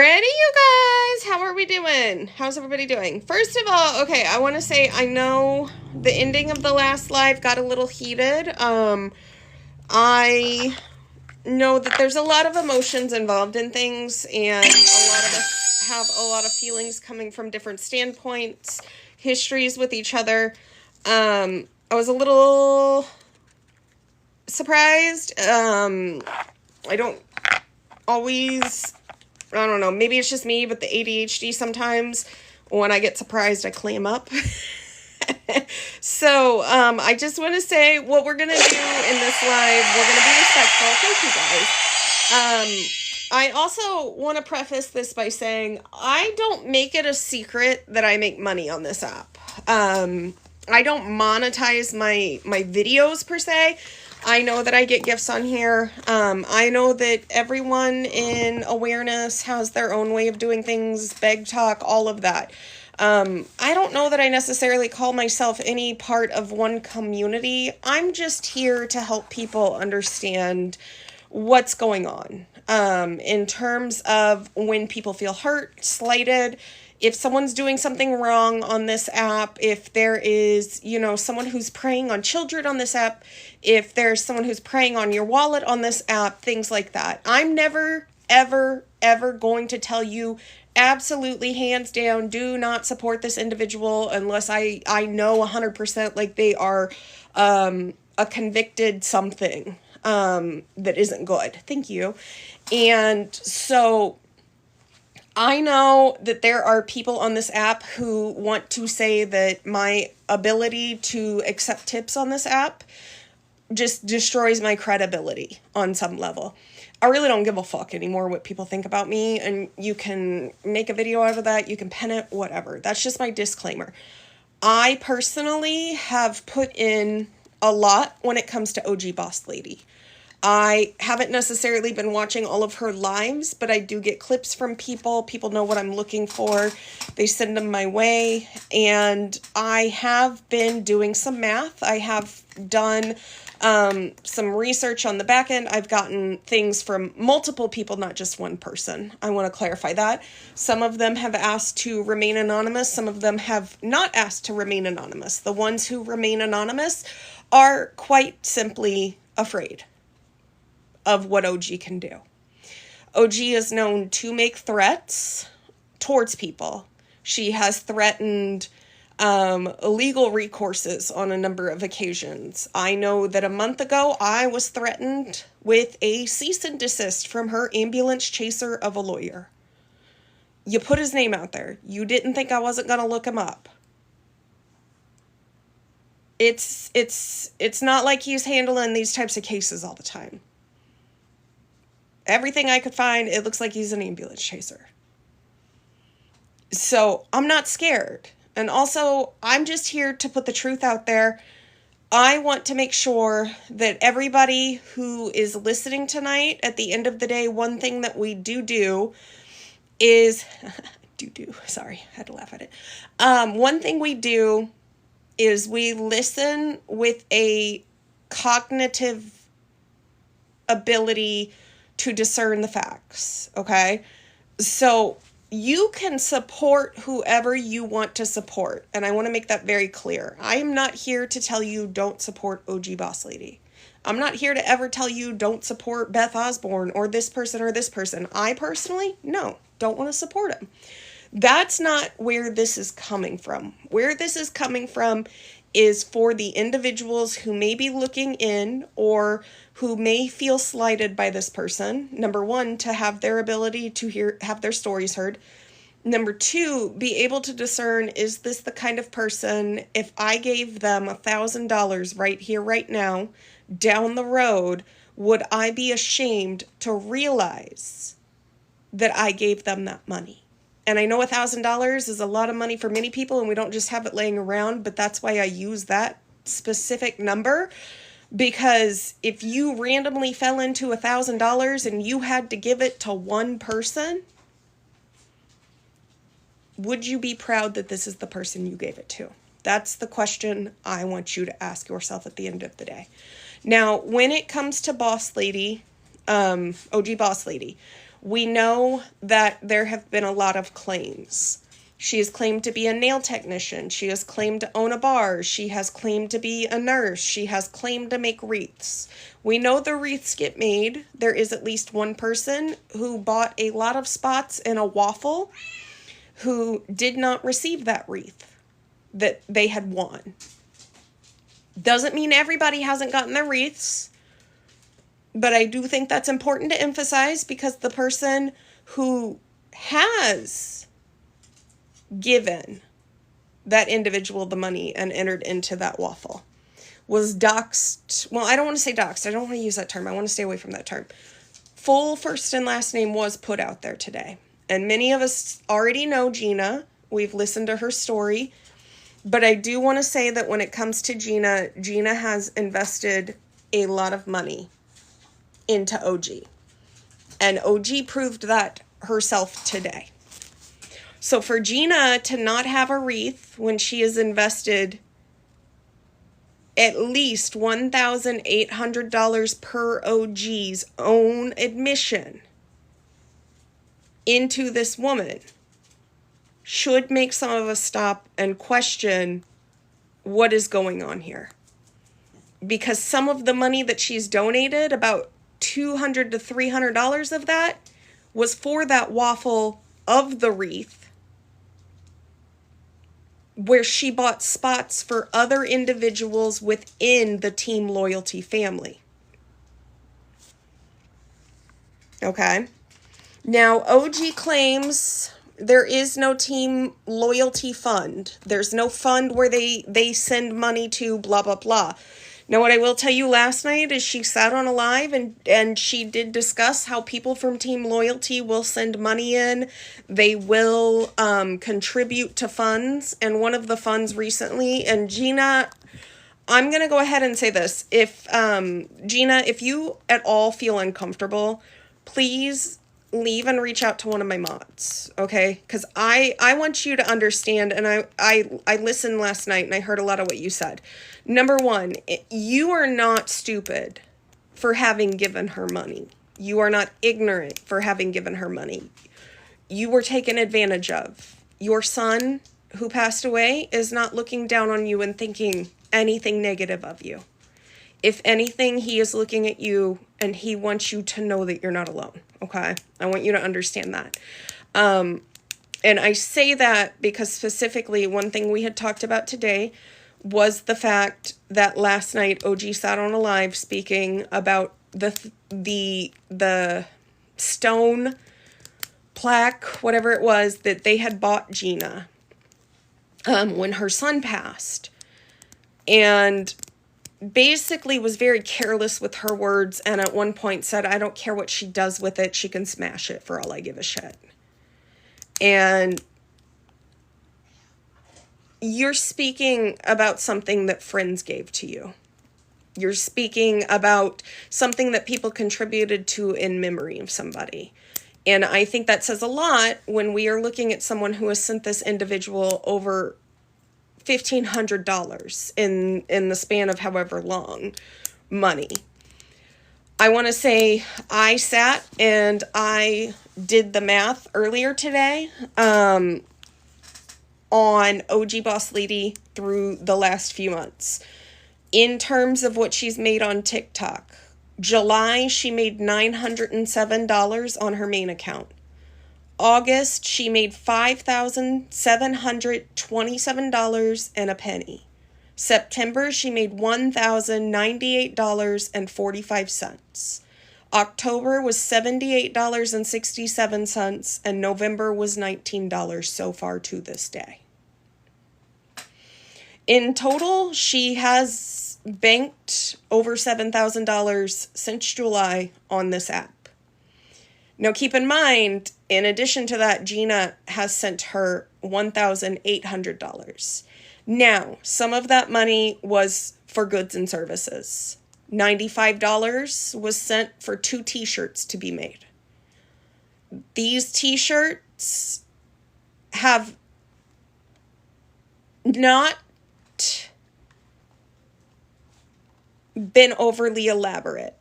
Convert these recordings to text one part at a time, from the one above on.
Alrighty, you guys, how are we doing? How's everybody doing? First of all, okay, I want to say I know the ending of the last live got a little heated. I know that there's a lot of emotions involved in things, and a lot of us have a lot of feelings coming from different standpoints, histories with each other. I was a little surprised. I don't always... I don't know, maybe it's just me, but the ADHD sometimes, when I get surprised, I clam up. So, I just want to say what we're going to do in this live. We're going to be respectful. Thank you, guys. I also want to preface this by saying I don't make it a secret that I make money on this app. I don't monetize my videos per se. I know that I get gifts on here. I know that everyone in awareness has their own way of doing things, beg talk, all of that. I don't know that I necessarily call myself any part of one community. I'm just here to help people understand what's going on. In terms of when people feel hurt, slighted, if someone's doing something wrong on this app, if there is, someone who's preying on children on this app, if there's someone who's preying on your wallet on this app, things like that. I'm never, ever, ever going to tell you absolutely hands down, do not support this individual unless I know 100% like they are a convicted something that isn't good. Thank you. And so I know that there are people on this app who want to say that my ability to accept tips on this app just destroys my credibility on some level. I really don't give a fuck anymore what people think about me, and you can make a video out of that, you can pen it, whatever. That's just my disclaimer. I personally have put in a lot when it comes to OG Boss Lady. I haven't necessarily been watching all of her lives, but I do get clips from people. People know what I'm looking for. They send them my way. And I have been doing some math. I have done some research on the back end. I've gotten things from multiple people, not just one person. I want to clarify that. Some of them have asked to remain anonymous. Some of them have not asked to remain anonymous. The ones who remain anonymous are quite simply afraid of what OG can do. OG is known to make threats towards people. She has threatened legal recourses on a number of occasions. I know that a month ago I was threatened with a cease and desist from her ambulance chaser of a lawyer. You put his name out there. You didn't think I wasn't going to look him up. It's not like he's handling these types of cases all the time. Everything I could find, it looks like he's an ambulance chaser. So I'm not scared. And also, I'm just here to put the truth out there. I want to make sure that everybody who is listening tonight, at the end of the day, one thing that we do is... sorry, I had to laugh at it. One thing we do is we listen with a cognitive ability to discern the facts, okay? So you can support whoever you want to support, and I want to make that very clear. I am not here to tell you don't support OG Boss Lady. I'm not here to ever tell you don't support Beth Osborne or this person or this person. I personally, no, don't want to support him. That's not where this is coming from. Where this is coming from is for the individuals who may be looking in or who may feel slighted by this person. Number one, to have their ability to have their stories heard. Number two, be able to discern, is this the kind of person, if I gave them $1,000 right here, right now, down the road, would I be ashamed to realize that I gave them that money? And I know $1,000 is a lot of money for many people, and we don't just have it laying around, but that's why I use that specific number. Because if you randomly fell into $1,000 and you had to give it to one person, would you be proud that this is the person you gave it to? That's the question I want you to ask yourself at the end of the day. Now, when it comes to Boss Lady, OG Boss Lady, We know that there have been a lot of claims. She has claimed to be a nail technician. She has claimed to own a bar. She has claimed to be a nurse. She has claimed to make wreaths. We know the wreaths get made. There is at least one person who bought a lot of spots in a waffle who did not receive that wreath that they had won. Doesn't mean everybody hasn't gotten their wreaths, but I do think that's important to emphasize, because the person who has given that individual the money and entered into that waffle was doxed. Well, I don't want to say doxed. I don't want to use that term. I want to stay away from that term. Full first and last name was put out there today. And many of us already know Gina. We've listened to her story. But I do want to say that when it comes to Gina, Gina has invested a lot of money into OG. And OG proved that herself today. So for Gina to not have a wreath when she has invested at least $1,800 per OG's own admission into this woman should make some of us stop and question what is going on here. Because some of the money that she's donated, about $200 to $300 of that, was for that waffle of the wreath, where she bought spots for other individuals within the Team Loyalty family. Okay. Now, OG claims there is no Team Loyalty fund. There's no fund where they send money to blah, blah, blah. Now, what I will tell you last night is she sat on a live and she did discuss how people from Team Loyalty will send money in. They will contribute to funds. And one of the funds recently, and Gina, I'm going to go ahead and say this. If Gina, if you at all feel uncomfortable, please leave and reach out to one of my mods, okay? Because I want you to understand, and I listened last night and I heard a lot of what you said. Number one, you are not stupid for having given her money. You are not ignorant for having given her money. You were taken advantage of. Your son, who passed away, is not looking down on you and thinking anything negative of you. If anything, he is looking at you and he wants you to know that you're not alone, okay? I want you to understand that. And I say that because specifically one thing we had talked about today was the fact that last night OG sat on a live speaking about the stone plaque, whatever it was, that they had bought Gina when her son passed. And basically was very careless with her words, and at one point said, I don't care what she does with it, she can smash it for all I give a shit. And you're speaking about something that friends gave to you. You're speaking about something that people contributed to in memory of somebody. And I think that says a lot when we are looking at someone who has sent this individual over $1,500 in the span of however long money. I want to say I sat and I did the math earlier today on OG Boss Lady through the last few months. In terms of what she's made on TikTok, July she made $907 on her main account. August, she made $5,727 and a penny. September, she made $1,098.45. October was $78.67, and November was $19 so far to this day. In total, she has banked over $7,000 since July on this app. Now, keep in mind, in addition to that, Gina has sent her $1,800. Now, some of that money was for goods and services. $95 was sent for 2 t-shirts to be made. These t-shirts have not been overly elaborate.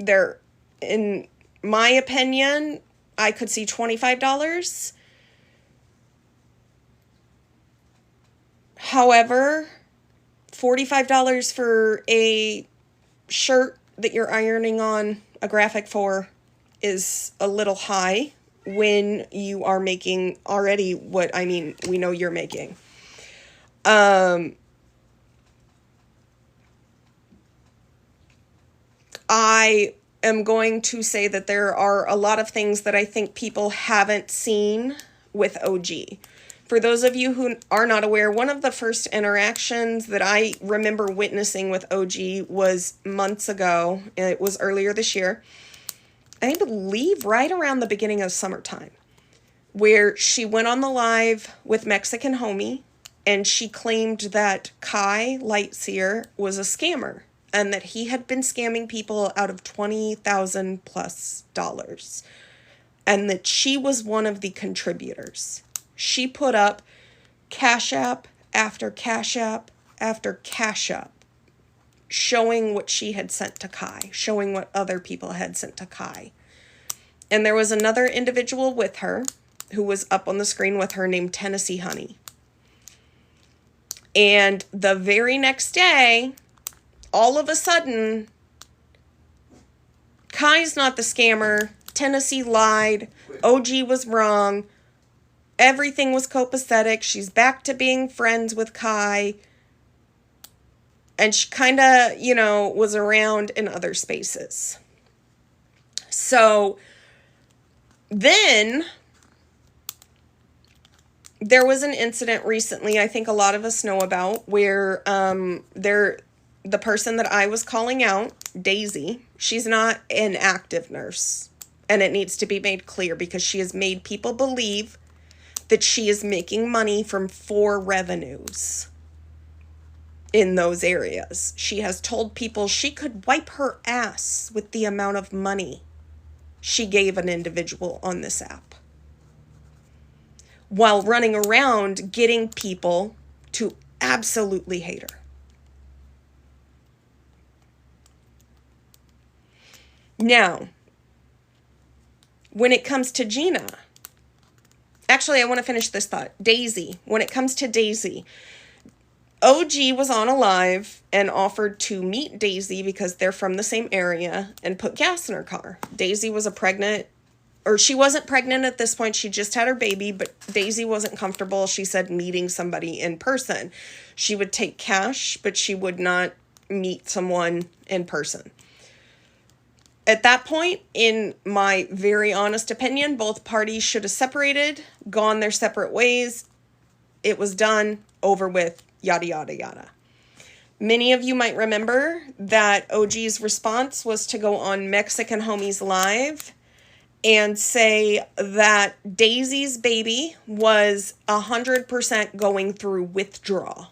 They're, in my opinion, I could see $25. However, $45 for a shirt that you're ironing on a graphic for is a little high when you are making already what, I mean, we know you're making. I am going to say that there are a lot of things that I think people haven't seen with OG. For those of you who are not aware, one of the first interactions that I remember witnessing with OG was months ago. It was earlier this year. I believe right around the beginning of summertime, where she went on the live with Mexican Homie, and she claimed that Kai Lightseer was a scammer and that he had been scamming people out of $20,000 plus, and that she was one of the contributors. She put up Cash App after Cash App after Cash App, showing what she had sent to Kai, showing what other people had sent to Kai. And there was another individual with her who was up on the screen with her named Tennessee Honey. And the very next day, all of a sudden, Kai's not the scammer. Tennessee lied. OG was wrong. Everything was copacetic. She's back to being friends with Kai. And she kind of, was around in other spaces. So then there was an incident recently, I think a lot of us know about, where the person that I was calling out, Daisy, she's not an active nurse. And it needs to be made clear because she has made people believe that she is making money from 4 revenues in those areas. She has told people she could wipe her ass with the amount of money she gave an individual on this app, while running around getting people to absolutely hate her. Now, when it comes to Gina, actually, I want to finish this thought. Daisy, when it comes to Daisy, OG was on a live and offered to meet Daisy because they're from the same area and put gas in her car. Daisy was she wasn't pregnant at this point. She just had her baby, but Daisy wasn't comfortable, she said, meeting somebody in person. She would take cash, but she would not meet someone in person. At that point, in my very honest opinion, both parties should have separated, gone their separate ways. It was done, over with, yada, yada, yada. Many of you might remember that OG's response was to go on Mexican Homies Live and say that Daisy's baby was 100% going through withdrawal.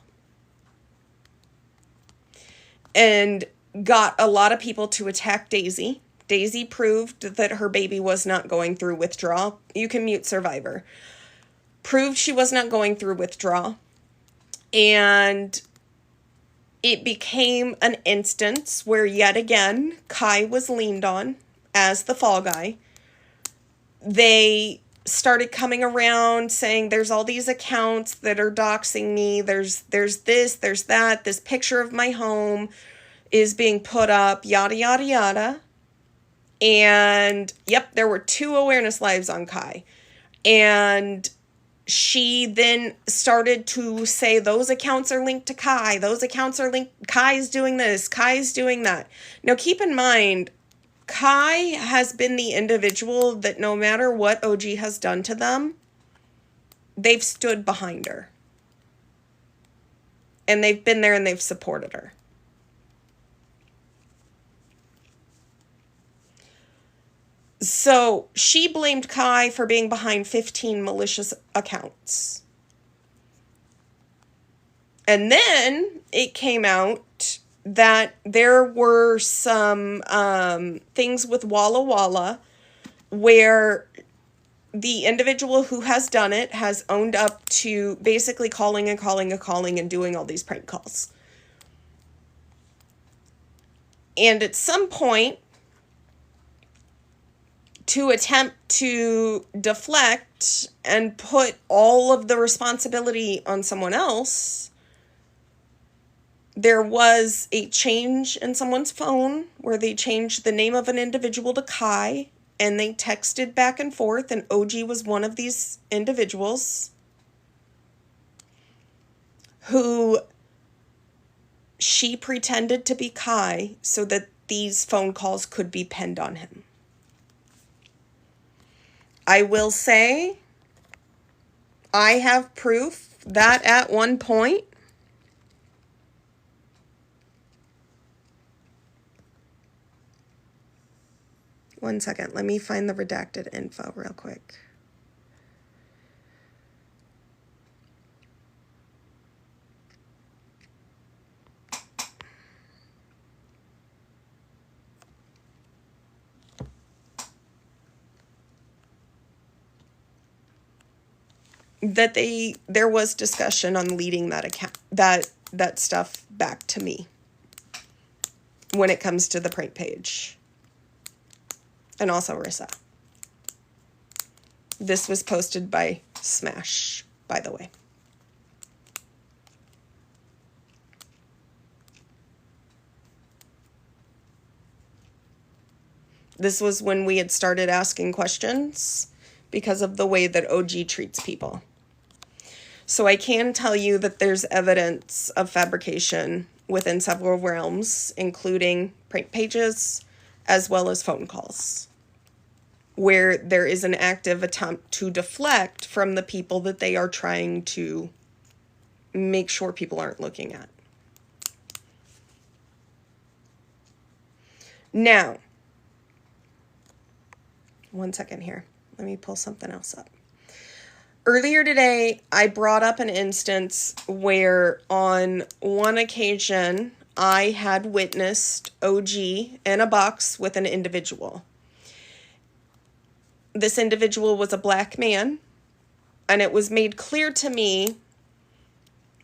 And got a lot of people to attack Daisy. Daisy proved that her baby was not going through withdrawal. You can mute Survivor. Proved she was not going through withdrawal. And it became an instance where, yet again, Kai was leaned on as the fall guy. They started coming around saying there's all these accounts that are doxing me. There's this, there's that. This picture of my home is being put up, yada, yada, yada. And, yep, there were 2 awareness lives on Kai. And she then started to say those accounts are linked to Kai. Those accounts are linked. Kai's doing this. Kai's doing that. Now, keep in mind, Kai has been the individual that no matter what OG has done to them, they've stood behind her. And they've been there and they've supported her. So she blamed Kai for being behind 15 malicious accounts. And then it came out that there were some things with Walla Walla where the individual who has done it has owned up to basically calling and doing all these prank calls. And at some point, to attempt to deflect and put all of the responsibility on someone else, there was a change in someone's phone where they changed the name of an individual to Kai, and they texted back and forth, and OG was one of these individuals who she pretended to be Kai so that these phone calls could be pinned on him. I will say I have proof that at one point one second, let me find the redacted info real quick. That there was discussion on leading that account, that stuff back to me when it comes to the prank page. And also Rissa. This was posted by Smash, by the way. This was when we had started asking questions because of the way that OG treats people. So I can tell you that there's evidence of fabrication within several realms, including prank pages, as well as phone calls, where there is an active attempt to deflect from the people that they are trying to make sure people aren't looking at. Now, one second here. Let me pull something else up. Earlier today, I brought up an instance where on one occasion, I had witnessed OG in a box with an individual. This individual was a black man, and it was made clear to me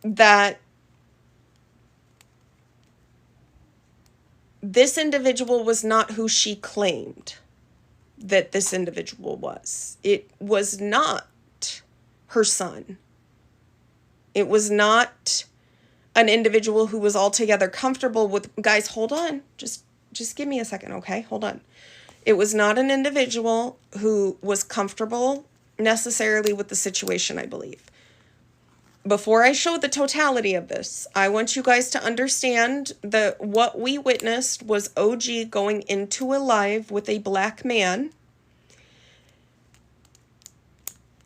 that this individual was not who she claimed that this individual was. It was not her son. It was not an individual who was altogether comfortable with, guys, hold on. Just give me a second, okay? Hold on. It was not an individual who was comfortable necessarily with the situation, I believe. Before I show the totality of this, I want you guys to understand that what we witnessed was OG going into a live with a black man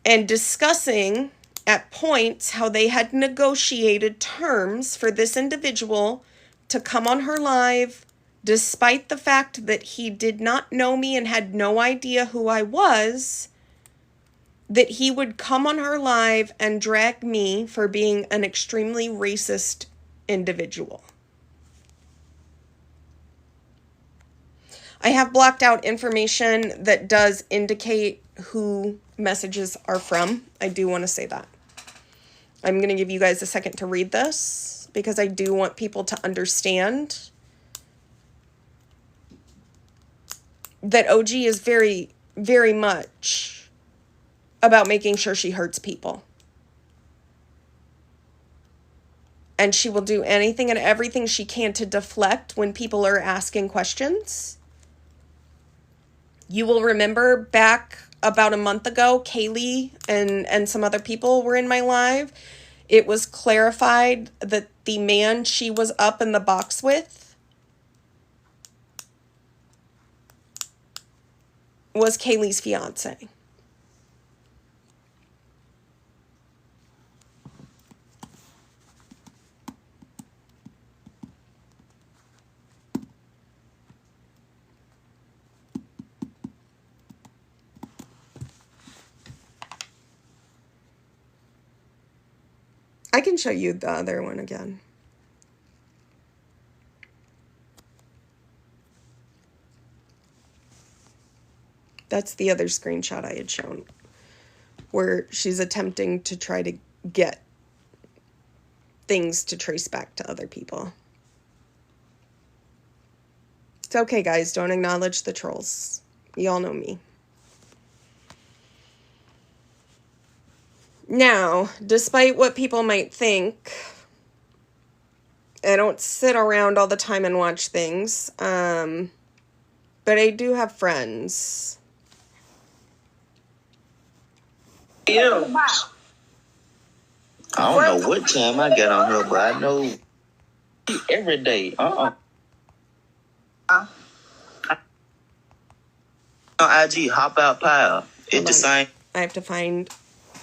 and discussing at points how they had negotiated terms for this individual to come on her live, despite the fact that he did not know me and had no idea who I was, that he would come on her live and drag me for being an extremely racist individual. I have blocked out information that does indicate who messages are from. I do want to say that. I'm going to give you guys a second to read this because I do want people to understand that OG is very, very much about making sure she hurts people. And she will do anything and everything she can to deflect when people are asking questions. You will remember back about a month ago, Kaylee and some other people were in my live. It was clarified that the man she was up in the box with was Kaylee's fiance. I can show you the other one again. That's the other screenshot I had shown, where she's attempting to try to get things to trace back to other people. It's okay, guys. Don't acknowledge the trolls. You all know me. Now, despite what people might think, I don't sit around all the time and watch things. But I do have friends. Yeah. I don't know what time I get on her, but I know every day. On IG, hop out pile. It's the same. I have to find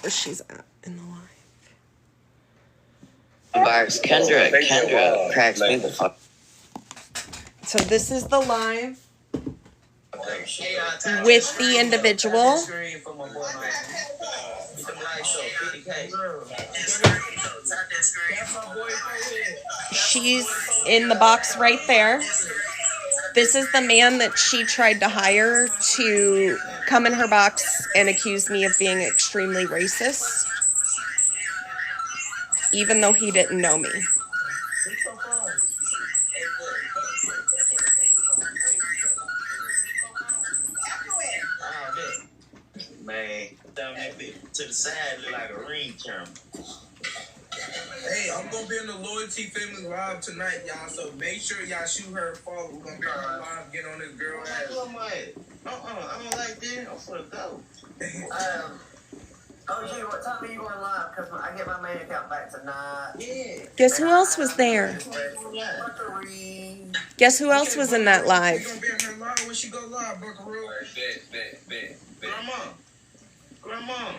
where she's at in the live. Kendra cracks me the fuck. So this is the live with the individual. She's in the box right there. This is the man that she tried to hire to come in her box and accuse me of being extremely racist, even though he didn't know me. Man, down that bit to the side look like a ring camera. Hey, I'm gonna be in the Loyalty Family Live tonight, y'all. So make sure y'all shoot her a follow. We're gonna be on the live, get on this girl ass. I don't like that. I'm for the go. OG, what time are you going live? Because I get my main account back tonight. Yeah. Guess who else was there? Guess who else was in that live? She gonna be in her live when she go live, Buckaroo. Grandma.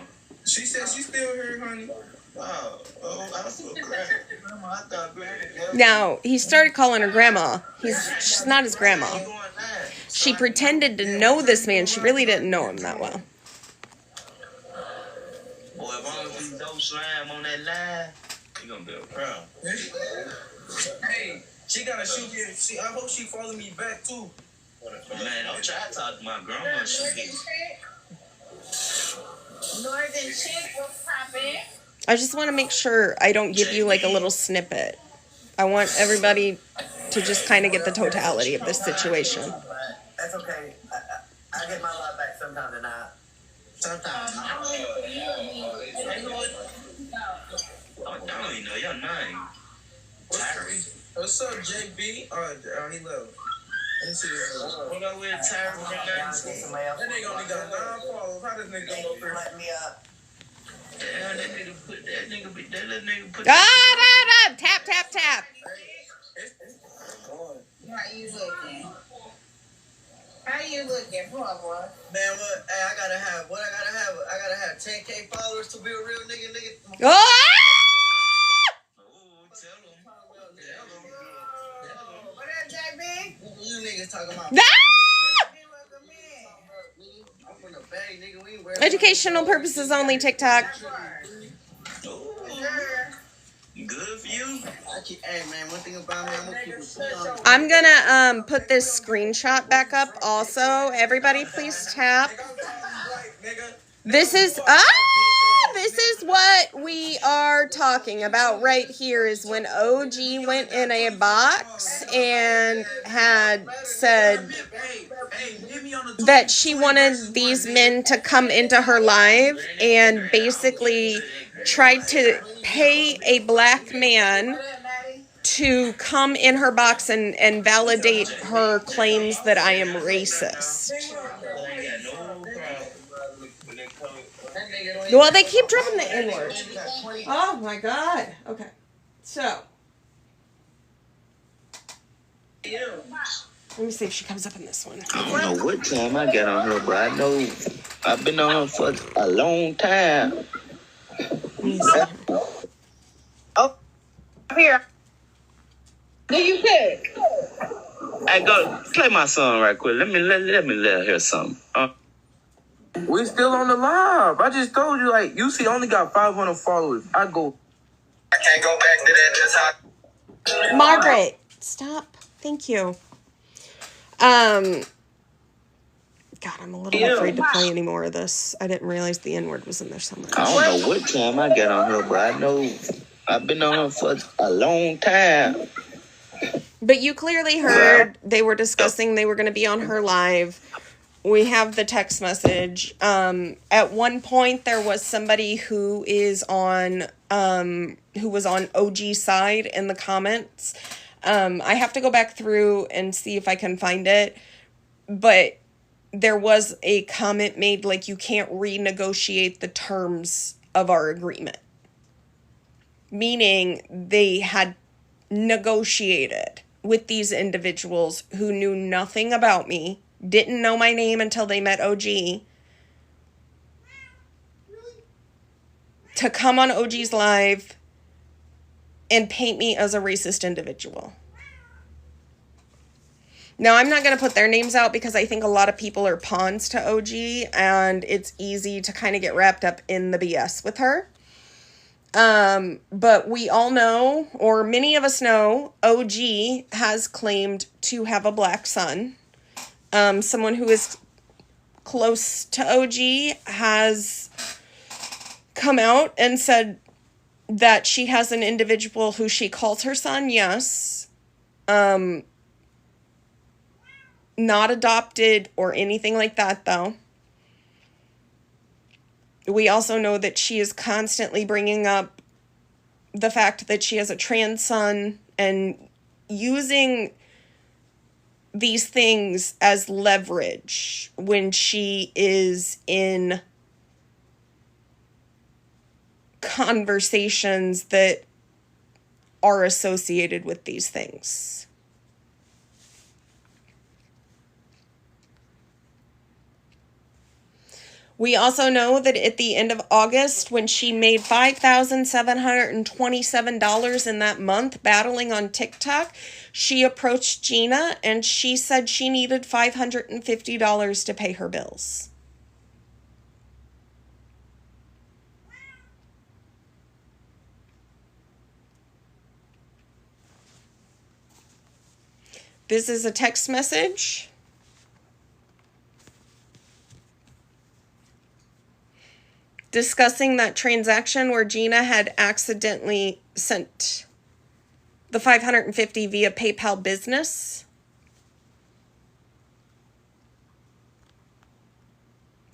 She said she's still here, honey. Oh, I feel glad. Grandma, I thought Grandma. Now, he started calling her grandma. She's not his grandma. She pretended to know this man. She really didn't know him that well. Boy, if I don't do dope slime on that live, you gonna be a problem. Hey, she gotta shoot me. I hope she follow me back too. Man, I'm trying to talk to my grandma. Northern Chick, what's poppin'? I just want to make sure I don't give you like a little snippet. I want everybody to just kind of get the totality of this situation. That's okay. I get my live back sometime tonight. Sometimes. I don't even know your name. Tyree. What's up, JB? He left. Let me see this. What up with Tyree? That nigga only got 9 followers. How does nigga come up here? Let me up. Damn, that nigga put Tap, tap, tap. How you looking? How you looking, boy? Man, what? Hey, I gotta have 10K followers to be a real nigga. Oh! What up, JB? You niggas talking about. I'm from the bag, nigga. We wear Educational purposes only, TikTok. Good for you. Hey, man, one thing about me, I'm gonna keep it. I'm gonna put this screenshot back up also. Everybody please tap. This is what we are talking about right here, is when OG went in a box and had said that she wanted these men to come into her live and basically tried to pay a black man to come in her box and validate her claims that I am racist. Well, they keep dropping the N-word. Oh my God. Okay. So. Let me see if she comes up in this one. I don't know what time I get on her, but I know I've been on her for a long time. Oh, here. Do you pick? Hey, go play my song right quick. Let me let her hear something. We still on the live. I just told you, like, UC only got 500 followers. I can't go back to that. Just how. Margaret, stop. Thank you. God, I'm a little afraid to play any more of this. I didn't realize the N-word was in there somewhere. I don't know what time I get on her, but I know I've been on her for a long time. But you clearly heard they were discussing they were going to be on her live. we have the text message. At one point, there was somebody who was on OG's side in the comments. I have to go back through and see if I can find it, but there was a comment made like you can't renegotiate the terms of our agreement, meaning they had negotiated with these individuals who knew nothing about me, didn't know my name until they met OG, to come on OG's live and paint me as a racist individual. Now, I'm not going to put their names out because I think a lot of people are pawns to OG, and it's easy to kind of get wrapped up in the BS with her. But we all know, or many of us know, OG has claimed to have a black son. Someone who is close to OG has come out and said that she has an individual who she calls her son, yes. Not adopted or anything like that, though. We also know that she is constantly bringing up the fact that she has a trans son and using these things as leverage when she is in conversations that are associated with these things. We also know that at the end of August, when she made $5,727 in that month battling on TikTok, she approached Gina and she said she needed $550 to pay her bills. This is a text message. Discussing that transaction where Gina had accidentally sent the $550 via PayPal Business.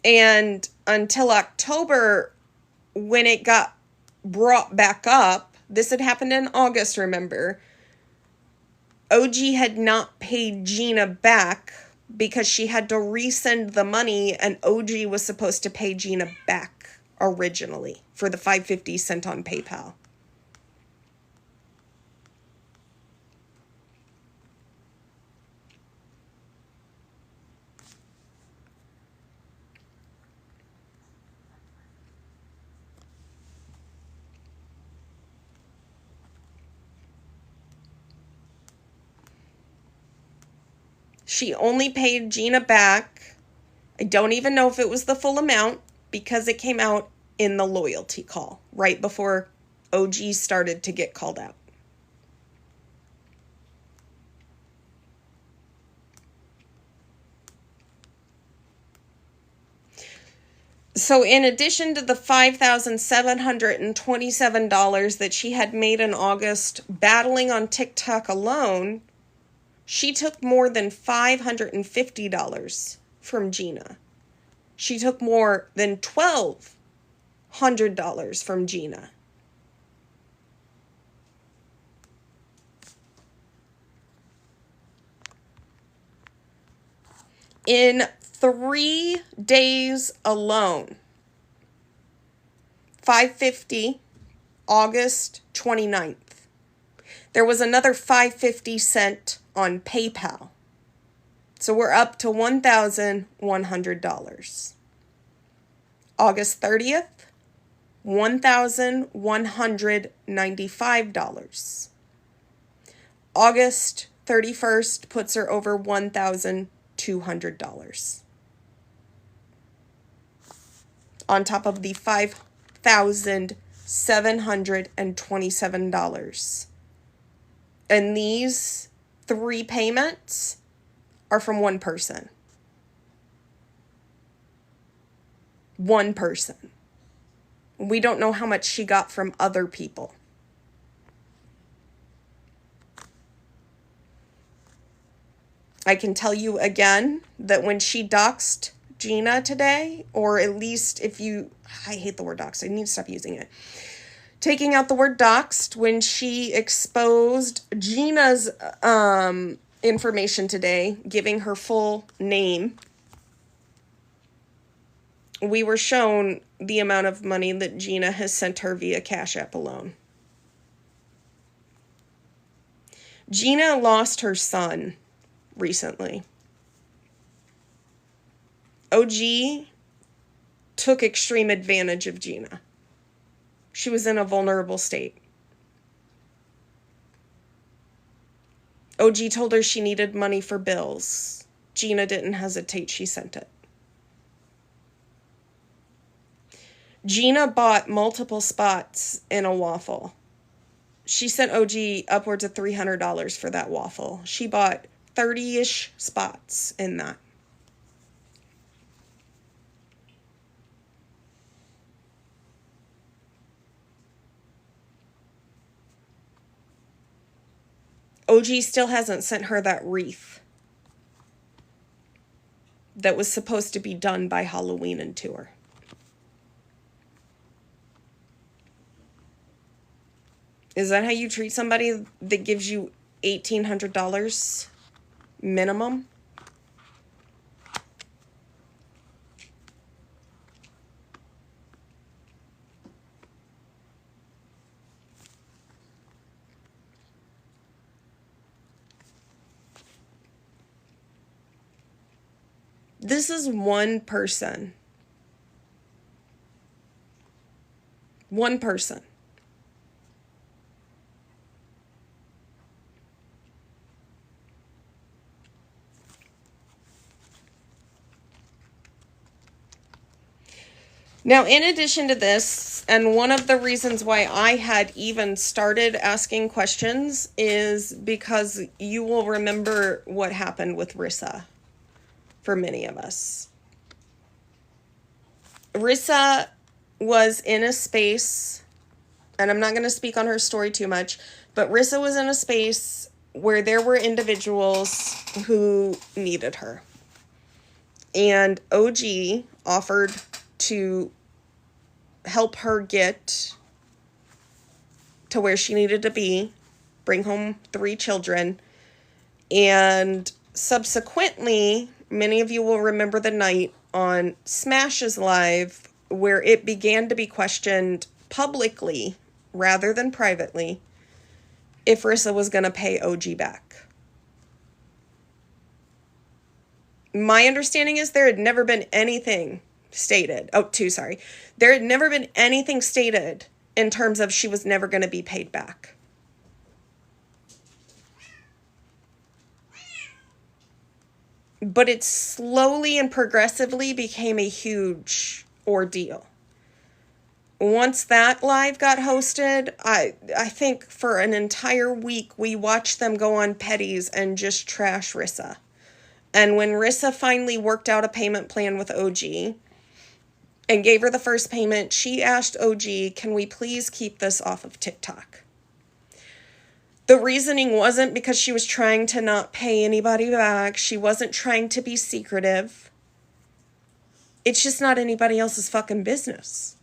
And until October, when it got brought back up, this had happened in August, remember, OG had not paid Gina back because she had to resend the money, and OG was supposed to pay Gina back originally for the $550 sent on PayPal. She only paid Gina back. I don't even know if it was the full amount, because it came out in the loyalty call right before OG started to get called out. So in addition to the $5,727 that she had made in August battling on TikTok alone, she took more than $550 from Gina. She took more than $1,200 from Gina. In 3 days alone, $550, August 29th. There was another $550 sent on PayPal. So we're up to $1,100. August 30th, $1,195. August 31st puts her over $1,200. On top of the $5,727. And these 3 payments are from one person. One person. We don't know how much she got from other people. I can tell you again that when she doxed Gina today, or at least I hate the word doxed, I need to stop using it. Taking out the word doxed, when she exposed Gina's information today, giving her full name, we were shown the amount of money that Gina has sent her via Cash App alone. Gina lost her son recently. OG took extreme advantage of Gina. She was in a vulnerable state. OG told her she needed money for bills. Gina didn't hesitate, she sent it. Gina bought multiple spots in a waffle. She sent OG upwards of $300 for that waffle. She bought 30-ish spots in that. OG still hasn't sent her that wreath that was supposed to be done by Halloween and tour. Is that how you treat somebody that gives you $1,800 minimum? This is one person. One person. Now, in addition to this, and one of the reasons why I had even started asking questions is because you will remember what happened with Rissa, for many of us. Rissa was in a space, and I'm not going to speak on her story too much, but Rissa was in a space where there were individuals who needed her. And OG offered to help her get to where she needed to be, bring home 3 children, and subsequently, many of you will remember the night on Smash's Live where it began to be questioned publicly rather than privately if Rissa was going to pay OG back. My understanding is there had never been anything stated. There had never been anything stated in terms of she was never going to be paid back. But it slowly and progressively became a huge ordeal. Once that live got hosted, I think for an entire week we watched them go on Petties and just trash Rissa. And when Rissa finally worked out a payment plan with OG and gave her the first payment, she asked OG, can we please keep this off of TikTok? The reasoning wasn't because she was trying to not pay anybody back. She wasn't trying to be secretive. It's just not anybody else's fucking business.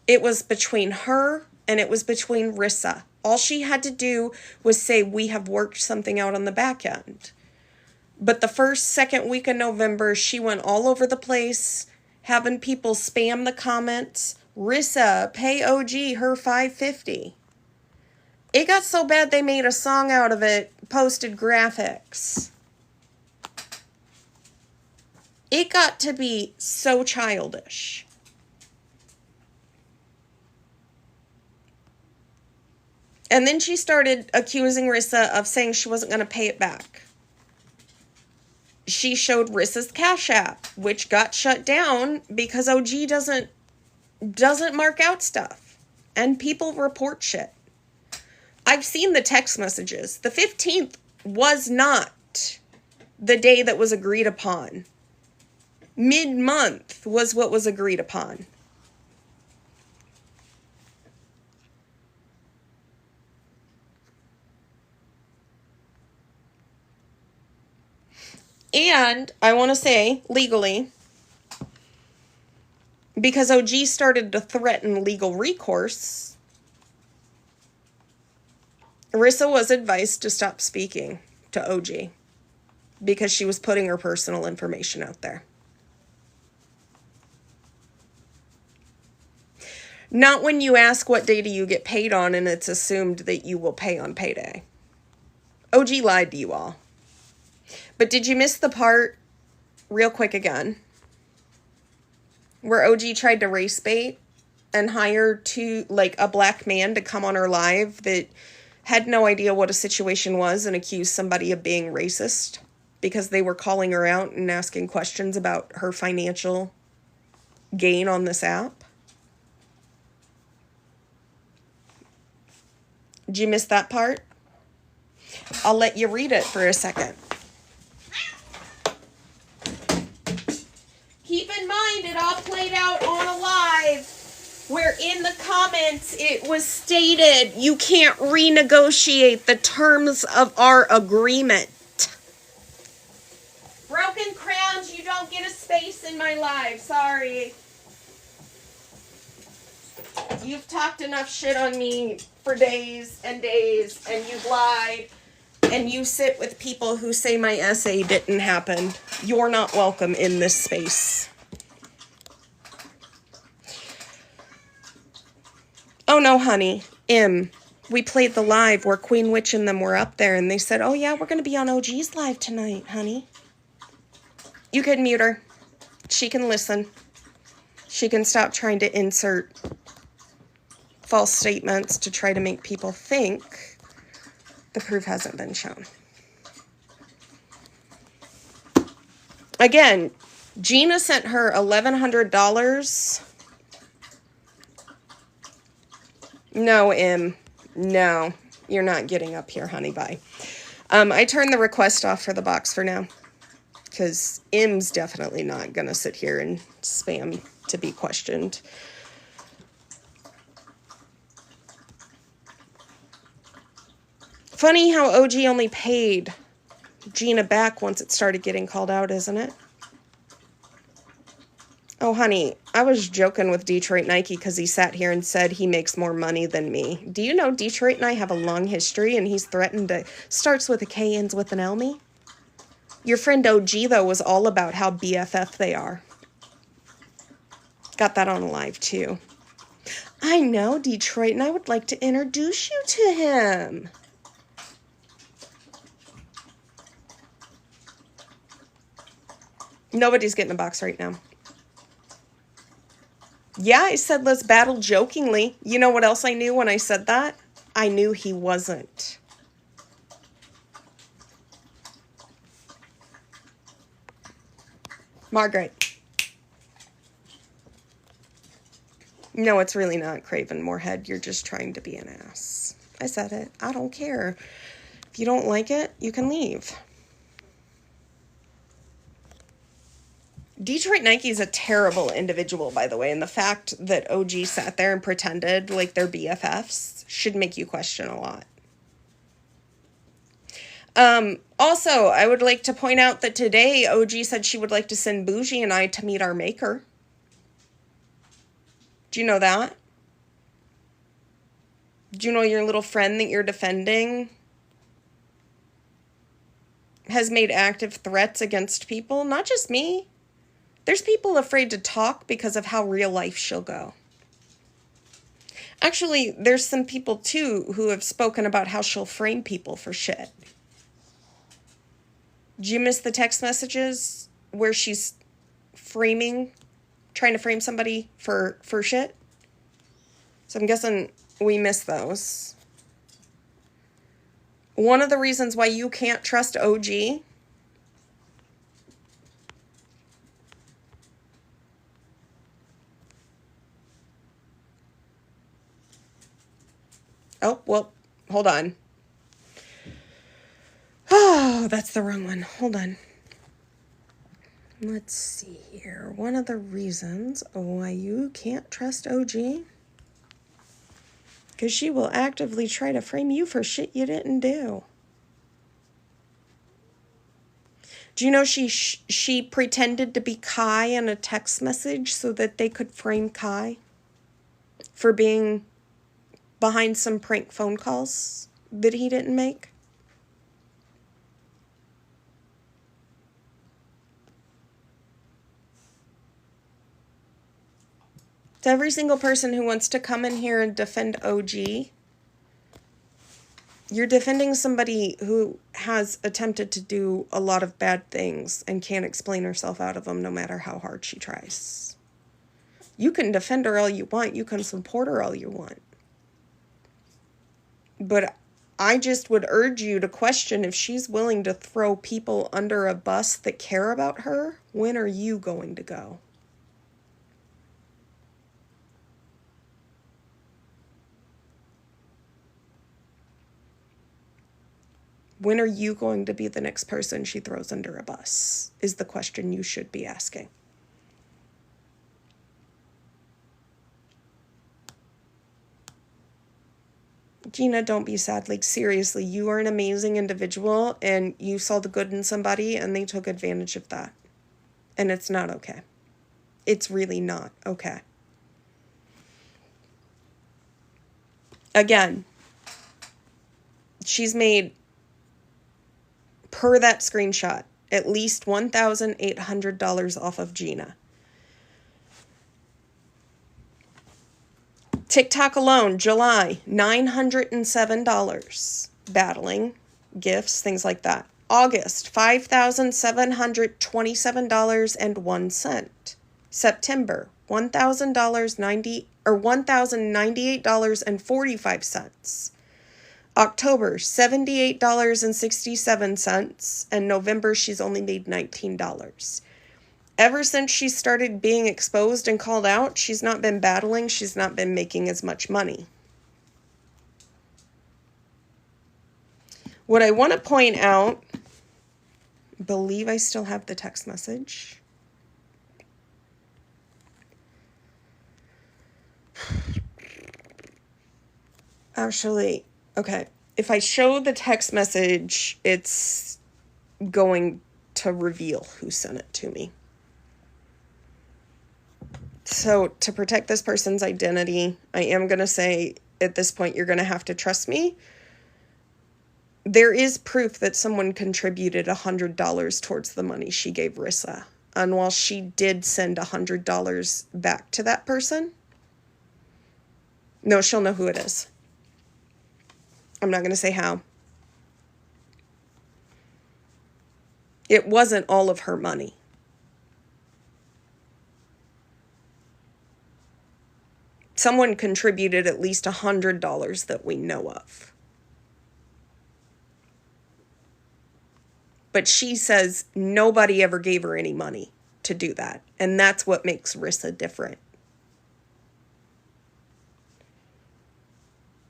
It was between her and it was between Rissa. All she had to do was say, we have worked something out on the back end. But the second week of November, she went all over the place, having people spam the comments. Rissa, pay OG her $550. It got so bad they made a song out of it, posted graphics. It got to be so childish. And then she started accusing Rissa of saying she wasn't going to pay it back. She showed Rissa's Cash App, which got shut down because OG doesn't mark out stuff. And people report shit. I've seen the text messages. The 15th was not the day that was agreed upon. Mid-month was what was agreed upon. And I want to say, legally, because OG started to threaten legal recourse, Arissa was advised to stop speaking to OG because she was putting her personal information out there. Not when you ask what day do you get paid on and it's assumed that you will pay on payday. OG lied to you all. But did you miss the part, real quick again, where OG tried to race bait and hire a black man to come on her live that had no idea what a situation was and accused somebody of being racist because they were calling her out and asking questions about her financial gain on this app? Did you miss that part? I'll let you read it for a second. Keep in mind, it all played out on a live where in the comments it was stated you can't renegotiate the terms of our agreement. Broken crowns, you don't get a space in my live. Sorry. You've talked enough shit on me for days and days, and you've lied, and you sit with people who say my essay didn't happen. You're not welcome in this space. Oh no, honey. We played the live where Queen Witch and them were up there, and they said, oh yeah, we're going to be on OG's live tonight, honey. You can mute her. She can listen. She can stop trying to insert false statements to try to make people think the proof hasn't been shown. Again, Gina sent her $1,100. No, no, you're not getting up here, honey. Bye. I turned the request off for the box for now because M's definitely not going to sit here and spam to be questioned. Funny how OG only paid Gina back once it started getting called out, isn't it? Oh, honey, I was joking with Detroit Nike because he sat here and said he makes more money than me. Do you know Detroit and I have a long history and he's threatened to... Starts with a K, ends with an L me? Your friend OG, though, was all about how BFF they are. Got that on live, too. I know, Detroit, and I would like to introduce you to him. Nobody's getting a box right now. Yeah, I said let's battle jokingly. You know what else I knew when I said that? I knew he wasn't. Margaret. No, it's really not Craven Moorhead. You're just trying to be an ass. I said it. I don't care. If you don't like it, you can leave. Detroit Nike is a terrible individual, by the way, and the fact that OG sat there and pretended like they're BFFs should make you question a lot. Also, I would like to point out that today OG said she would like to send Bougie and I to meet our maker. Do you know that? Do you know your little friend that you're defending has made active threats against people? Not just me. There's people afraid to talk because of how real life she'll go. Actually, there's some people, too, who have spoken about how she'll frame people for shit. Did you miss the text messages where she's trying to frame somebody for shit? So I'm guessing we missed those. One of the reasons why you can't trust OG... Oh, well, hold on. Oh, that's the wrong one. Hold on. Let's see here. One of the reasons why you can't trust OG, because she will actively try to frame you for shit you didn't do. Do you know she pretended to be Kai in a text message so that they could frame Kai for being behind some prank phone calls that he didn't make? To every single person who wants to come in here and defend OG, you're defending somebody who has attempted to do a lot of bad things and can't explain herself out of them no matter how hard she tries. You can defend her all you want. You can support her all you want. But I just would urge you to question if she's willing to throw people under a bus that care about her. When are you going to go? When are you going to be the next person she throws under a bus? Is the question you should be asking. Gina, don't be sad. Like, seriously, you are an amazing individual and you saw the good in somebody and they took advantage of that. And it's not okay. It's really not okay. Again, she's made, per that screenshot, at least $1,800 off of Gina. TikTok alone, July, $907. Battling, gifts, things like that. August, $5,727.01. September, $1,098.45. October, $78.67. And November, she's only made $19. Ever since she started being exposed and called out, she's not been battling. She's not been making as much money. What I want to point out, I believe I still have the text message. Actually, okay. If I show the text message, it's going to reveal who sent it to me. So to protect this person's identity, I am going to say at this point, you're going to have to trust me. There is proof that someone contributed $100 towards the money she gave Rissa. And while she did send $100 back to that person, no, she'll know who it is. I'm not going to say how. It wasn't all of her money. Someone contributed at least $100 that we know of. But she says nobody ever gave her any money to do that. And that's what makes Rissa different.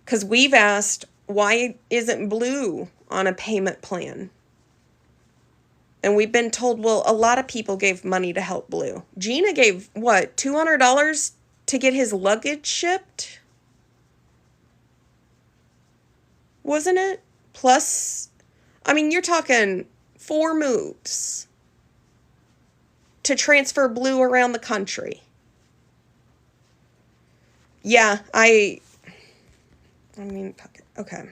Because we've asked, why isn't Blue on a payment plan? And we've been told, well, a lot of people gave money to help Blue. Gina gave, what, $200 to get his luggage shipped? Wasn't it? Plus, I mean, you're talking 4 moves to transfer Blue around the country. Yeah, I mean, okay. Okay.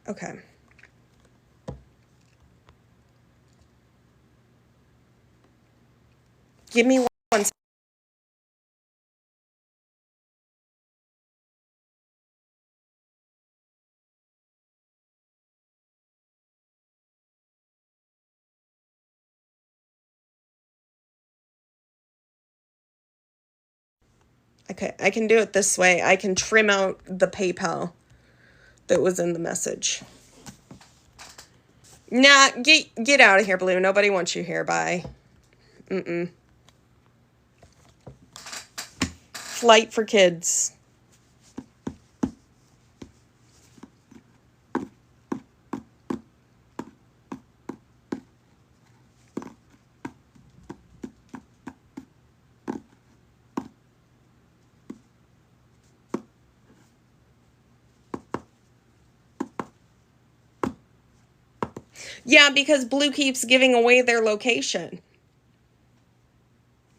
Okay. Give me one. Okay, I can do it this way. I can trim out the PayPal that was in the message. Nah, get out of here, Blue. Nobody wants you here. Bye. Flight for kids. Yeah, because Blue keeps giving away their location.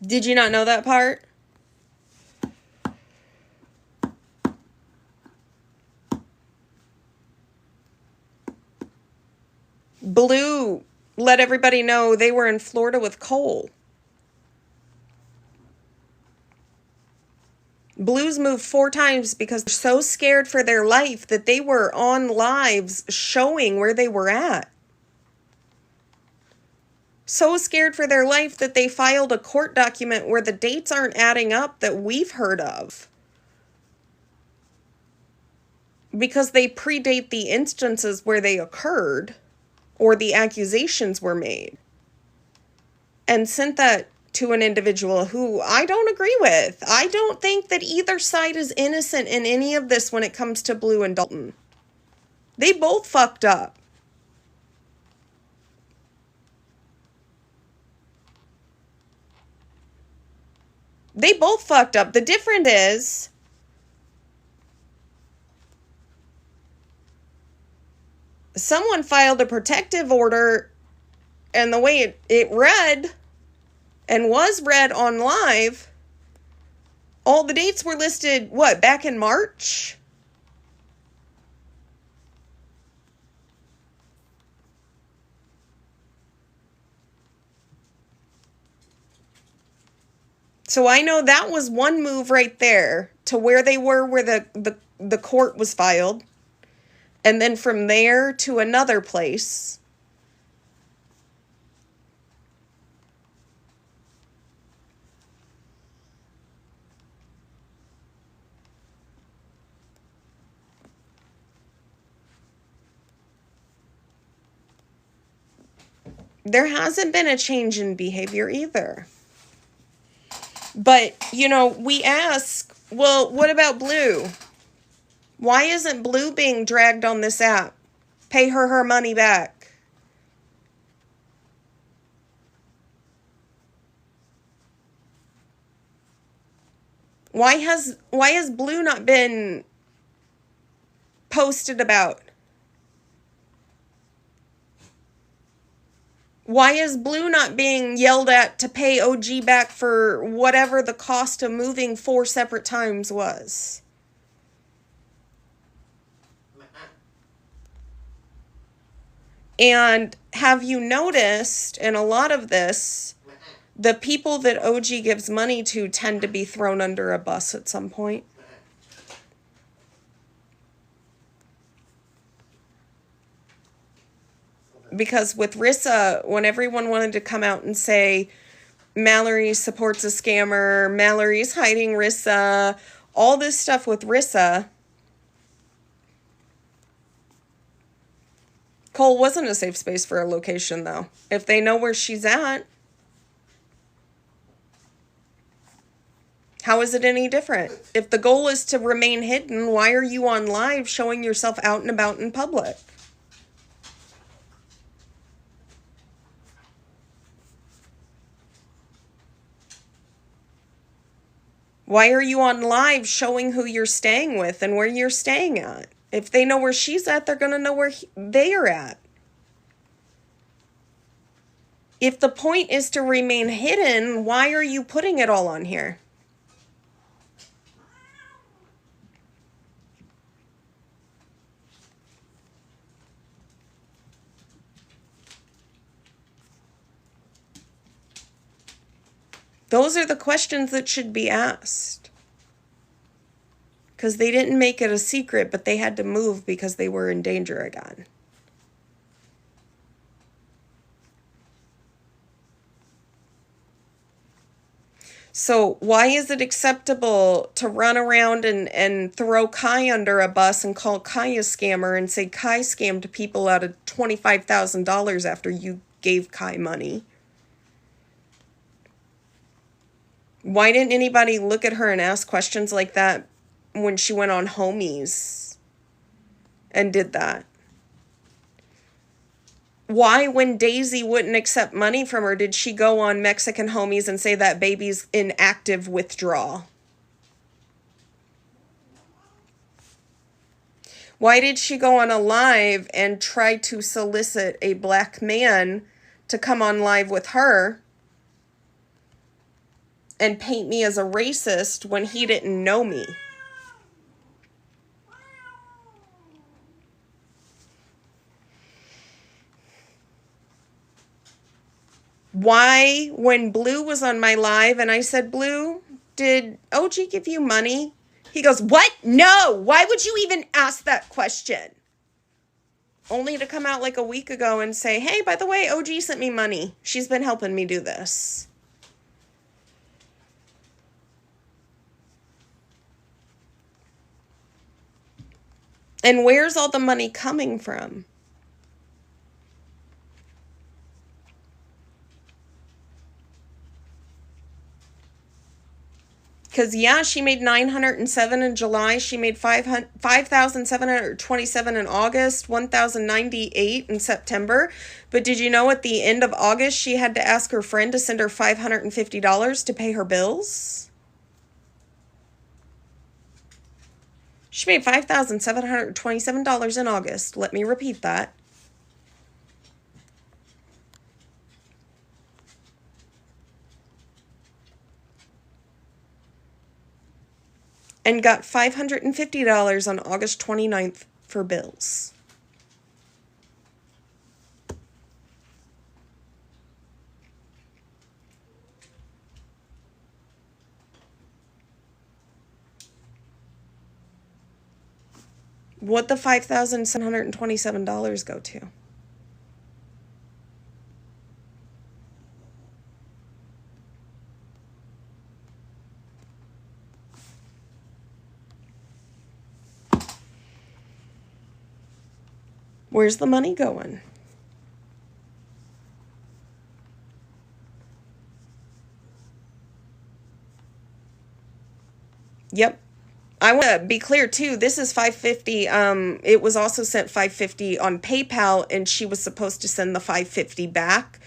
Did you not know that part? Blue let everybody know they were in Florida with Cole. Blues moved 4 times because they're so scared for their life that they were on lives showing where they were at. So scared for their life that they filed a court document where the dates aren't adding up that we've heard of. Because they predate the instances where they occurred or the accusations were made. And sent that to an individual who I don't agree with. I don't think that either side is innocent in any of this when it comes to Blue and Dalton. They both fucked up. They both fucked up. The difference is someone filed a protective order, and the way it read and was read on live, all the dates were listed, what, back in March? So I know that was one move right there to where they were, where the court was filed. And then from there to another place. There hasn't been a change in behavior either. But, you know, we ask, well, what about Blue? Why isn't Blue being dragged on this app? Pay her money back. Why has Blue not been posted about? Why is Blue not being yelled at to pay OG back for whatever the cost of moving 4 separate times was? And have you noticed in a lot of this, the people that OG gives money to tend to be thrown under a bus at some point? Because with Rissa, when everyone wanted to come out and say Mallory supports a scammer, Mallory's hiding Rissa, all this stuff with Rissa, Cole wasn't a safe space for a location, though. If they know where she's at, how is it any different? If the goal is to remain hidden, why are you on live showing yourself out and about in public? Why are you on live showing who you're staying with and where you're staying at? If they know where she's at, they're going to know where they are at. If the point is to remain hidden, why are you putting it all on here? Those are the questions that should be asked. Because they didn't make it a secret, but they had to move because they were in danger again. So why is it acceptable to run around and throw Kai under a bus and call Kai a scammer and say Kai scammed people out of $25,000 after you gave Kai money? Why didn't anybody look at her and ask questions like that when she went on Homies and did that? Why, when Daisy wouldn't accept money from her, did she go on Mexican Homies and say that baby's in active withdrawal? Why did she go on a live and try to solicit a black man to come on live with her and paint me as a racist when he didn't know me? Why, when Blue was on my live and I said, Blue, did OG give you money? He goes, what? No. Why would you even ask that question? Only to come out like a week ago and say, hey, by the way, OG sent me money. She's been helping me do this. And where's all the money coming from? Because, yeah, she made $907 in July. She made $5,727 in August, $1,098 in September. But did you know at the end of August, she had to ask her friend to send her $550 to pay her bills? She made $5,727 in August. Let me repeat that. And got $550 on August 29th for bills. What'd the $5,727 go to? Where's the money going? Yep. I want to be clear too. This is $550. It was also sent $550 on PayPal, and she was supposed to send the $550 back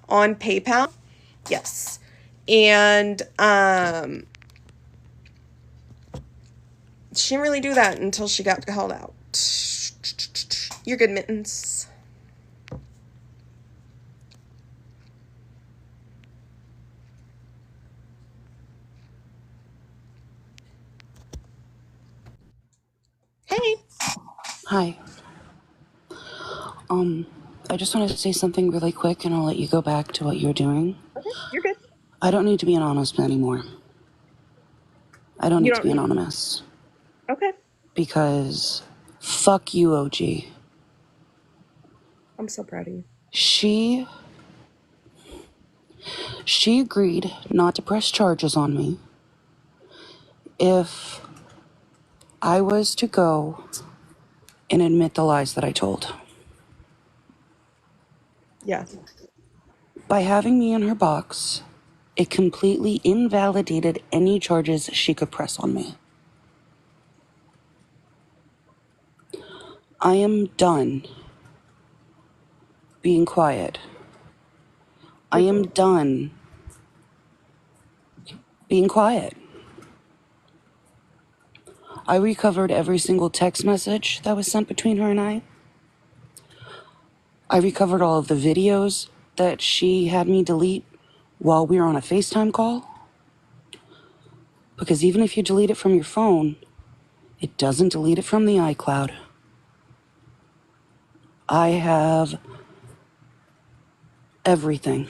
on PayPal. Yes. And she didn't really do that until she got called out. You're good, Mittens. Hey. Hi. I just wanted to say something really quick, and I'll let you go back to what you're doing. Okay, you're good. I don't need to be anonymous anymore. I don't need to be anonymous. Okay. Because fuck you, OG. I'm so proud of you. She agreed not to press charges on me if I was to go and admit the lies that I told. Yeah. By having me in her box, it completely invalidated any charges she could press on me. I am done being quiet. I am done being quiet. I recovered every single text message that was sent between her and I. I recovered all of the videos that she had me delete while we were on a FaceTime call. Because even if you delete it from your phone, it doesn't delete it from the iCloud. I have everything.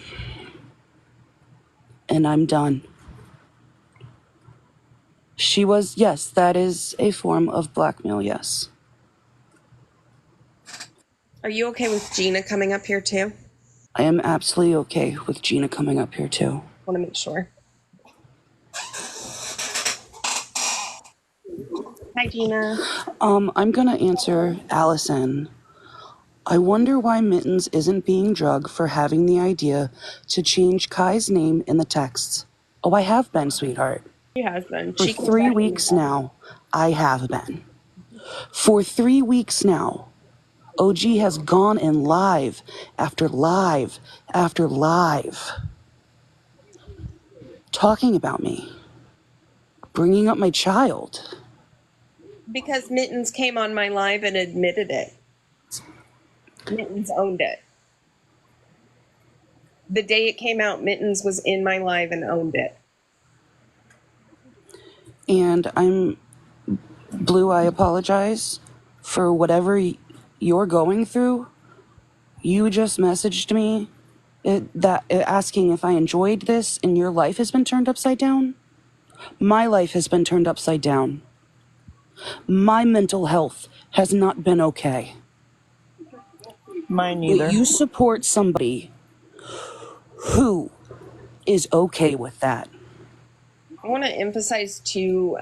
And I'm done. She was, yes, that is a form of blackmail, yes. Are you okay with Gina coming up here too? I am absolutely okay with Gina coming up here too. Want to make sure. Hi, Gina. I'm gonna answer Allison. I wonder why Mittens isn't being drugged for having the idea to change Kai's name in the texts. Oh, I have been, sweetheart. She has been. For 3 weeks now, I have been. For 3 weeks now, OG has gone in live after live after live, talking about me, bringing up my child. Because Mittens came on my live and admitted it. Mittens owned it. The day it came out, Mittens was in my live and owned it. And Blue, I apologize for whatever you're going through. You just messaged me asking if I enjoyed this, and your life has been turned upside down. My life has been turned upside down. My mental health has not been okay. Mine neither. But you support somebody who is okay with that. I want to emphasize too,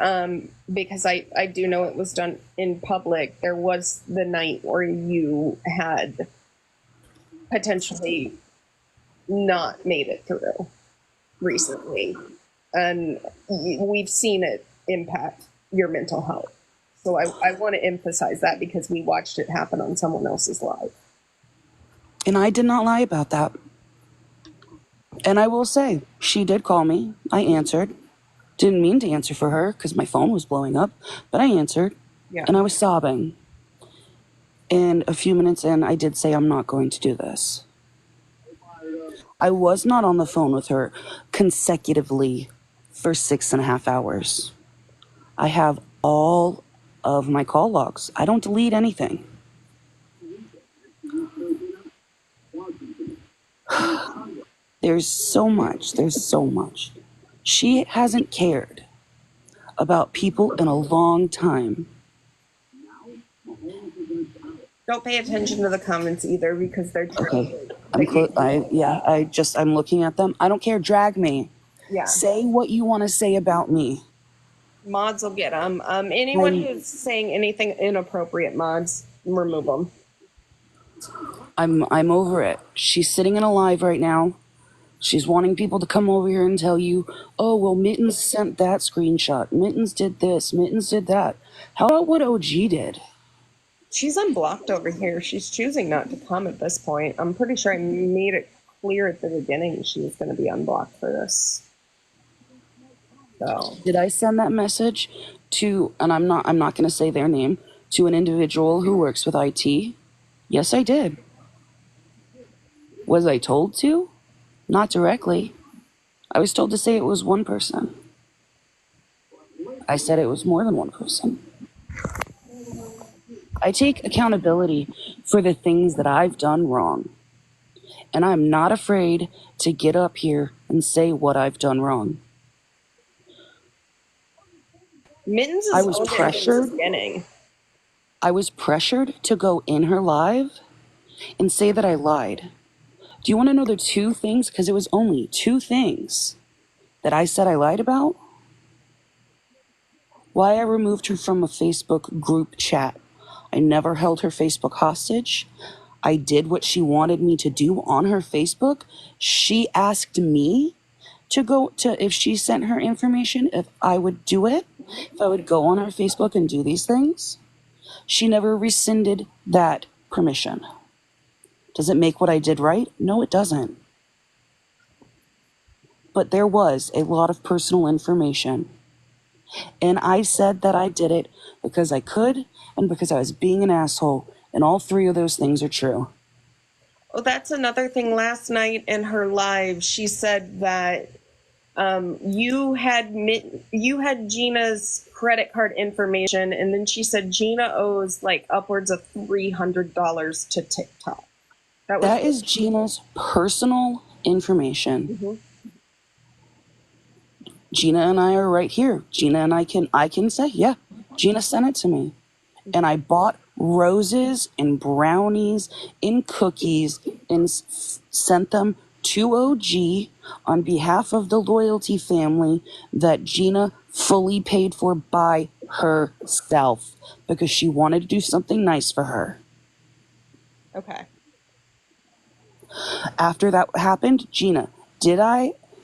because I do know it was done in public. There was the night where you had potentially not made it through recently, and we've seen it impact your mental health. So I want to emphasize that because we watched it happen on someone else's live. And I did not lie about that. And I will say, she did call me. I answered. Didn't mean to answer for her because my phone was blowing up, but I answered. Yeah. And I was sobbing. And a few minutes in, I did say, I'm not going to do this. I was not on the phone with her consecutively for 6.5 hours. I have all of my call logs. I don't delete anything. There's so much. She hasn't cared about people in a long time. Don't pay attention to the comments either because they're true. Okay. I'm looking at them. I don't care. Drag me. Yeah. Say what you want to say about me. Mods will get them. Anyone who's saying anything inappropriate, mods, remove them. I'm over it. She's sitting in a live right now. She's wanting people to come over here and tell you, oh, well, Mittens sent that screenshot. Mittens did this. Mittens did that. How about what OG did? She's unblocked over here. She's choosing not to come at this point. I'm pretty sure I made it clear at the beginning she was going to be unblocked for this. So did I send that message to, and I'm not going to say their name, to an individual who works with IT? Yes, I did. Was I told to? Not directly. I was told to say it was one person. I said it was more than one person. I take accountability for the things that I've done wrong. And I'm not afraid to get up here and say what I've done wrong. Mittens is I was pressured. I was pressured to go in her live and say that I lied. Do you want to know the 2 things? Because it was only 2 things that I said I lied about. Why I removed her from a Facebook group chat. I never held her Facebook hostage. I did what she wanted me to do on her Facebook. She asked me to go to, if she sent her information, if I would do it, if I would go on her Facebook and do these things. She never rescinded that permission. Does it make what I did right? No, it doesn't. But there was a lot of personal information. And I said that I did it because I could and because I was being an asshole. And all 3 of those things are true. Well, that's another thing. Last night in her live, she said that you had Gina's credit card information, and then she said Gina owes like upwards of $300 to TikTok. That is Gina's personal information. Mm-hmm. Gina and I are right here. Gina and I can say, yeah, Gina sent it to me. And I bought roses and brownies and cookies and sent them to OG on behalf of the Loyalty family that Gina fully paid for by herself because she wanted to do something nice for her. Okay. After that happened, Gina,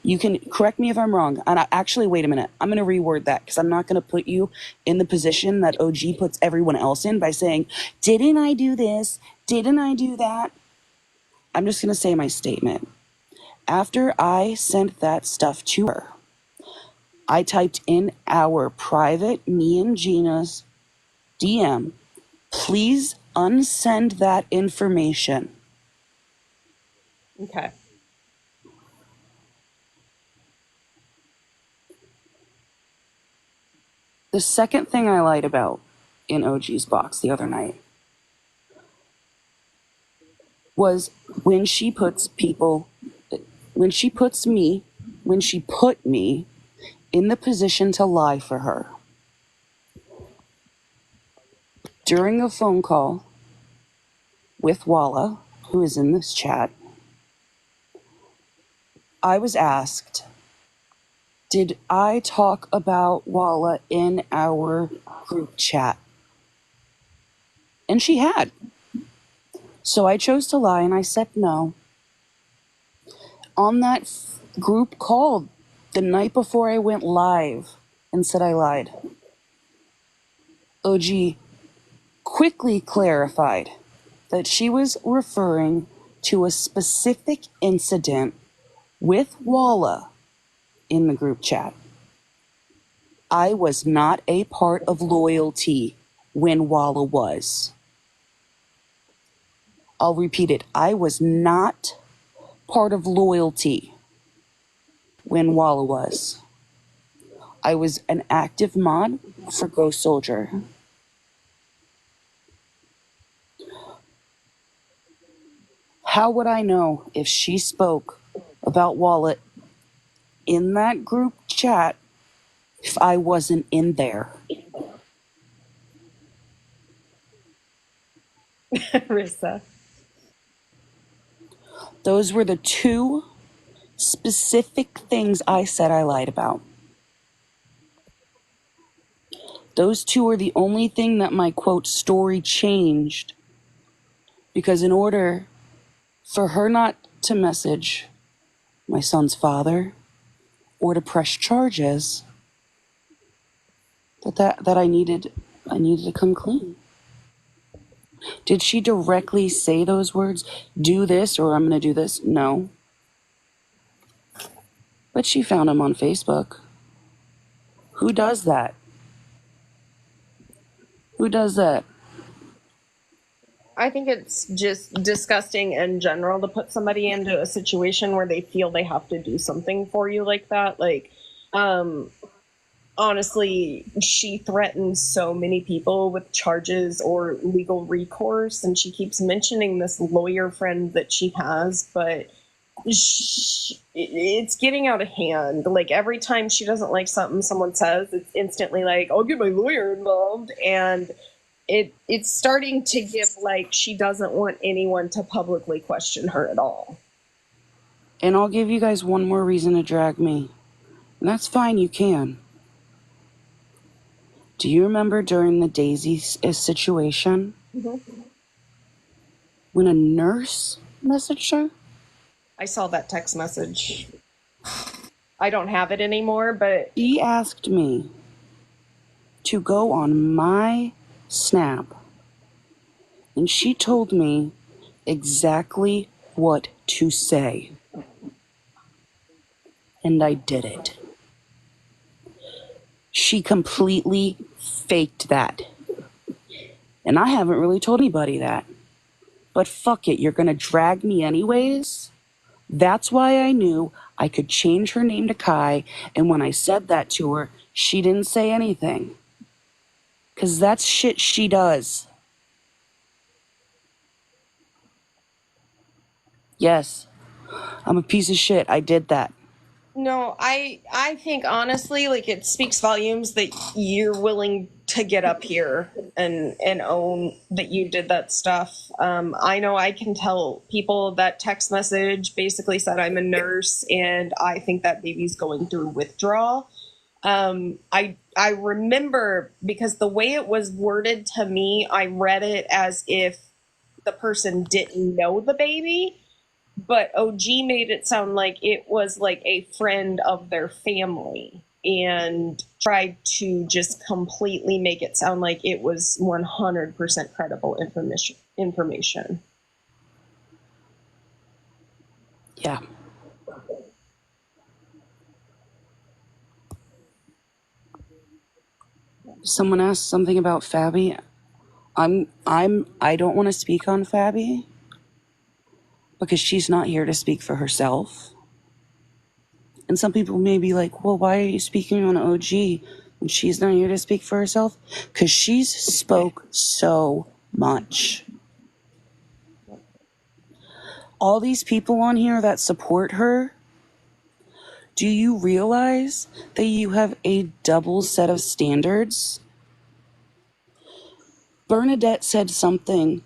you can correct me if I'm wrong. And actually, wait a minute. I'm going to reword that because I'm not going to put you in the position that OG puts everyone else in by saying, didn't I do this? Didn't I do that? I'm just going to say my statement. After I sent that stuff to her, I typed in our private, me and Gina's DM, please unsend that information. Okay. The second thing I lied about in OG's box the other night was when she put me in the position to lie for her. During a phone call with Walla, who is in this chat, I was asked, did I talk about Walla in our group chat? And she had. So I chose to lie and I said no. On that group call the night before I went live and said I lied, OG quickly clarified that she was referring to a specific incident with Walla in the group chat. I was not a part of loyalty when Walla was. I'll repeat it. I was not part of loyalty when Walla was. I was an active mod for Ghost Soldier. How would I know if she spoke about Walla in that group chat if I wasn't in there? Rissa. Those were the two specific things I said I lied about. Those two are the only thing that my quote story changed, because in order for her not to message my son's father or to press charges, that I needed to come clean. Did she directly say those words, do this or I'm going to do this? No. But she found him on Facebook. Who does that? Who does that? I think it's just disgusting in general to put somebody into a situation where they feel they have to do something for you like that. Like, honestly, she threatens so many people with charges or legal recourse, and she keeps mentioning this lawyer friend that she has, but it's getting out of hand. Like, every time she doesn't like something someone says, it's instantly like, I'll get my lawyer involved, and it's starting to give like she doesn't want anyone to publicly question her at all. And I'll give you guys one more reason to drag me. And that's fine, you can. Do you remember during the Daisy situation? Mm-hmm. When a nurse messaged her? I saw that text message. I don't have it anymore, but She asked me to go on my Snap, and she told me exactly what to say. And I did it. She completely faked that. And I haven't really told anybody that. But fuck it, you're gonna drag me anyways? That's why I knew I could change her name to Kai, and when I said that to her, she didn't say anything. 'Cause that's shit she does. Yes, I'm a piece of shit. I did that. no, I think honestly, like, it speaks volumes that you're willing to get up here and own that you did that stuff. I know I can tell people that text message basically said I'm a nurse and I think that baby's going through withdrawal. I remember, because the way it was worded to me, I read it as if the person didn't know the baby. But OG made it sound like it was like a friend of their family and tried to just completely make it sound like it was 100% credible information. Yeah. Someone asked something about Fabi. I don't want to speak on Fabi because she's not here to speak for herself. And some people may be like, well, why are you speaking on OG when she's not here to speak for herself? Because she's spoke so much. All these people on here that support her, do you realize that you have a double set of standards? Bernadette said something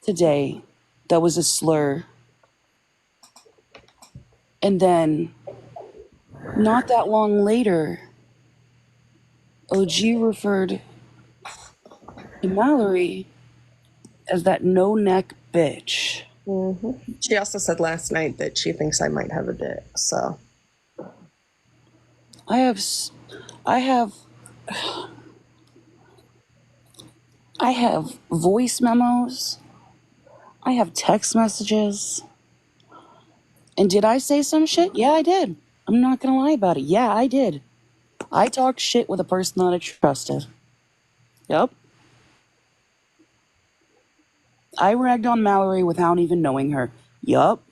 today that was a slur. And then, not that long later, OG referred to Mallory as that no-neck bitch. Mm-hmm. She also said last night that she thinks I might have a dick, so. I have voice memos. I have text messages. And did I say some shit? Yeah, I did. I'm not gonna lie about it. Yeah, I did. I talked shit with a person that I trusted. Yep. I ragged on Mallory without even knowing her. Yup.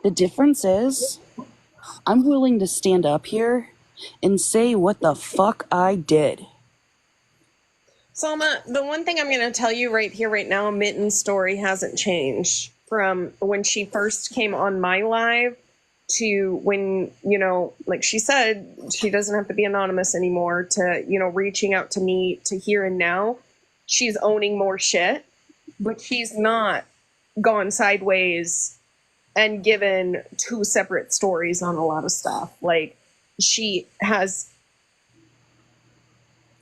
The difference is, I'm willing to stand up here and say what the fuck I did. Selma, the one thing I'm going to tell you right here, right now, Mitten's story hasn't changed from when she first came on my live to when, you know, like she said, she doesn't have to be anonymous anymore, to, you know, reaching out to me, to here and now. She's owning more shit, but she's not gone sideways and given two separate stories on a lot of stuff. Like, she has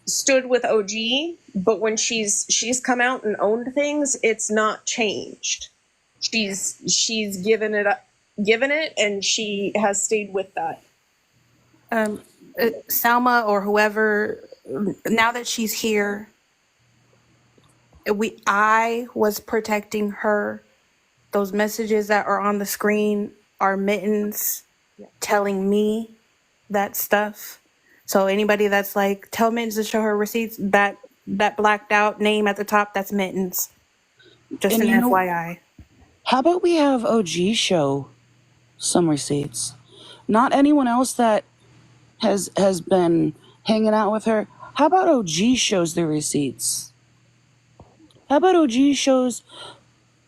stood with OG, but when she's come out and owned things, it's not changed. She's given it, and she has stayed with that. Salma or whoever, now that she's here, I was protecting her. Those messages that are on the screen are Mittens telling me that stuff. So anybody that's like, tell Mittens to show her receipts, that blacked out name at the top, that's Mittens. Just And an FYI. How about we have OG show some receipts? Not anyone else that has been hanging out with her. How about OG shows the receipts? How about OG shows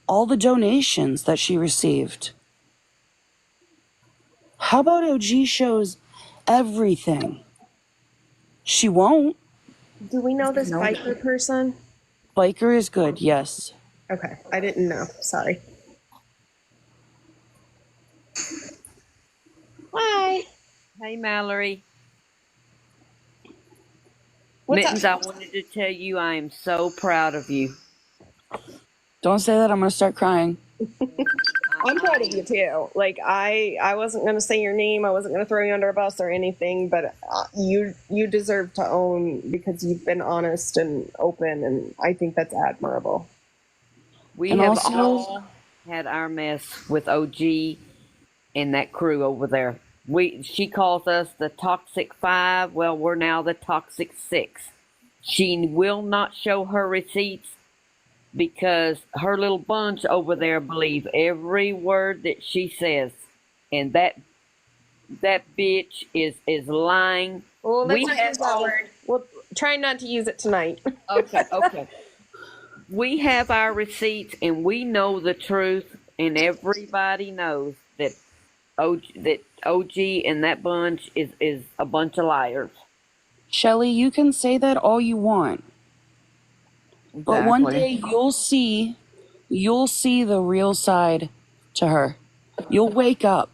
all the donations that she received? How about OG shows everything? She won't. Do we know this biker person? Biker is good, yes. Okay, I didn't know. Sorry. Hi. Hey, Mallory. What's Mittens, up? I wanted to tell you I am so proud of you. Don't say that, I'm gonna start crying. I'm proud of you too. Like, I wasn't gonna say your name. I wasn't gonna throw you under a bus or anything, but you deserve to own because you've been honest and open, and I think that's admirable. We And have also- all had our mess with OG and that crew over there. She calls us the Toxic 5. Well, we're now the Toxic 6. She will not show her receipts because her little bunch over there believe every word that she says, and that bitch is lying. Well, let's We not have use that all- word. We'll try not to use it tonight. Okay. We have our receipts, and we know the truth, and everybody knows that OG and that bunch is a bunch of liars. Shelly, you can say that all you want. But one Exactly. day you'll see the real side to her. You'll wake up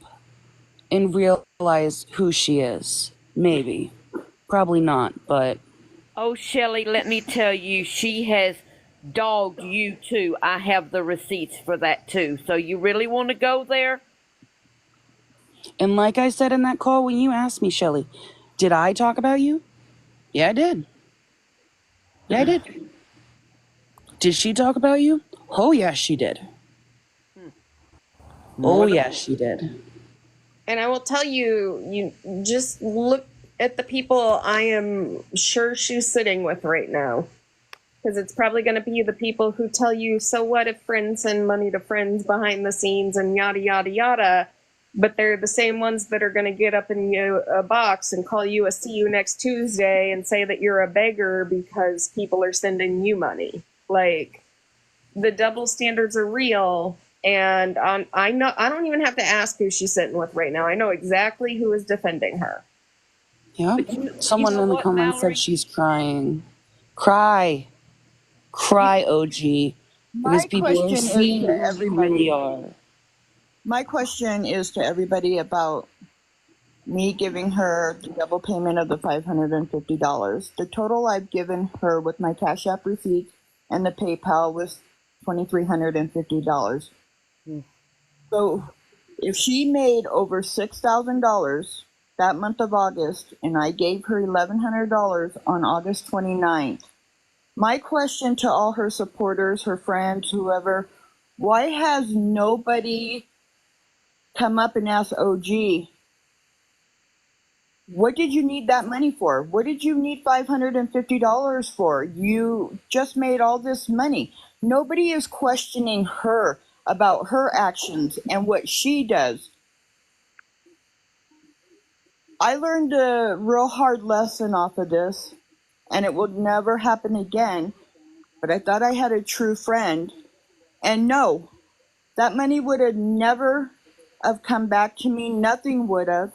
and realize who she is. Maybe. Probably not, but Oh, Shelley, let me tell you, she has dogged you too. I have the receipts for that too. So you really want to go there? and like I said in that call when you asked me, Shelly, did I talk about you? Yeah, I did. Yeah, I did. Did she talk about you? Oh, yes, she did. Oh, yes, she did. And I will tell you, you just look at the people I am sure she's sitting with right now. Because it's probably going to be the people who tell you, so what if friends send money to friends behind the scenes and yada, yada, yada. But they're the same ones that are going to get up in a box and call you a see you next Tuesday and say that you're a beggar because people are sending you money. Like, the double standards are real. And I know I don't even have to ask who she's sitting with right now. I know exactly who is defending her. Yeah. Someone know in the what, comments Mallory? said she's crying. Cry. Cry, OG. Because My people are question is seeing to who you really everybody. are. My question is to everybody about me giving her the double payment of the $550. The total I've given her with my Cash App receipt and the PayPal was $2,350. So if she made over $6,000 that month of August and I gave her $1,100 on August 29th, my question to all her supporters, her friends, whoever, why has nobody come up and asked OG, what did you need that money for? What did you need $550 for? You just made all this money. Nobody is questioning her about her actions and what she does. I learned a real hard lesson off of this, and it will never happen again. But I thought I had a true friend. And no, that money would have never have come back to me. Nothing would have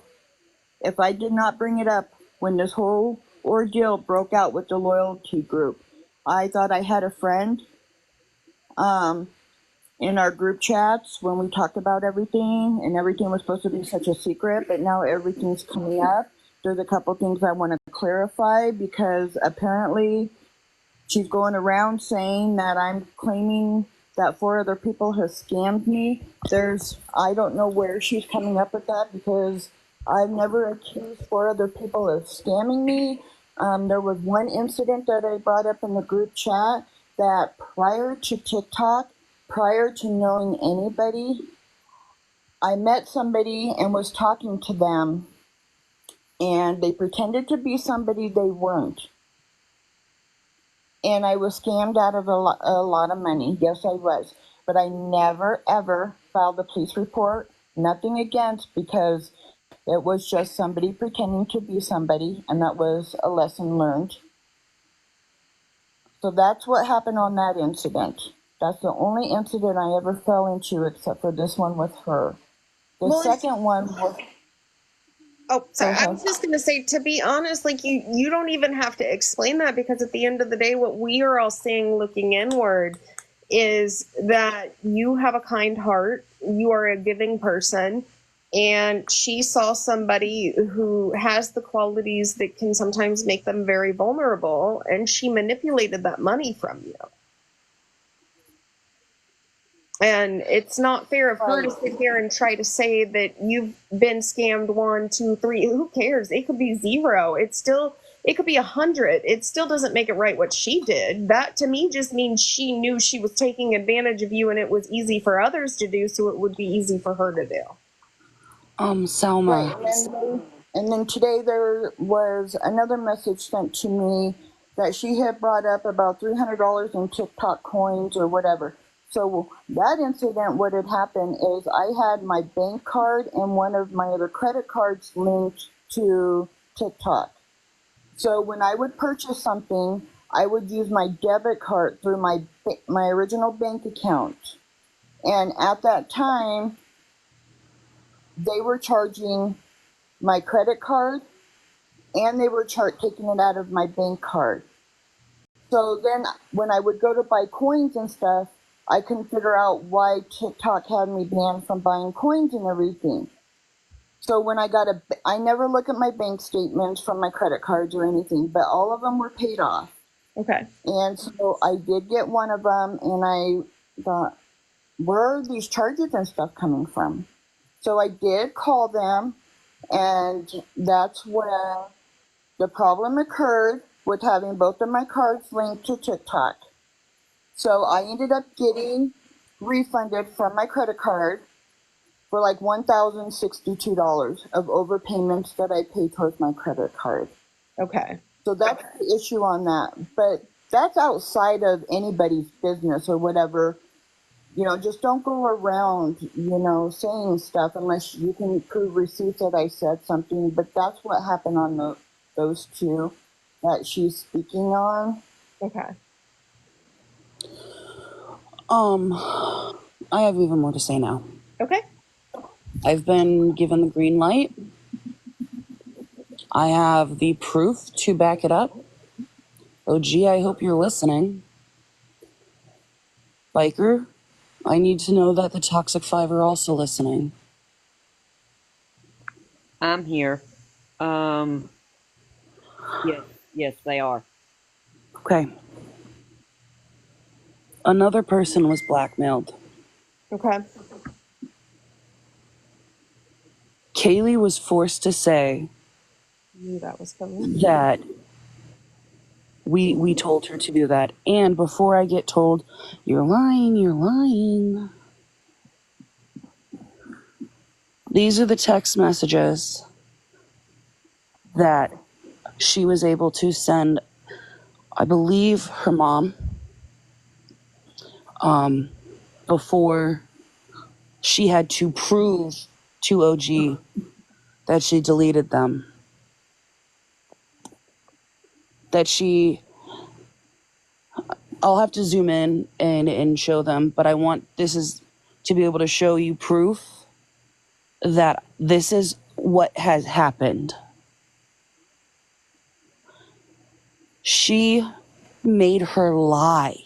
if I did not bring it up when this whole ordeal broke out with the loyalty group. I thought I had a friend in our group chats when we talked about everything, and everything was supposed to be such a secret, but now everything's coming up. There's a couple things I want to clarify because apparently she's going around saying that I'm claiming that 4 other people have scammed me. I don't know where she's coming up with that because I've never accused 4 other people of scamming me. There was one incident that I brought up in the group chat that prior to TikTok, prior to knowing anybody, I met somebody and was talking to them, and they pretended to be somebody they weren't. And I was scammed out of a lot of money. Yes, I was. But I never, ever filed a police report. Nothing against, because it was just somebody pretending to be somebody, and that was a lesson learned. So that's what happened on that incident. That's the only incident I ever fell into except for this one with her. The second one was... Oh, sorry. I was just going to say, to be honest, like you don't even have to explain that, because at the end of the day, what we are all seeing looking inward is that you have a kind heart. You are a giving person. And she saw somebody who has the qualities that can sometimes make them very vulnerable, and she manipulated that money from you. And it's not fair of her to sit here and try to say that you've been scammed 1, 2, 3. Who cares? It could be 0. It could be 100. It still doesn't make it right what she did. That to me just means she knew she was taking advantage of you, and it was easy for others to do, so it would be easy for her to do. Salma. Right. And then today there was another message sent to me that she had brought up about $300 in TikTok coins or whatever. So that incident, what had happened is I had my bank card and one of my other credit cards linked to TikTok. So when I would purchase something, I would use my debit card through my original bank account. And at that time, they were charging my credit card, and they were taking it out of my bank card. So then when I would go to buy coins and stuff, I couldn't figure out why TikTok had me banned from buying coins and everything. So when I never look at my bank statements from my credit cards or anything, but all of them were paid off. Okay. And so I did get one of them, and I thought, where are these charges and stuff coming from? So I did call them, and that's where the problem occurred with having both of my cards linked to TikTok. So I ended up getting refunded from my credit card for like $1,062 of overpayments that I paid towards my credit card. Okay. So that's the issue on that. But that's outside of anybody's business or whatever. You know, just don't go around, you know, saying stuff unless you can prove receipts that I said something. But that's what happened on those two that she's speaking on. Okay. I have even more to say now. Okay. I've been given the green light. I have the proof to back it up. OG, I hope you're listening. Biker, I need to know that the Toxic Five are also listening. I'm here. Yes, they are. Okay. Another person was blackmailed. Okay. Kaylee was forced to say I knew that was coming. that we told her to do that. And before I get told, you're lying. These are the text messages that she was able to send, I believe, her mom, before she had to prove to OG that she deleted them. I'll have to zoom in and show them, but I want this is to be able to show you proof that this is what has happened. She made her lie.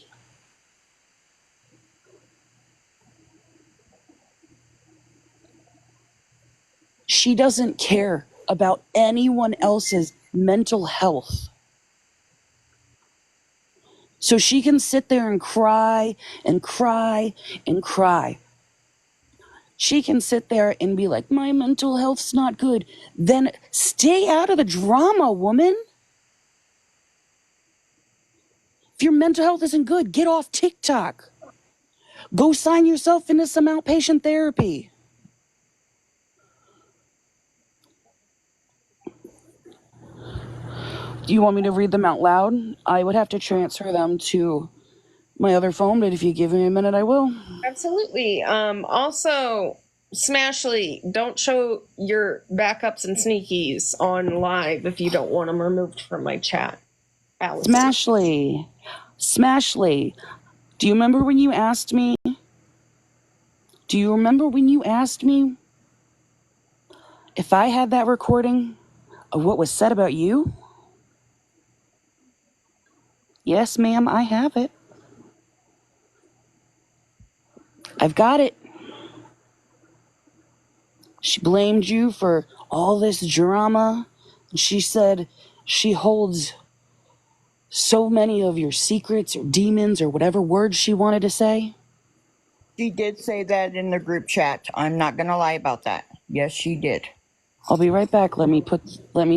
She doesn't care about anyone else's mental health. So she can sit there and cry and cry and cry. She can sit there and be like, my mental health's not good. Then stay out of the drama, woman. If your mental health isn't good, get off TikTok. Go sign yourself into some outpatient therapy. Do you want me to read them out loud? I would have to transfer them to my other phone, but if you give me a minute, I will. Absolutely. Also, Smashly, don't show your backups and sneakies on live if you don't want them removed from my chat. Alice. Smashly, do you remember when you asked me? If I had that recording of what was said about you? Yes, ma'am, I have it. I've got it. She blamed you for all this drama. She said she holds so many of your secrets or demons or whatever words she wanted to say. She did say that in the group chat. I'm not going to lie about that. Yes, she did. I'll be right back. Let me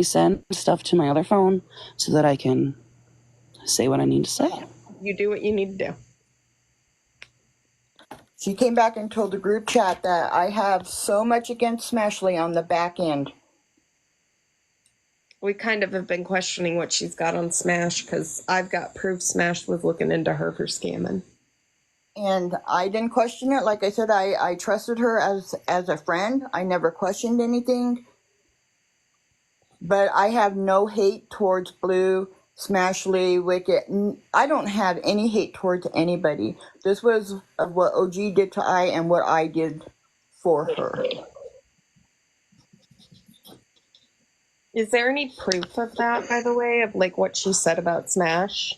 send stuff to my other phone so that I can say what I need to say. You do what you need to do. She came back and told the group chat that I have so much against Smashly on the back end. We kind of have been questioning what she's got on Smash because I've got proof Smash was looking into her for scamming. And I didn't question it. Like I said, I trusted her as a friend. I never questioned anything. But I have no hate towards Blue, Smashly, Wicked. I don't have any hate towards anybody. This was what OG did to I and what I did for her. Is there any proof of that, by the way, of like what she said about Smash?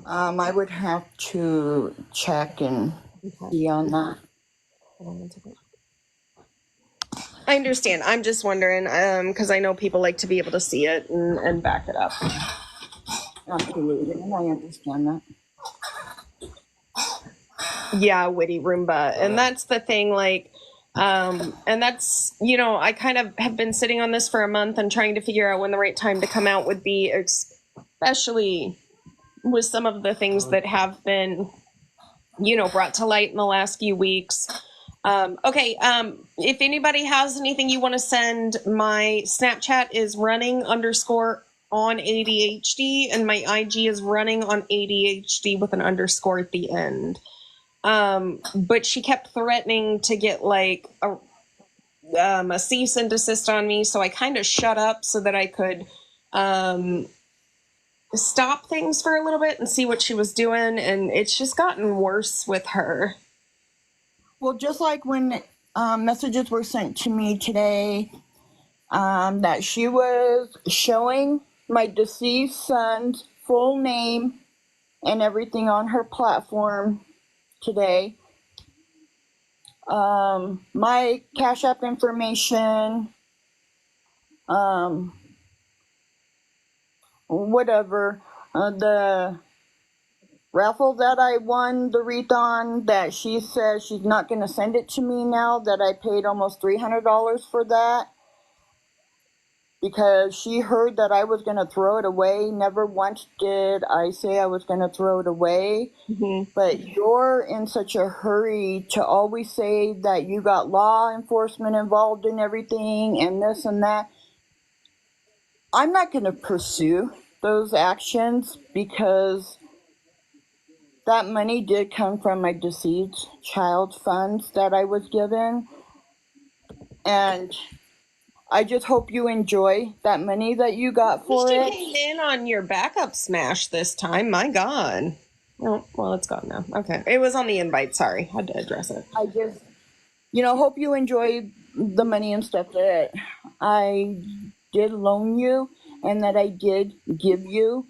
I would have to check and see on that. Hold on one second. I understand. I'm just wondering, because I know people like to be able to see it and back it up. Absolutely, and I understand that. Yeah, witty Roomba. And that's the thing, like, and that's, you know, I kind of have been sitting on this for a month and trying to figure out when the right time to come out would be, especially with some of the things that have been, you know, brought to light in the last few weeks. Okay, if anybody has anything you want to send, my Snapchat is running _ on ADHD, and my IG is running on ADHD with an underscore at the end. But she kept threatening to get like a cease and desist on me, so I kind of shut up so that I could stop things for a little bit and see what she was doing, and it's just gotten worse with her. Well, just like when messages were sent to me today, that she was showing my deceased son's full name and everything on her platform today. My Cash App information, whatever. The raffle that I won the wreath on, that she says she's not going to send it to me now, that I paid almost $300 for that, because she heard that I was going to throw it away. Never once did I say I was going to throw it away. Mm-hmm. But you're in such a hurry to always say that you got law enforcement involved in everything and this and that. I'm not going to pursue those actions, because that money did come from my deceased child funds that I was given. And I just hope you enjoy that money that you got for You it. came in on your backup smash this time. My God. Oh, well, it's gone now. Okay. It was on the invite. Sorry. Had to address it. I just, hope you enjoy the money and stuff that I did loan you and that I did give you.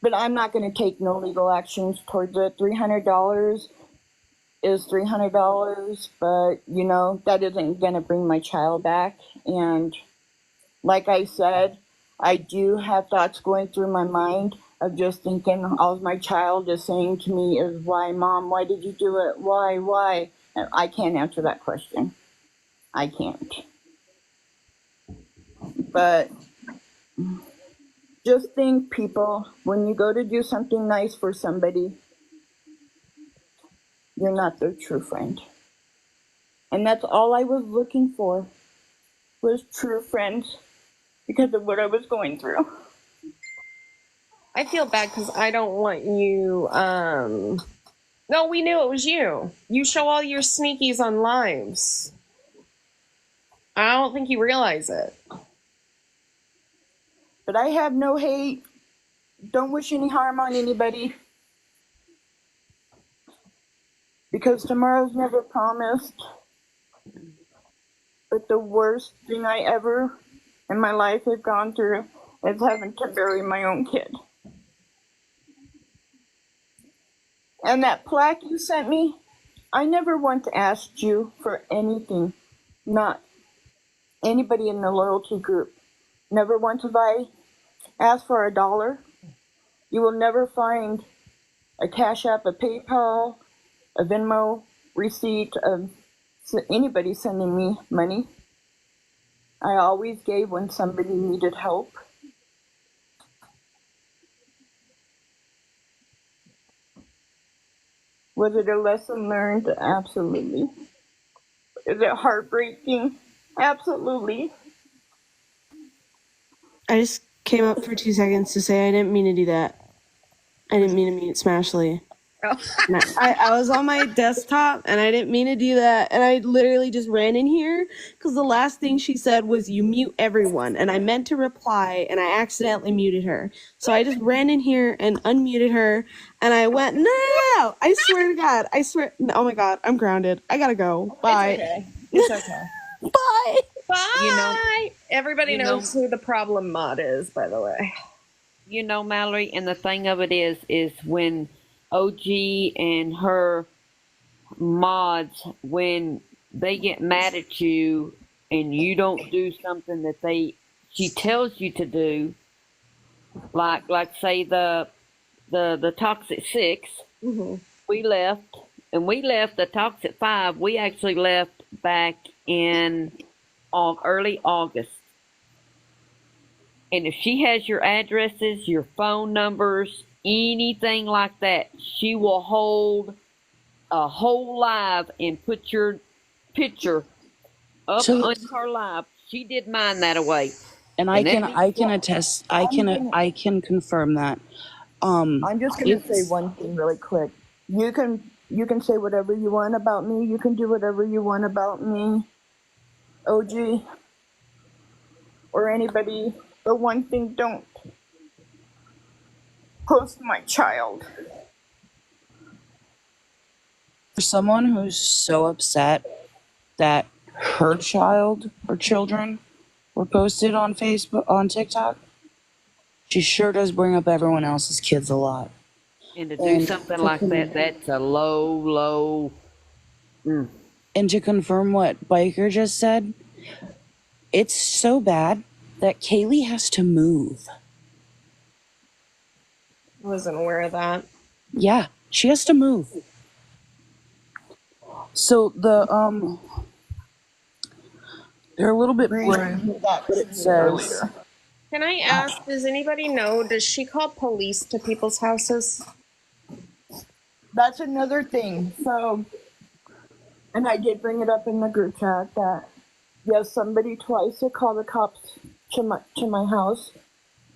But I'm not going to take no legal actions towards it. $300 is $300, but that isn't going to bring my child back. And like I said, I do have thoughts going through my mind of just thinking all my child is saying to me is, why, Mom, why did you do it? Why? And I can't answer that question. I can't. But just think, people, when you go to do something nice for somebody, you're not their true friend. And that's all I was looking for, was true friends, because of what I was going through. I feel bad because I don't want you. No, we knew it was you. You show all your sneakies on lives. I don't think you realize it. But I have no hate. Don't wish any harm on anybody. Because tomorrow's never promised. But the worst thing I ever in my life have gone through is having to bury my own kid. And that plaque you sent me, I never once asked you for anything. Not anybody in the loyalty group. Never once have I asked for $1. You will never find a Cash App, a PayPal, a Venmo receipt of anybody sending me money. I always gave when somebody needed help. Was it a lesson learned? Absolutely. Is it heartbreaking? Absolutely. I just came up for 2 seconds to say I didn't mean to do that. I didn't mean to mute Smashly. I was on my desktop and I didn't mean to do that, and I literally just ran in here because the last thing she said was you mute everyone, and I meant to reply and I accidentally muted her, so I just ran in here and unmuted her, and I went, no, I swear to God, oh my God, I'm grounded, I gotta go, bye. It's okay. Bye. Bye. Everybody knows who the problem mod is, by the way. Mallory, and the thing of it is when OG and her mods, when they get mad at you and you don't do something that she tells you to do, like say the Toxic 6, Mm-hmm. we left the Toxic 5. We actually left back in early August. And if she has your addresses, your phone numbers, anything like that, she will hold a whole live and put your picture up So, on her live. She did mine that away. and And that I can Well, attest, I'm gonna. I can confirm that. I'm just gonna say It's one thing really quick. You can say whatever you want about me. You can do whatever you want about me, OG, or anybody. But one thing, don't post my child. for someone who's so upset that her child or children were posted on Facebook, on TikTok. She sure does bring up everyone else's kids a lot. and to do And something like that, that's a low. and to confirm what Biker just said, it's so bad that Kaylee has to move. I wasn't aware of that. Yeah, she has to move. So they're a little bit blurry, but it says Can I ask, does anybody know, does she call police to people's houses? That's another thing. So, and I did bring it up in the group chat that yes, somebody twice had called the cops to my house.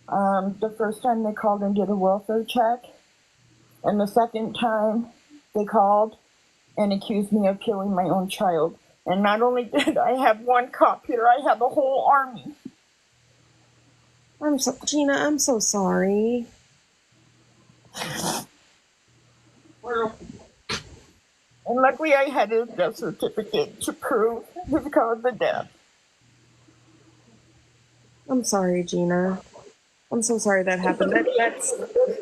The first time they called and did a welfare check, and the second time they called and accused me of killing my own child. And not only did I have one cop here, I have a whole army. Gina, I'm so sorry. And luckily I had his death certificate to prove his cause of death. I'm sorry, Gina. I'm so sorry that happened. That's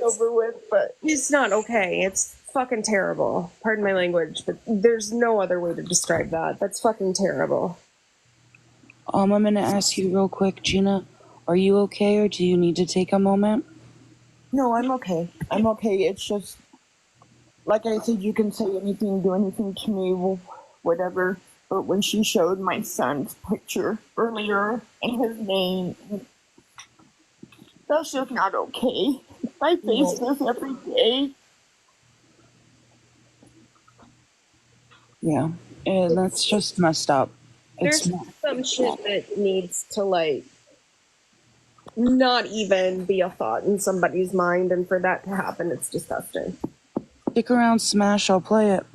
over with, but it's not okay. It's fucking terrible. Pardon my language, but there's no other way to describe that. That's fucking terrible. I'm gonna ask you real quick, Gina, are you okay or do you need to take a moment? no, I'm okay. I'm okay. It's just, like I said, you can say anything, do anything to me, whatever. But when she showed my son's picture earlier and his name, that's just not okay. I face this every day. Yeah, and that's just messed up. There's some shit that needs to, like, not even be a thought in somebody's mind, and for that to happen, it's disgusting. Stick around, Smash, I'll play it.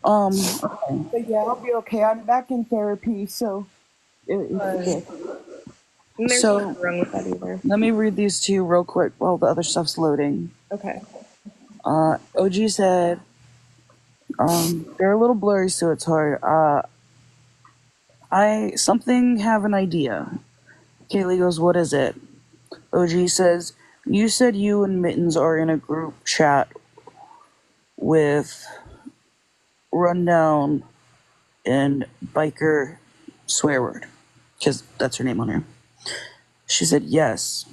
Okay. But yeah, I'll be okay. I'm back in therapy, so it's okay. And there's So- nothing wrong with that either. Let me read these to you real quick while the other stuff's loading. Okay. OG said, they're a little blurry, so it's hard. I something have an idea. Kaylee goes, what is it? OG says, you said you and Mittens are in a group chat with Rundown and Biker swear word, because that's her name on here. She said, yes.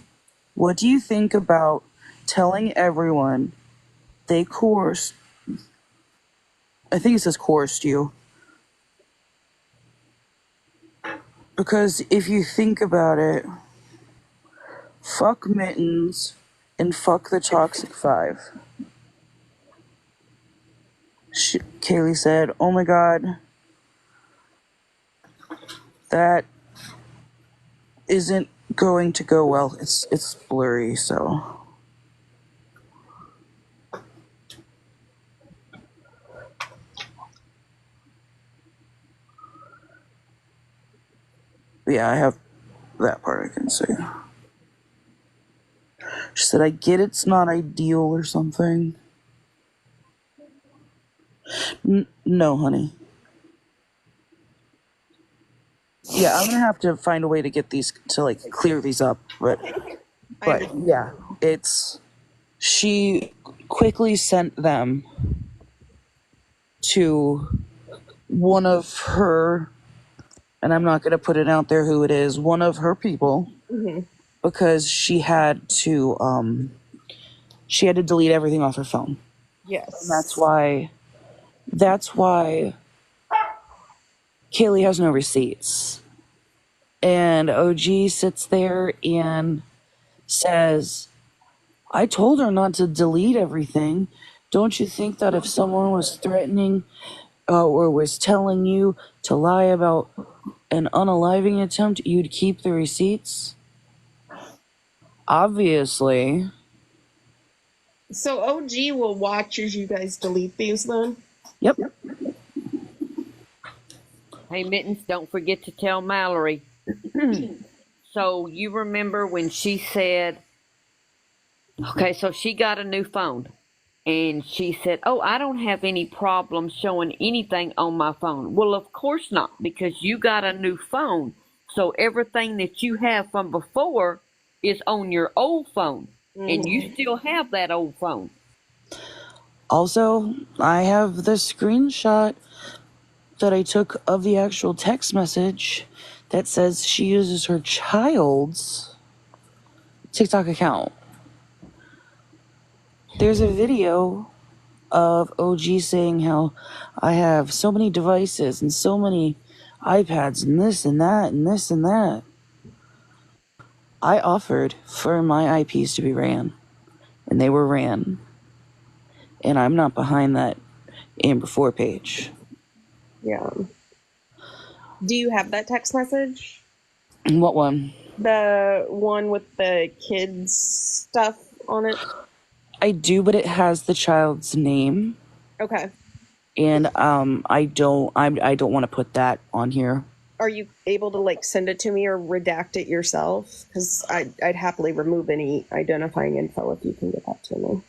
What do you think about telling everyone they coerced, I think it says coerced you. Because if you think about it, fuck Mittens and fuck the Toxic Five. Kaylee said, oh my god, that isn't going to go well. It's blurry, so. Yeah, I have that part I can see. She said, I get it's not ideal or something. No, honey. Yeah, I'm gonna have to find a way to get these, to like clear these up, but yeah, she quickly sent them to one of her, and I'm not gonna put it out there who it is, one of her people, because she had to delete everything off her phone. Yes. And that's why Kaylee has no receipts. And OG sits there and says, I told her not to delete everything. Don't you think that if someone was threatening or was telling you to lie about an unaliving attempt, you'd keep the receipts? Obviously. So OG will watch as you guys delete these then? Yep. Hey, Mittens, don't forget to tell Mallory. So you remember when she said, okay, so she got a new phone. And she said, oh, I don't have any problem showing anything on my phone. Well, of course not, because you got a new phone. So everything that you have from before is on your old phone. And you still have that old phone. Also, I have the screenshot that I took of the actual text message that says she uses her child's TikTok account. There's a video of OG saying how I have so many devices and so many iPads and this and that and this and that. I offered for my IPs to be ran, and they were ran. And I'm not behind that Amber 4 page. Yeah. Do you have that text message? What one? The one with the kids stuff on it? I do, but it has the child's name. Okay. And I don't want to put that on here. Are you able to like send it to me or redact it yourself? Because I'd happily remove any identifying info if you can get that to me.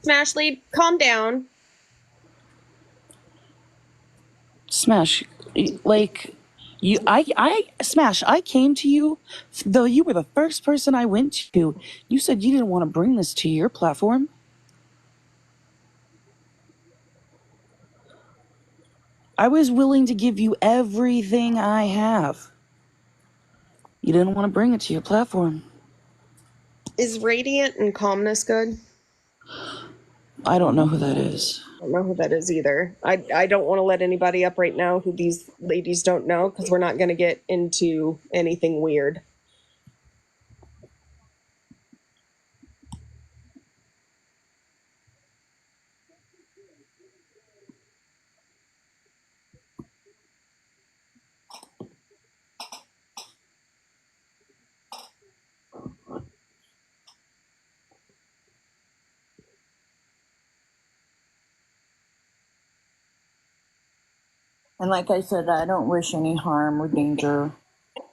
Smashly, calm down. Smash, like you, Smash. I came to you, though you were the first person I went to. You said you didn't want to bring this to your platform. I was willing to give you everything I have. You didn't want to bring it to your platform. Is Radiant and Calmness good? I don't know who that is. I don't know who that is either. I don't want to let anybody up right now who these ladies don't know, because we're not going to get into anything weird. And like I said, I don't wish any harm or danger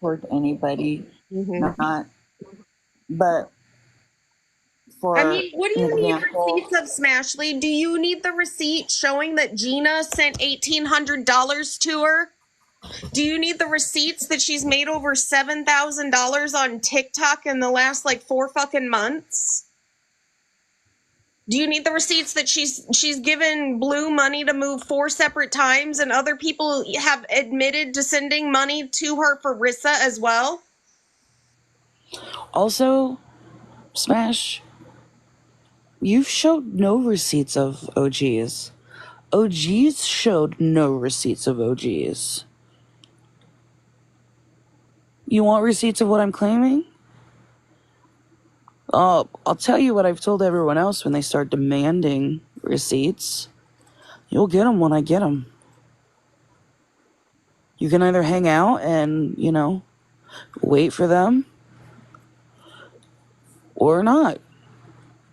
toward anybody. Not, but for I mean, what do you need example, receipts of, Smashly? Do you need the receipt showing that Gina sent $1,800 to her? Do you need the receipts that she's made over $7,000 on TikTok in the last like 4 fucking months? Do you need the receipts that she's given Blue money to move 4 separate times, and other people have admitted to sending money to her for Rissa as well? Also, Smash, you've showed no receipts of OGs. OGs showed no receipts of OGs. You want receipts of what I'm claiming? I'll tell you what I've told everyone else when they start demanding receipts. You'll get them when I get them. You can either hang out and, wait for them, or not.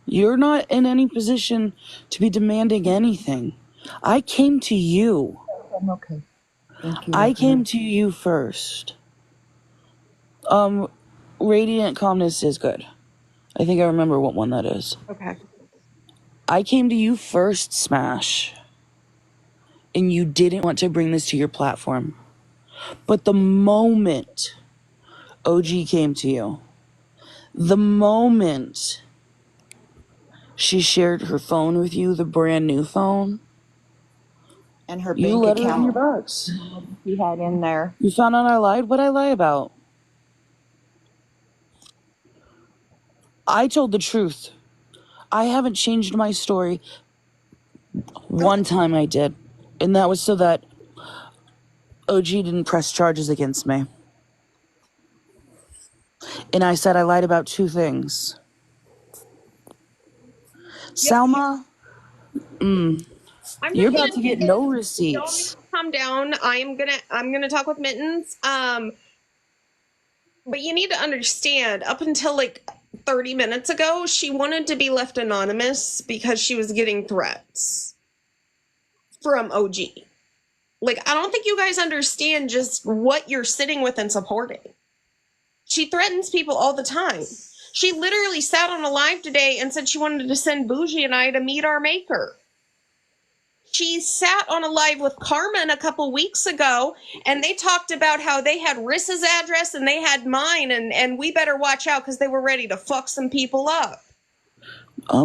You're not in any position to be demanding anything. I came to you. I'm okay. Thank you. I came to you first. Radiant Calmness is good. I think I remember what one that is. Okay. I came to you first, Smash. And you didn't want to bring this to your platform. But the moment OG came to you, the moment she shared her phone with you, the brand new phone, And her you bank let her in account your box. she had in there. You found out I lied? What'd I lie about? I told the truth. I haven't changed my story. One time I did. And that was so that OG didn't press charges against me. And I said I lied about 2 things. Salma I'm You're just about gonna to say get this. no Y'all need receipts. to calm down. I'm gonna talk with Mittens. But you need to understand, up until like 30 minutes ago, she wanted to be left anonymous because she was getting threats from OG. Like, I don't think you guys understand just what you're sitting with and supporting. She threatens people all the time. She literally sat on a live today and said she wanted to send Bougie and I to meet our maker. She sat on a live with Carmen a couple weeks ago, and they talked about how they had Rissa's address and they had mine, and we better watch out because they were ready to fuck some people up.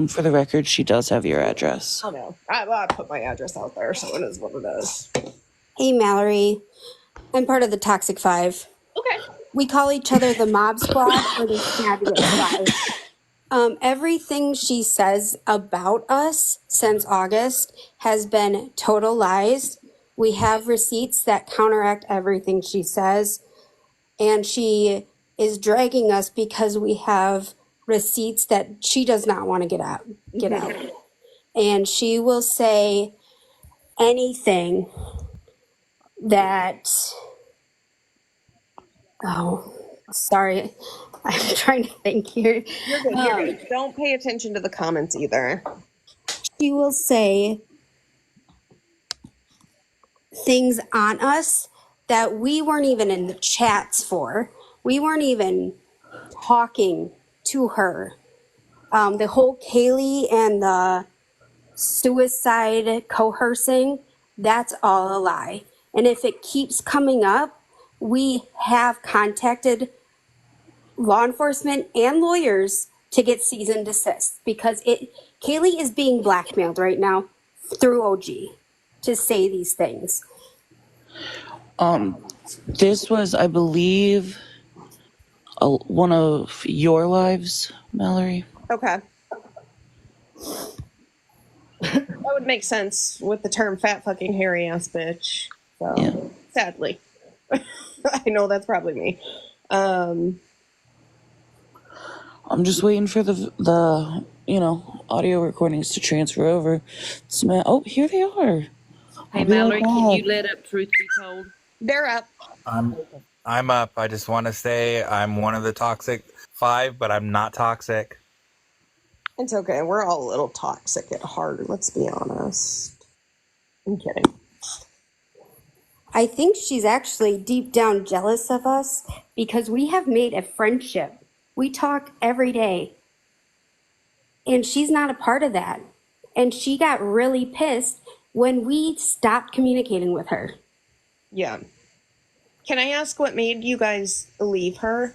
For the record, she does have your address. I know. I put my address out there, so it is what it is. Hey, Mallory. I'm part of the Toxic Five. Okay. We call each other the Mob Squad or the Fabulous Five. Everything she says about us since August has been total lies. We have receipts that counteract everything she says. And she is dragging us because we have receipts that she does not want to get out. And she will say anything that, oh, sorry, I'm trying to think here. You're good. You're good. Don't pay attention to the comments either. She will say things on us that we weren't even in the chats for. We weren't even talking to her. The whole Kaylee and the suicide coercing, that's all a lie. And if it keeps coming up, we have contacted law enforcement and lawyers to get cease and desist because Kaylee is being blackmailed right now through OG to say these things. This was, I believe, one of your lives, Mallory. Okay. That would make sense with the term fat fucking hairy ass bitch. So, Yeah. Sadly. I know that's probably me. I'm just waiting for the audio recordings to transfer over. Oh, here they are. Hey, I'll be Mallory, right can you back. let up Truth Be Told? They're up. I'm up. I just want to say I'm one of the Toxic Five, but I'm not toxic. It's okay. We're all a little toxic at heart. Let's be honest. I'm kidding. I think she's actually deep down jealous of us because we have made a friendship. We talk every day. And she's not a part of that. And she got really pissed when we stopped communicating with her. Yeah. Can I ask what made you guys leave her?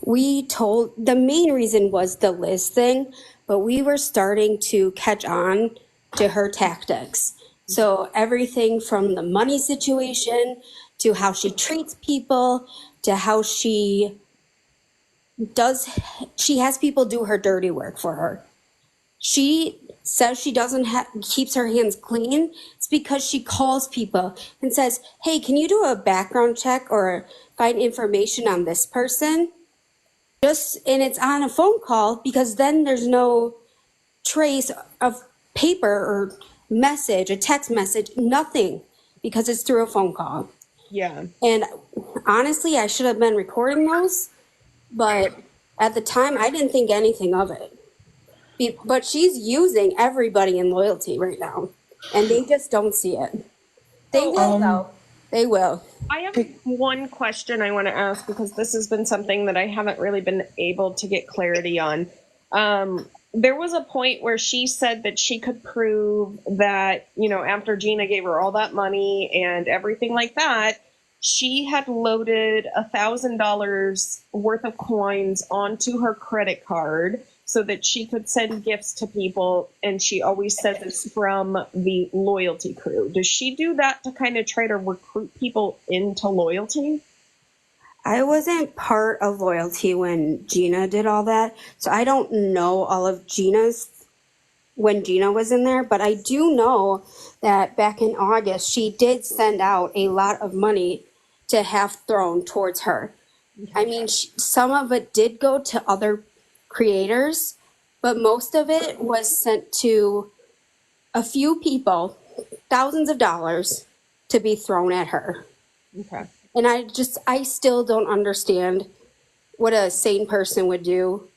The main reason was the Liz thing, but we were starting to catch on to her tactics. So everything from the money situation to how she treats people to how she has people do her dirty work for her. She says she keeps her hands clean. It's because she calls people and says, hey, can you do a background check or find information on this person? And it's on a phone call because then there's no trace of paper or message, a text message, nothing, because it's through a phone call. Yeah. And honestly, I should have been recording those, but at the time I didn't think anything of it. But she's using everybody in loyalty right now, and they just don't see it. They will, though. They will. I have one question I want to ask because this has been something that I haven't really been able to get clarity on. There was a point where she said that she could prove that, after Gina gave her all that money and everything like that, she had loaded $1,000 worth of coins onto her credit card so that she could send gifts to people, and she always says it's from the loyalty crew. Does she do that to kind of try to recruit people into loyalty? I wasn't part of loyalty when Gina did all that, so I don't know all of when Gina was in there, but I do know that back in August, she did send out a lot of money to have thrown towards her. I mean, some of it did go to other creators, but most of it was sent to a few people thousands of dollars to be thrown at her. Okay. And I still don't understand what a sane person would do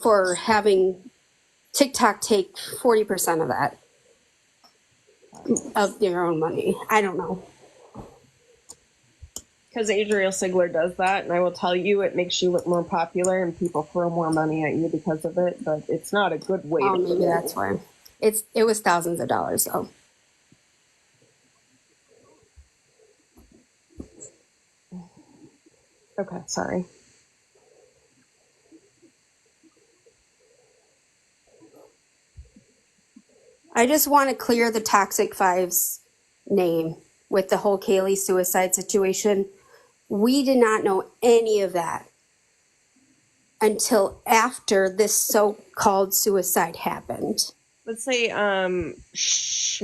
for having TikTok take 40% of that, of their own money. I don't know. Because Adriel Sigler does that, and I will tell you, it makes you look more popular, and people throw more money at you because of it. But it's not a good way. Oh, to maybe that's why. It was thousands of dollars though. Okay, sorry. I just want to clear the Toxic Five's name with the whole Kaylee suicide situation. We did not know any of that until after this so-called suicide happened. Let's say schmooicide.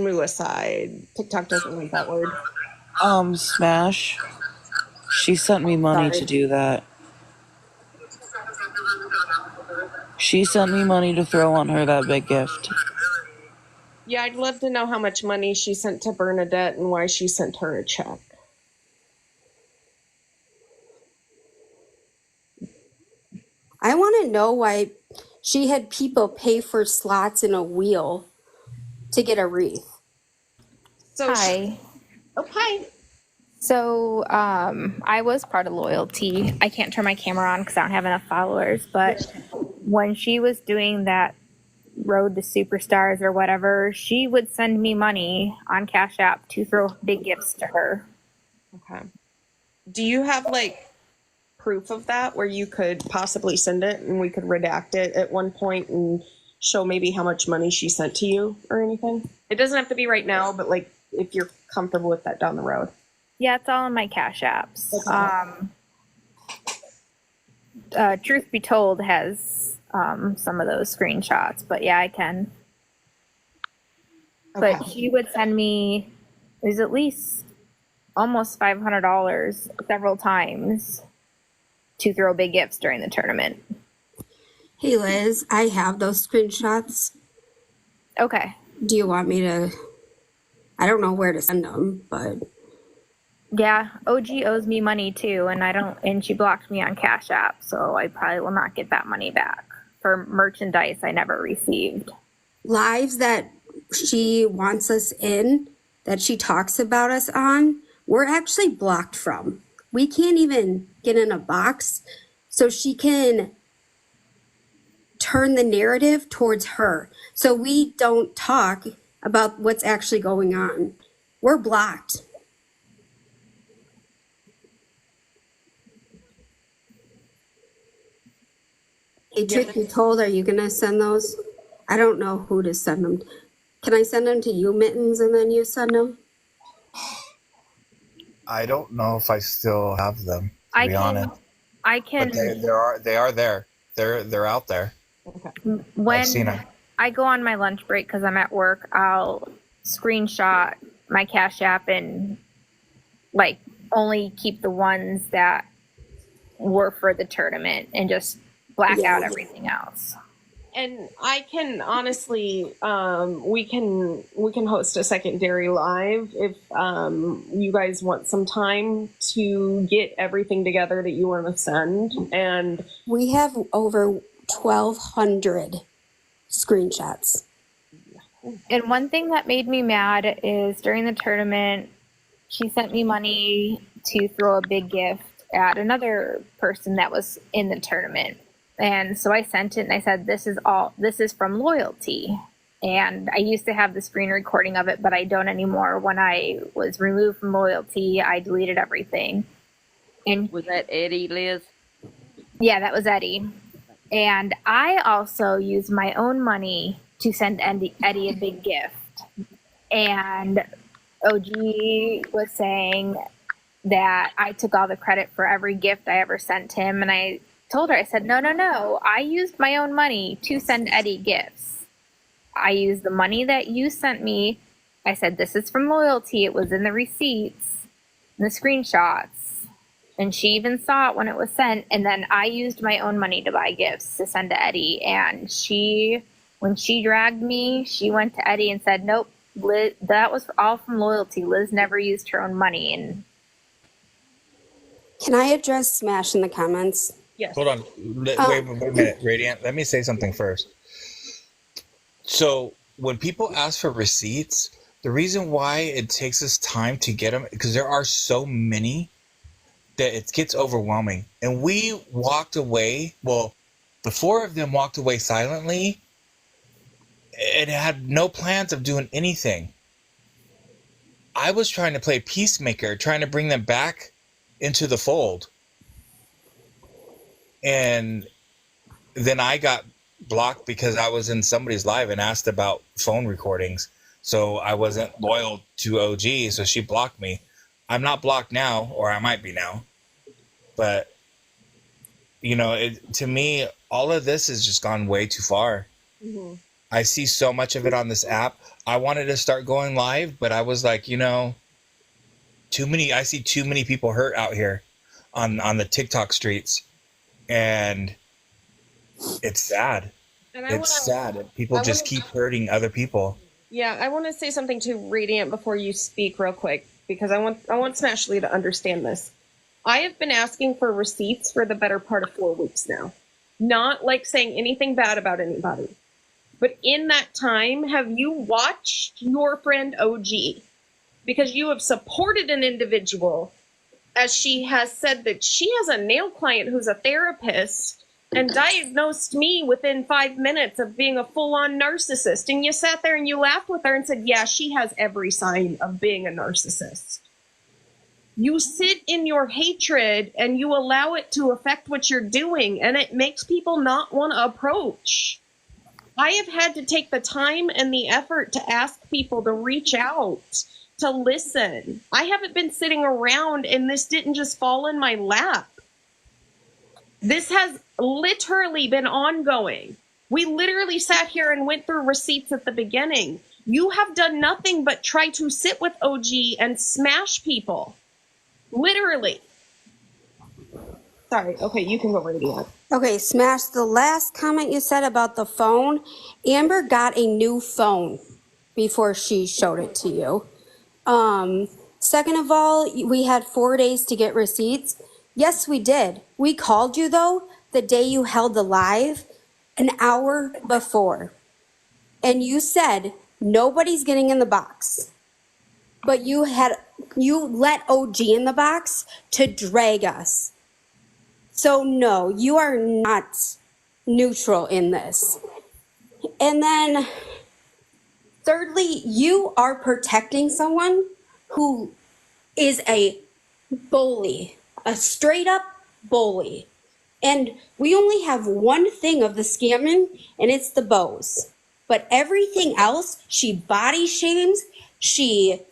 TikTok doesn't like that word. Smash. She sent me money to do that. She sent me money to throw on her that big gift. Yeah, I'd love to know how much money she sent to Bernadette and why she sent her a check. I want to know why she had people pay for slots in a wheel to get a wreath. So Hi. Hi. So I was part of Loyalty. I can't turn my camera on because I don't have enough followers. But when she was doing that Road to Superstars or whatever, she would send me money on Cash App to throw big gifts to her. Okay. Do you have like proof of that where you could possibly send it and we could redact it at one point and show maybe how much money she sent to you or anything? It doesn't have to be right now, but like if you're comfortable with that down the road. Yeah, it's all in my Cash Apps. Truth Be Told has some of those screenshots, but yeah, I can. Okay. But she would send me, it was at least almost $500 several times to throw big gifts during the tournament. Hey Liz, I have those screenshots. Okay. Do you want me to? I don't know where to send them, but Yeah, OG owes me money too, and she blocked me on Cash App, so I probably will not get that money back for merchandise I never received. lives that she wants us in, that she talks about us on, we're actually blocked from. We can't even get in a box so she can turn the narrative towards her. So we don't talk about what's actually going on. We're blocked. Hey, Truth Be Told, are you going to send those? I don't know who to send them. Can I send them to you, Mittens, and then you send them? I don't know if I still have them, to be honest. I can. But they are there. They're out there. Okay. When I've seen them. I go on my lunch break because I'm at work, I'll screenshot my Cash App and like only keep the ones that were for the tournament and just black out everything else. And I can honestly, we can host a secondary live if you guys want some time to get everything together that you want to send. And we have over 1,200 screenshots. And one thing that made me mad is during the tournament, she sent me money to throw a big gift at another person that was in the tournament. And so I sent it and I said, this is from Loyalty. And I used to have the screen recording of it, but I don't anymore. When I was removed from Loyalty, I deleted everything. And was that Eddie, Liz? Yeah, that was Eddie. And I also used my own money to send Eddie a big gift. And OG was saying that I took all the credit for every gift I ever sent him. And I told her, I said, no, I used my own money to send Eddie gifts. I used the money that you sent me. I said, this is from Loyalty. It was in the receipts and the screenshots. And she even saw it when it was sent. And then I used my own money to buy gifts to send to Eddie. And she When she dragged me, she went to Eddie and said, nope, Liz, that was all from loyalty. Liz never used her own money. And Can I address Smash in the comments? Yes. Hold on. Wait a minute, Radiant. Let me say something first. So when people ask for receipts, the reason why it takes us time to get them, because there are so many that it gets overwhelming. And we walked away. Well, the four of them walked away silently and had no plans of doing anything. I was trying to play peacemaker, trying to bring them back into the fold. And then I got blocked because I was in somebody's live and asked about phone recordings. So I wasn't loyal to OG, so she blocked me. I'm not blocked now, or I might be now. But, you know, to me, all of this has just gone way too far. Mm-hmm. I see so much of it on this app. I wanted to start going live, but I was like, you know, I see too many people hurt out here on the TikTok streets. And it's sad. It's sad. People just keep hurting other people. Yeah, I want to say something to Radiant before you speak real quick, because I want Smashley to understand this. I have been asking for receipts for the better part of 4 weeks now. Not like saying anything bad about anybody. But in that time, have you watched your friend OG? Because you have supported an individual, as she has said that she has a nail client who's a therapist and diagnosed me within 5 minutes of being a full-on narcissist. And you sat there and you laughed with her and said, yeah, she has every sign of being a narcissist. You sit in your hatred and you allow it to affect what you're doing, and it makes people not want to approach. I have had to take the time and the effort to ask people to reach out, to listen. I haven't been sitting around and this didn't just fall in my lap. This has literally been ongoing. We literally sat here and went through receipts at the beginning. You have done nothing but try to sit with OG and smash people. Literally. Sorry. Okay, you can go right ahead. Okay, Smash, the last comment you said about the phone, Amber got a new phone before she showed it to you. Second of all, we had 4 days to get receipts. Yes, we did. We called you, though, the day you held the live, an hour before. And you said, nobody's getting in the box. But you let OG in the box to drag us. So no, you are not neutral in this. And then thirdly, you are protecting someone who is a bully, a straight up bully. And we only have one thing of the scamming, and it's the bows. But everything else, she body shames, she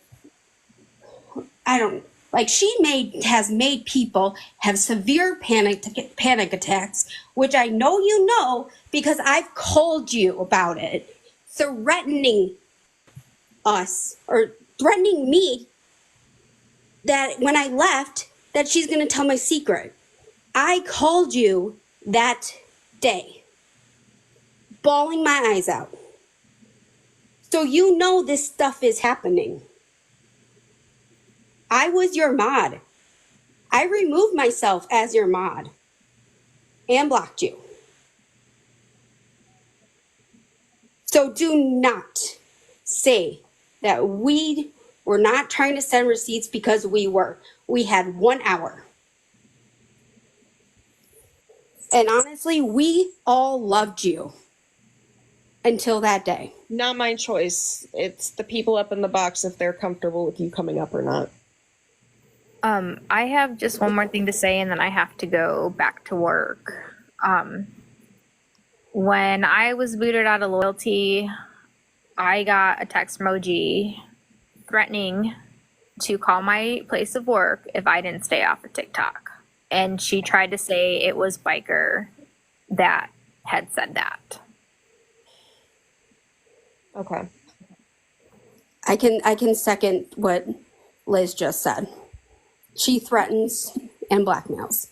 has made people have severe panic attacks, which I know you know because I've called you about it, threatening us or threatening me that when I left that she's going to tell my secret. I called you that day, bawling my eyes out. So you know this stuff is happening. I was your mod. I removed myself as your mod and blocked you. So do not say that we were not trying to send receipts, because we were. We had 1 hour. And honestly, we all loved you until that day. Not my choice. It's the people up in the box if they're comfortable with you coming up or not. I have just one more thing to say, and then I have to go back to work. When I was booted out of loyalty, I got a text from OG threatening to call my place of work if I didn't stay off of TikTok. And she tried to say it was Biker that had said that. Okay. I can second what Liz just said. She threatens and blackmails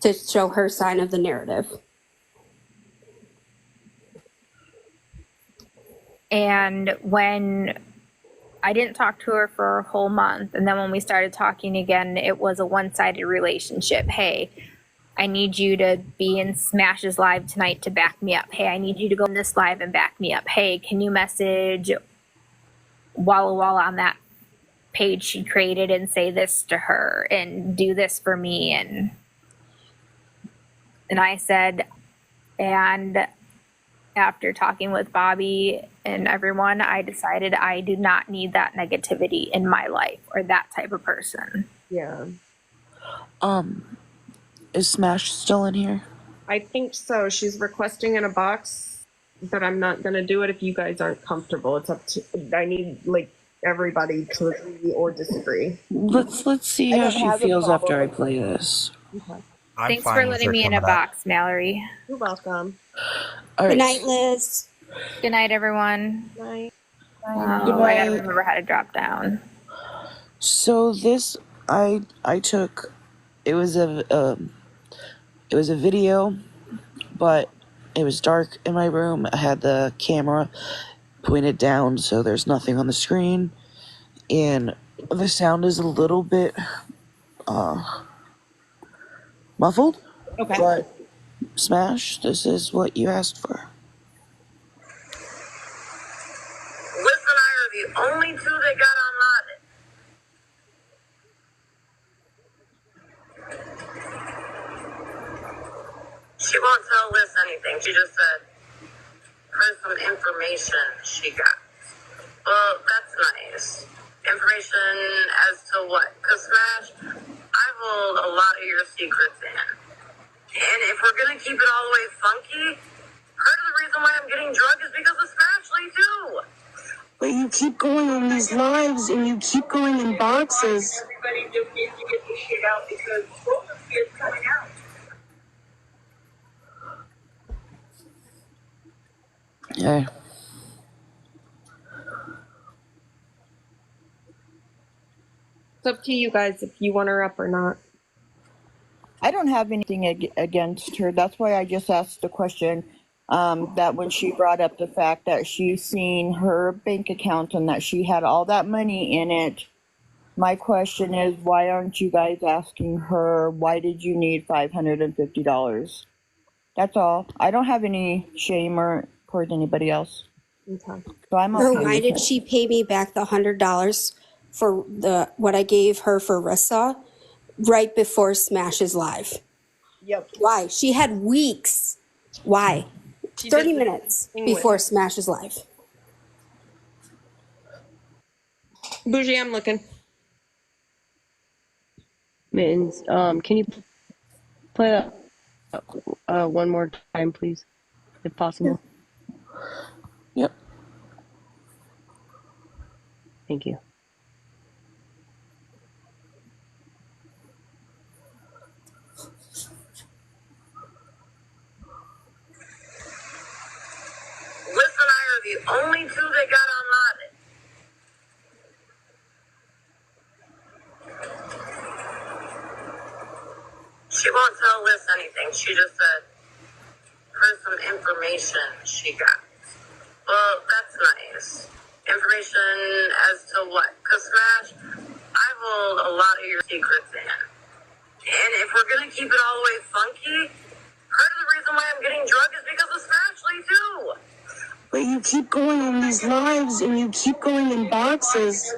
to show her side of the narrative. And when I didn't talk to her for a whole month, and then when we started talking again, it was a one-sided relationship. Hey, I need you to be in Smash's live tonight to back me up. Hey, I need you to go in this live and back me up. Hey, can you message Walla Walla on that page she created and say this to her and do this for me? And I said, and after talking with Bobby and everyone, I decided I do not need that negativity in my life or that type of person. Yeah. Is Smash still in here? I think so. She's requesting in a box, but I'm not gonna do it if you guys aren't comfortable. It's up to. I need like everybody to agree or disagree. Let's see how she feels after I play this. Okay. Thanks for letting me in a box, Mallory. You're welcome. All Good right. night, Liz. Good night, everyone. Good night. I Goodbye. gotta remember how to drop down. So this I took. It was a video, but it was dark in my room. I had the camera pointed down so there's nothing on the screen, and the sound is a little bit muffled. Okay. But Smash, this is what you asked for. Liz and I are the only two that got unmodded. She won't tell Liz anything. She just said, here's some information she got. Well, that's nice. Information as to what? Because Smash, I hold a lot of your secrets in. And if we're going to keep it all the way funky, part of the reason why I'm getting drugged is because of Smashley, too. But you keep going on these lives and you keep going in boxes. Everybody just needs to get this shit out because both of you is coming out. Yeah. It's up to you guys if you want her up or not. I don't have anything against her. That's why I just asked the question. That when she brought up the fact that she's seen her bank account and that she had all that money in it, my question is, why aren't you guys asking her, why did you need $550? That's all. I don't have any shame or towards anybody else. Okay. So I'm Or okay why with did it. she pay me back the $100 for what I gave her for Rissa right before Smash's live? Yep. Why? She had weeks. Why? She 30 did the minutes thing before with- Smash's live. Bougie, I'm looking. Mittens, can you play that one more time, please, if possible? Yep. Thank you. Liz and I are the only two that got unmodded. She won't tell Liz anything. She just said, here's some information she got. Well, that's nice. Information as to what? Because Smash, I hold a lot of your secrets in. And if we're going to keep it all the way funky, part of the reason why I'm getting drugged is because of Smashley, too. But you keep going on these lives and you keep going in boxes.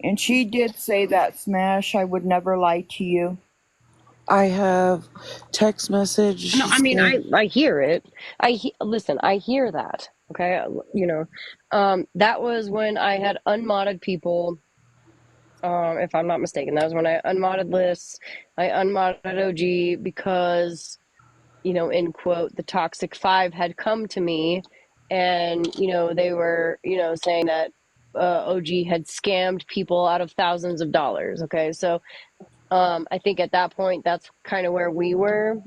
And she did say that, Smash, I would never lie to you. I have text message. No, I mean, I hear it. Listen, I hear that. Okay, you know, that was when I had unmodded people. If I'm not mistaken, that was when I unmodded lists. I unmodded OG because, you know, in quote, the Toxic Five had come to me, and you know they were, you know, saying that OG had scammed people out of thousands of dollars. Okay, so. I think at that point, that's kind of where we were.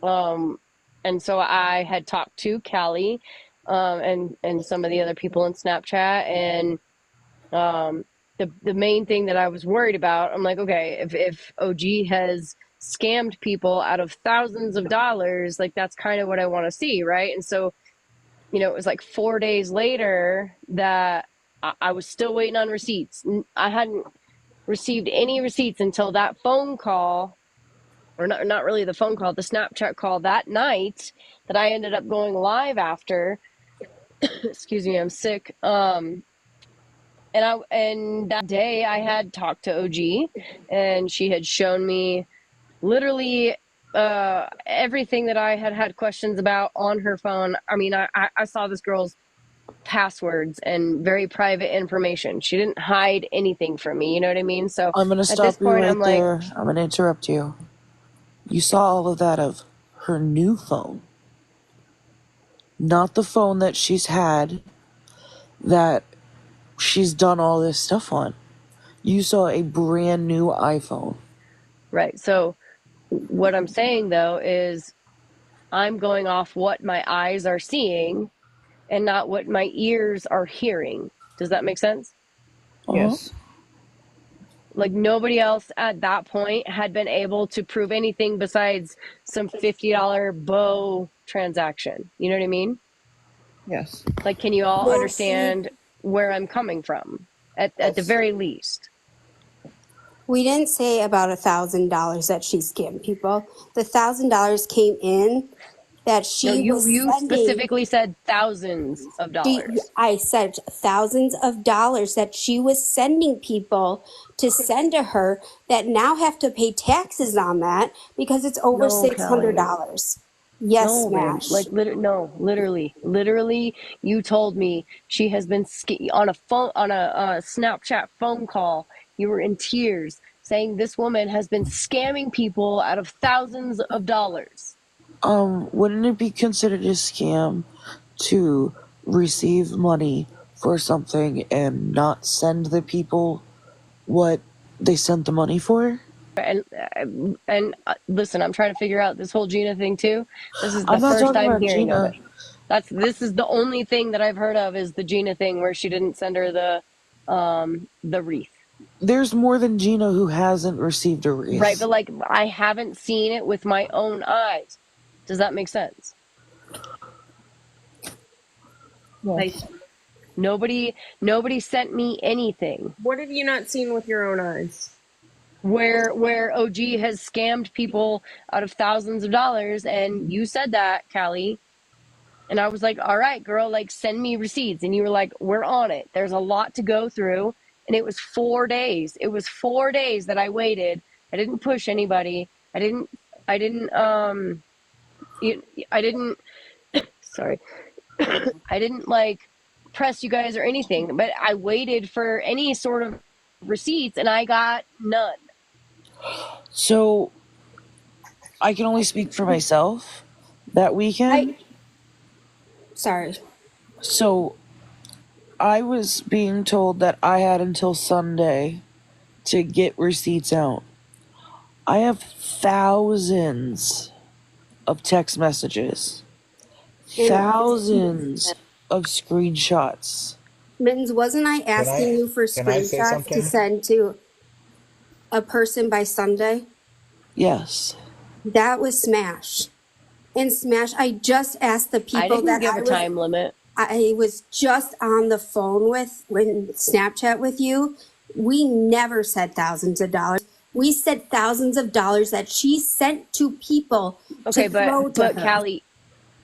And so I had talked to Callie and some of the other people in Snapchat. And the main thing that I was worried about, I'm like, okay, if OG has scammed people out of thousands of dollars, like that's kind of what I want to see, right? And so, you know, it was like 4 days later that I was still waiting on receipts. I hadn't received any receipts until that phone call, or not really the phone call, the Snapchat call that night that I ended up going live after. Excuse me, I'm sick. And that day I had talked to OG, and she had shown me literally everything that I had questions about on her phone. I mean, I saw this girl's passwords and very private information. She didn't hide anything from me, you know what I mean? So I'm gonna at stop this you point, right I'm like, there. I'm gonna interrupt you. You saw all of that of her new phone, not the phone that she's had that she's done all this stuff on. You saw a brand new iPhone. right. So what I'm saying though is I'm going off what my eyes are seeing and not what my ears are hearing. Does that make sense? Yes. Like nobody else at that point had been able to prove anything besides some $50 bow transaction. You know what I mean? Yes. Like, can you all Yeah, understand where I'm coming from at the very least? we didn't say about $1,000 that she scammed people. The $1,000 came in that No, she was you sending. specifically said thousands of dollars. I said thousands of dollars that she was sending people to send to her that now have to pay taxes on that because it's over No, Kelly. $600. Yes, No, man. Smash. Like, literally, you told me she has been on a Snapchat phone call. You were in tears saying this woman has been scamming people out of thousands of dollars. Wouldn't it be considered a scam to receive money for something and not send the people what they sent the money for? And listen, I'm trying to figure out this whole Gina thing too. This is the I'm not first talking time about hearing Gina. of it. This is the only thing that I've heard of is the Gina thing where she didn't send her the wreath. There's more than Gina who hasn't received a wreath. Right, but like I haven't seen it with my own eyes. Does that make sense? Like, Nobody sent me anything. what have you not seen with your own eyes? Where OG has scammed people out of thousands of dollars, and you said that, Callie. And I was like, all right, girl, like send me receipts. And you were like, we're on it. There's a lot to go through. And it was 4 days. It was 4 days that I waited. I didn't push anybody. I didn't sorry. I didn't like press you guys or anything, but I waited for any sort of receipts and I got none. So I can only speak for myself that weekend. Sorry. So I was being told that I had until Sunday to get receipts out. I have thousands of text messages, thousands of screenshots. Mittens, wasn't I asking you for can I say screenshots something? to send to a person by Sunday? Yes. That was Smash. And Smash, I just asked the people I didn't that give a time limit. I was just on the phone with when Snapchat with you. We never said thousands of dollars. We said thousands of dollars that she sent to people Okay, to throw to but her. Callie,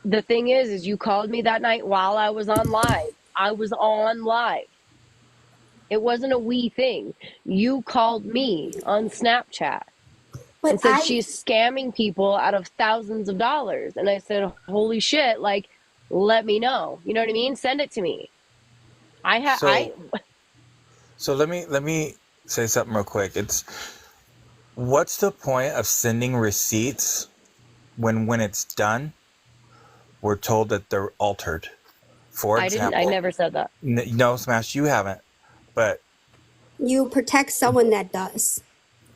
the thing is you called me that night while I was on live. I was on live. It wasn't a we thing. You called me on Snapchat and said she's scamming people out of thousands of dollars. And I said, holy shit, like, let me know. You know what I mean? Send it to me. So let me say something real quick. What's the point of sending receipts when it's done, we're told that they're altered? For example, I never said that. No, Smash, you haven't. But You protect someone that does.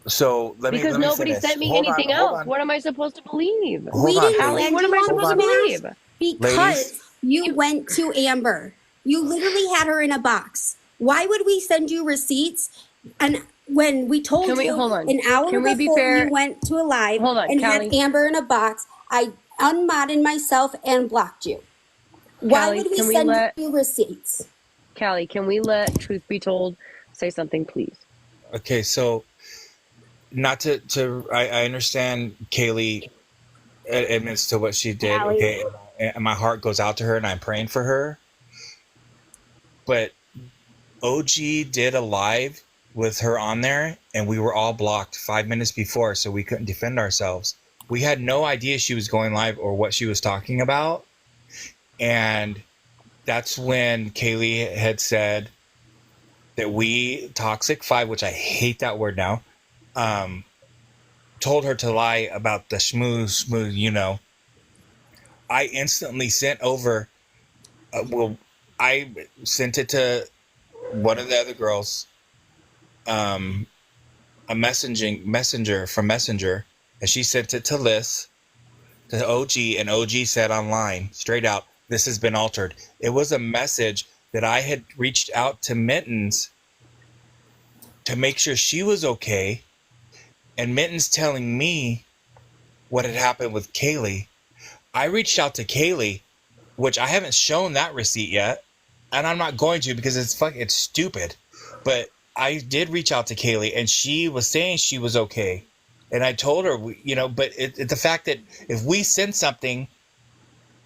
so Because nobody sent me anything else. What am I supposed to believe? We didn't Callie, send what am you I on supposed to Smash believe? because you went to Amber. You literally had her in a box. Why would we send you receipts? And when we told Can we you hold on? an hour Can we be before fair? you went to a live Hold on, and Callie. had Amber in a box, I unmodded myself and blocked you. Why Callie, would we can we send let you receipts? Callie? Can we let Truth Be Told say something, please? Okay, so not to I understand Kaylee admits to what she did. Callie. Okay, and my heart goes out to her, and I'm praying for her. But OG did a live with her on there, and we were all blocked 5 minutes before, so we couldn't defend ourselves. We had no idea she was going live or what she was talking about, and that's when Kaylee had said that we Toxic 5, which I hate that word now, told her to lie about the smooth, you know. I instantly sent over, I sent it to one of the other girls, a messenger from Messenger, and she sent it to Liz, to OG, and OG said online, straight out, this has been altered. It was a message that I had reached out to Mittens to make sure she was okay, and Mittens telling me what had happened with Kaylee. I reached out to Kaylee, which I haven't shown that receipt yet, and I'm not going to because it's stupid. But I did reach out to Kaylee, and she was saying she was okay, and I told her, you know. But the fact that if we send something,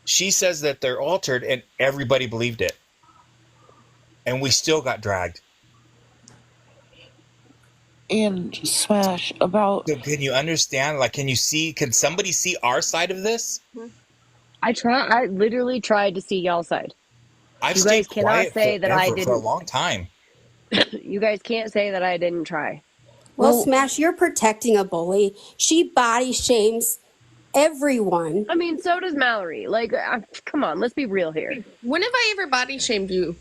she says that they're altered, and everybody believed it, and we still got dragged. And Smash, about... So can you understand? Like, can somebody see our side of this? I literally tried to see y'all's side. I've You stayed guys cannot quiet say that I for a didn't. long time. You guys can't say that I didn't try. Well, Smash, you're protecting a bully. She body shames everyone. I mean, so does Mallory. Like, come on, let's be real here. When have I ever body shamed you?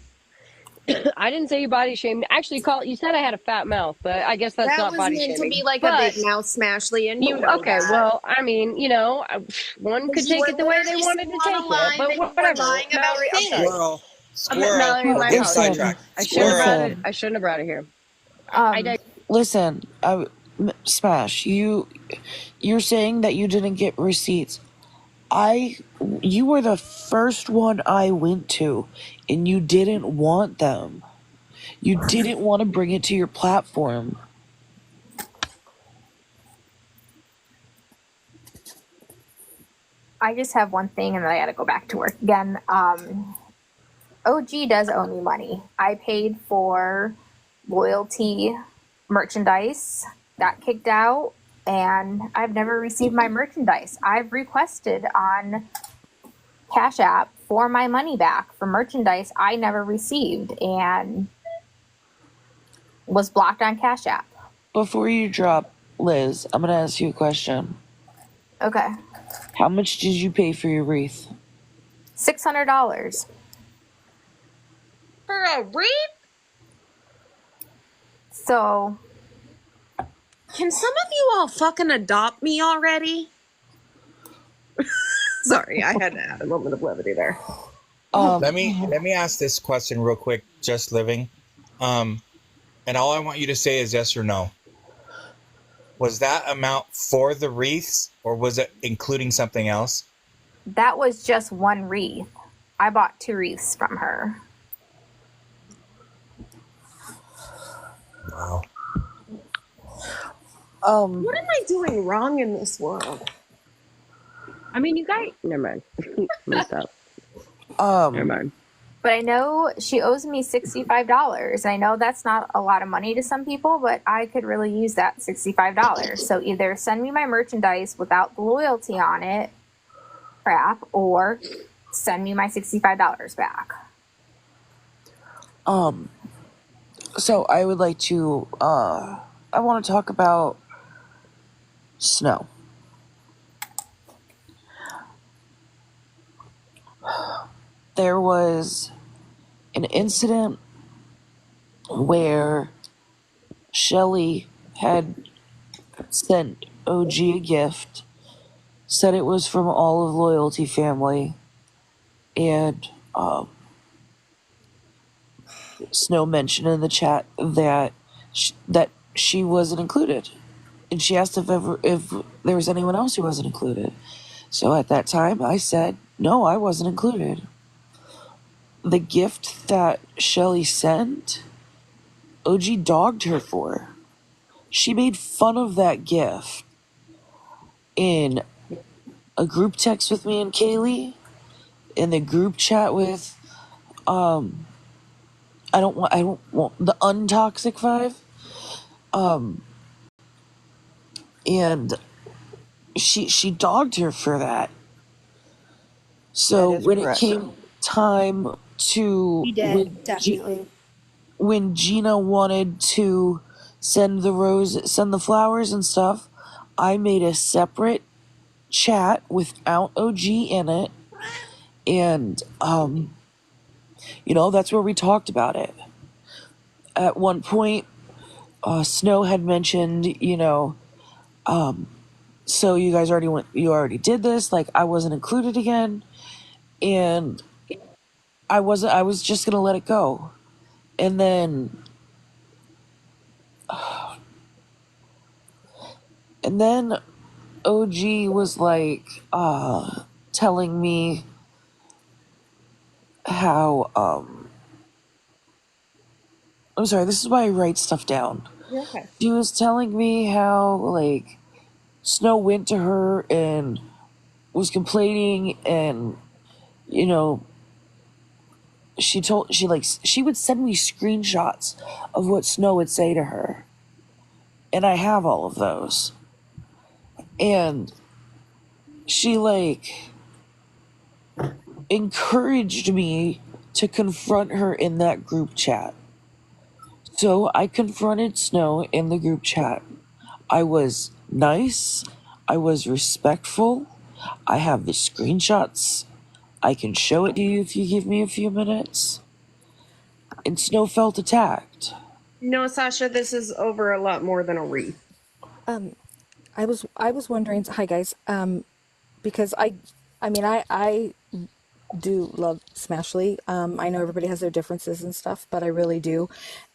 I didn't say you body shamed. Actually, you said I had a fat mouth, but I guess that's That not was body meant shaming. to be like But- a big mouth, Smashly, and you know okay, that. well, I mean, you know, one could take it the way they wanted to take it, but whatever. Lying about Mallory, I'm things. sorry. Squirrel. Mallory, my Getting apologies. sidetracked. I shouldn't have brought it. Listen. I shouldn't have brought it here. Listen, Smash, you're saying that you didn't get receipts. You were the first one I went to, and you didn't want them. You didn't want to bring it to your platform. I just have one thing, and then I got to go back to work again. OG does owe me money. I paid for loyalty merchandise, got kicked out, and I've never received my merchandise. I've requested on Cash App for my money back for merchandise I never received and was blocked on Cash App. Before you drop, Liz, I'm going to ask you a question. Okay. How much did you pay for your wreath? $600. For a wreath? So, can some of you all fucking adopt me already? Sorry, I had to add a moment of levity there. Let me ask this question real quick, Just Living. And all I want you to say is yes or no. Was that amount for the wreaths, or was it including something else? that was just one wreath. I bought 2 wreaths from her. Wow. What am I doing wrong in this world? I mean, you guys. Never mind. Messed up. Never mind. But I know she owes me $65. I know that's not a lot of money to some people, but I could really use that $65. So either send me my merchandise without the loyalty on it, crap, or send me my $65 back. So I would like to, I want to talk about Snow. There was an incident where Shelly had sent OG a gift, said it was from all of Loyalty family, and Snow mentioned in the chat that that she wasn't included. And she asked if there was anyone else who wasn't included. So at that time, I said, no, I wasn't included. The gift that Shelly sent, OG dogged her for. She made fun of that gift in a group text with me and Kaylee, in the group chat with, I don't want the Untoxic 5. And she dogged her for that. So when correct. it came time to She did, definitely. when Gina wanted to send the flowers and stuff, I made a separate chat without OG in it, and that's where we talked about it. At one point, Snow had mentioned, so you guys already did this, like I wasn't included again, and I was just gonna let it go. And then OG was like telling me how I'm sorry, this is why I write stuff down. Okay. She was telling me how like Snow went to her and was complaining, and she would send me screenshots of what Snow would say to her, and I have all of those. And she encouraged me to confront her in that group chat. So I confronted Snow in the group chat. I was nice. I was respectful. I have the screenshots. I can show it to you if you give me a few minutes. And Snow felt attacked. No, Sasha, this is over a lot more than a wreath. I was wondering, hi guys, because I do love Smashly. I know everybody has their differences and stuff, but I really do.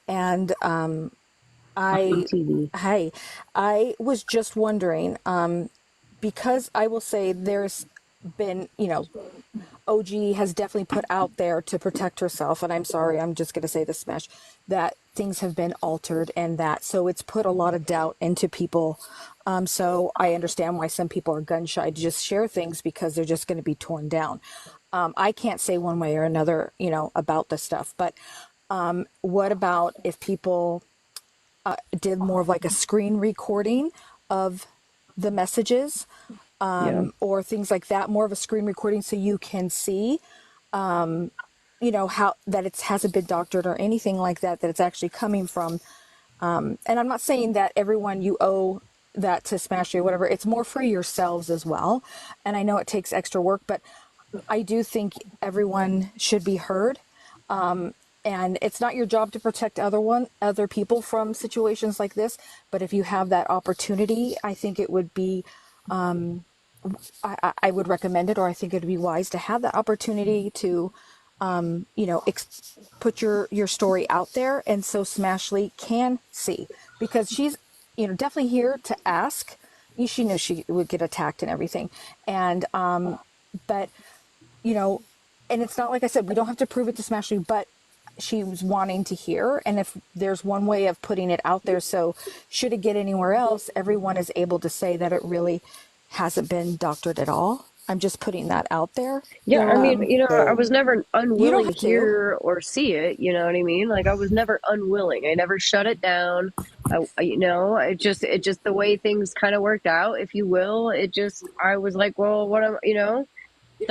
And I was just wondering, because I will say there's been, OG has definitely put out there to protect herself, and I'm sorry, I'm just going to say this, Smash, that things have been altered, and that so it's put a lot of doubt into people. So I understand why some people are gun shy to just share things because they're just going to be torn down. I can't say one way or another, about this stuff, but what about if people did more of like a screen recording of the messages, or things like that, more of a screen recording so you can see, how that it hasn't been doctored or anything like that, that it's actually coming from. And I'm not saying that everyone you owe that to Smash or whatever. It's more for yourselves as well. And I know it takes extra work, but I do think everyone should be heard. And it's not your job to protect other people from situations like this. But if you have that opportunity, I think it would be, I would recommend it, or I think it would be wise to have that opportunity to, put your story out there. And so Smashly can see, because she's, definitely here to ask. She knew she would get attacked and everything. And, but, and it's not like I said, we don't have to prove it to Smashly, but she was wanting to hear. And if there's one way of putting it out there, so should it get anywhere else, everyone is able to say that it really hasn't been doctored at all. I'm just putting that out there. Yeah, I mean, I was never You unwilling don't to have to. hear or see it. You know what I mean? Like I was never unwilling. I never shut it down. It just the way things kind of worked out, if you will. I was like, well, what am the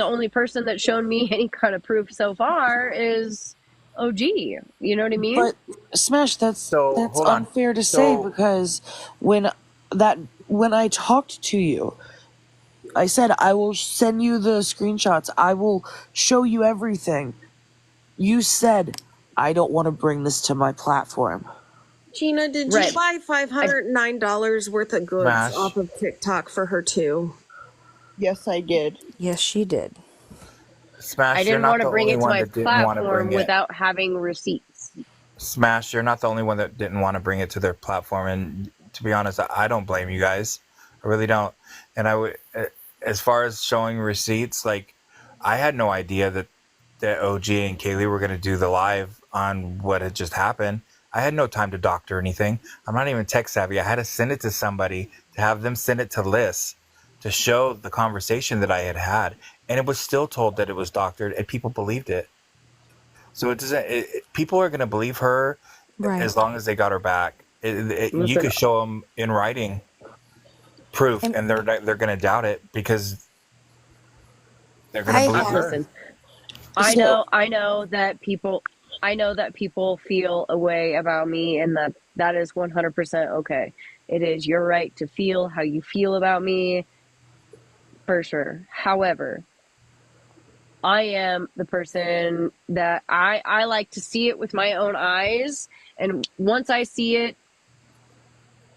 only person that's shown me any kind of proof so far is OG. You know what I mean? But Smash, that's hold on. unfair to say, because when I talked to you, I said I will send you the screenshots. I will show you everything. You said I don't want to bring this to my platform. Gina, did you buy $509 worth of goods off of TikTok for her too? Yes, I did. Yes, she did. Smash, I didn't you're not want to the bring only it to one my that didn't want to platform bring it. without having receipts. Smash, you're not the only one that didn't want to bring it to their platform. And to be honest, I don't blame you guys. I really don't. And I would, as far as showing receipts, like, I had no idea that OG and Kaylee were going to do the live on what had just happened. I had no time to doctor anything. I'm not even tech savvy. I had to send it to somebody to have them send it to Liz to show the conversation that I had. And it was still told that it was doctored, and people believed it. So it doesn't. People are going to believe her Right. as long as they got her back. You Listen, could show them in writing proof, and they're going to doubt it because they're going to believe her. listen. I know that people feel a way about me, and that is 100% okay. It is your right to feel how you feel about me, for sure. However, I am the person that I like to see it with my own eyes, and once I see it,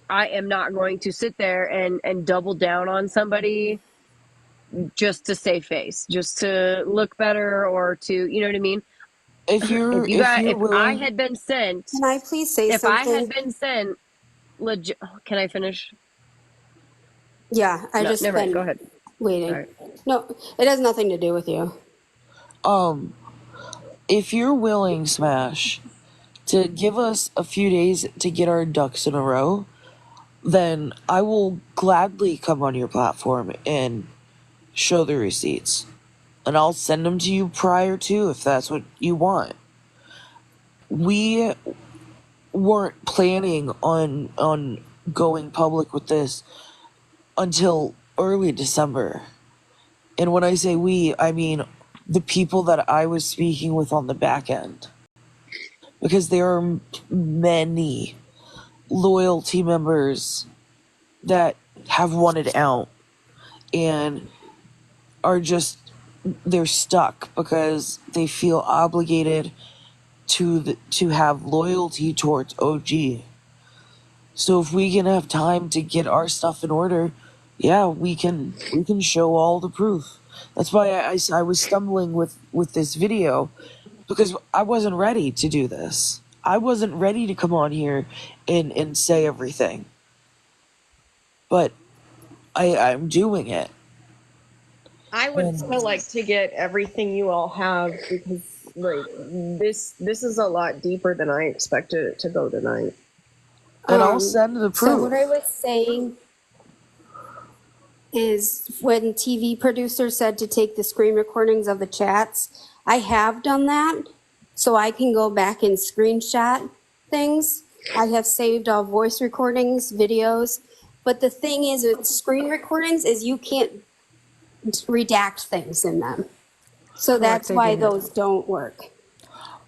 I am not going to sit there and double down on somebody just to save face, just to look better, or to, you know what I mean? If you're If I willing, had been sent, Can I please say if I something? had been sent, legit. Can I finish? Yeah, I No, just never mind. Go been ahead. waiting. All right. No, it has nothing to do with you. if you're willing, Smash, to give us a few days to get our ducks in a row, then I will gladly come on your platform and show the receipts. And I'll send them to you prior to, if that's what you want. We weren't planning on going public with this until early December. And when I say we, I mean the people that I was speaking with on the back end. Because there are many loyalty members that have wanted out and are just, they're stuck because they feel obligated to have loyalty towards OG. So if we can have time to get our stuff in order, yeah, we can show all the proof. That's why I was stumbling with this video, because I wasn't ready to do this. I wasn't ready to come on here and say everything. But I'm doing it. I would still like to get everything you all have, because like this is a lot deeper than I expected it to go tonight. And I'll send the So proof. what I was saying is, when TV producer said to take the screen recordings of the chats, I have done that, so I can go back and screenshot things. I have saved all voice recordings, videos, but the thing is with screen recordings is you can't redact things in them. So Correct, that's I why do know. those don't work.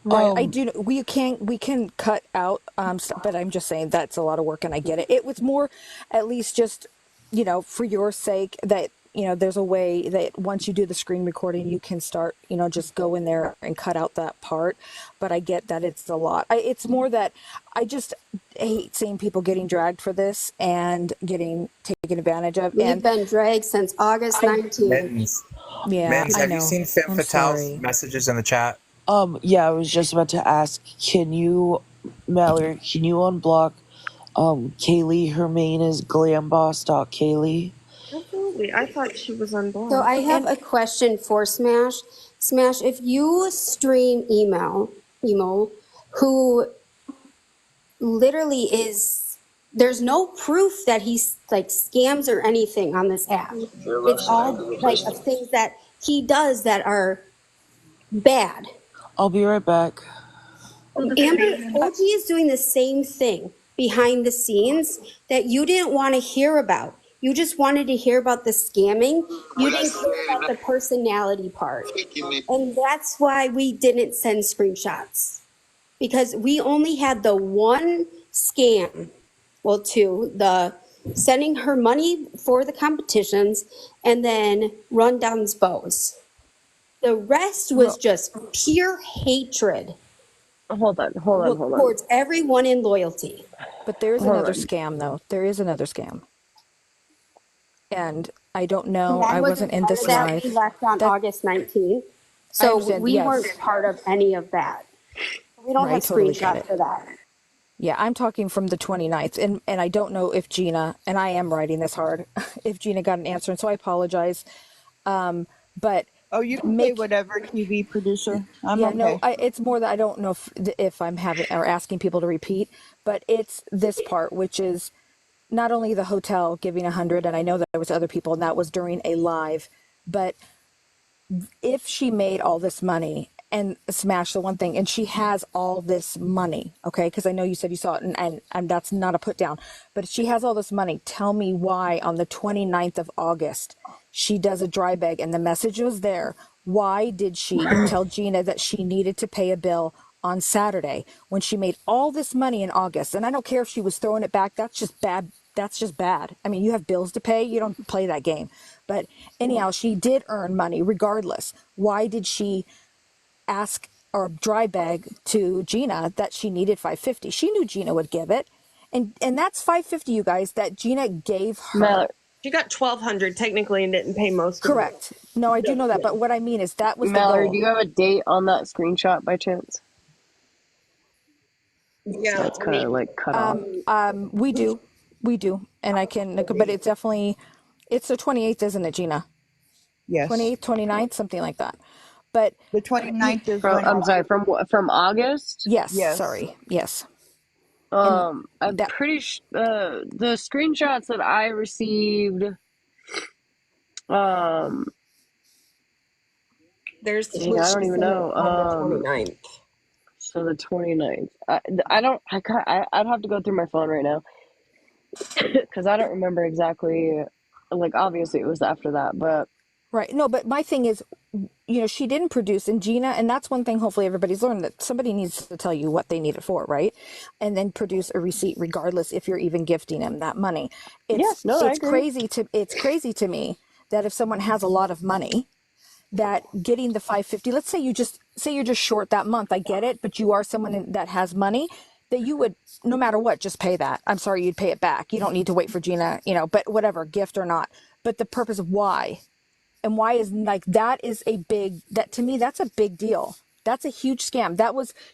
Right, I do. We can cut out stuff, but I'm just saying that's a lot of work, and I get it. It was more, at least, just for your sake, that there's a way that once you do the screen recording, you can start just go in there and cut out that part. But I get that it's a lot. It's more that I just hate seeing people getting dragged for this and getting taken advantage of. We've And been dragged since August 19th. Mittens, yeah, Mittens, I have you know. seen Femme I'm Fatale's sorry. messages in the chat? Yeah, I was just about to ask, Mallory, can you unblock Kaylee? Her main is glamboss.kaylee. Absolutely. I thought she was unblocked. So I have a question for Smash. Smash, if you stream emo, who literally is, there's no proof that he's like scams or anything on this app. It's all like of things that he does that are bad. I'll be right back. Amber, OG is doing the same thing behind the scenes that you didn't want to hear about. You just wanted to hear about the scamming. You didn't hear about the personality part. And that's why we didn't send screenshots. Because we only had the one scam, well, two, the sending her money for the competitions and then Rundown's bows. The rest was just pure hatred. Hold on. Towards everyone in loyalty. But there is another scam, though. There is another scam. And I don't know. I wasn't in this live. We left on August 19th. I So understand, we yes. weren't part of any of that. We don't Right, have totally get screenshots it. for that. Yeah, I'm talking from the 29th, and I don't know if Gina, and I am writing this hard, if Gina got an answer, and so I apologize. But Oh, you can say make whatever, TV producer. I'm yeah, no, okay. it's more that I don't know if I'm having or asking people to repeat, but it's this part, which is not only the hotel giving 100, and I know that there was other people, and that was during a live, but if she made all this money and Smash the one thing, and she has all this money, okay, because I know you said you saw it, and that's not a put down, but if she has all this money, tell me why on the 29th of August she does a dry bag and the message was there. Why did she tell Gina that she needed to pay a bill on Saturday when she made all this money in August? And I don't care if she was throwing it back, that's just bad. That's just bad. I mean, you have bills to pay, you don't play that game. But anyhow, she did earn money regardless. Why did she ask or dry bag to Gina that she needed 550? She knew Gina would give it. And that's 550, you guys, that Gina gave her. Mallory, She got 1,200 technically and didn't pay most of it. Correct. No, I do know that, but what I mean is that was the Mallory, goal. do you have a date on that screenshot by chance? Yeah, That's kind of like cut off. We do, and I can, but it's definitely, it's the 28th, isn't it, Gina? Yes. 28th, 29th, something like that. But The 29th is From, when I'm sorry, from August? yes, Yes. sorry, yes. I'm that- pretty the screenshots that I received, There's the dang, I don't even know. on the 29th. So the 29th. I'd have to go through my phone right now because I don't remember exactly. Like, obviously it was after that, but Right. No, but my thing is, she didn't produce, and Gina, and that's one thing hopefully everybody's learned, that somebody needs to tell you what they need it for, right? And then produce a receipt regardless if you're even gifting them that money. Yes, no, I agree. It's crazy to me that if someone has a lot of money, that getting the 550, let's say you're just short that month, I get it, but you are someone that has money, that you would, no matter what, just pay that. I'm sorry, you'd pay it back. You don't need to wait for Gina, but whatever, gift or not. But the purpose of why, and why is that is that to me, that's a big deal. That's a huge scam.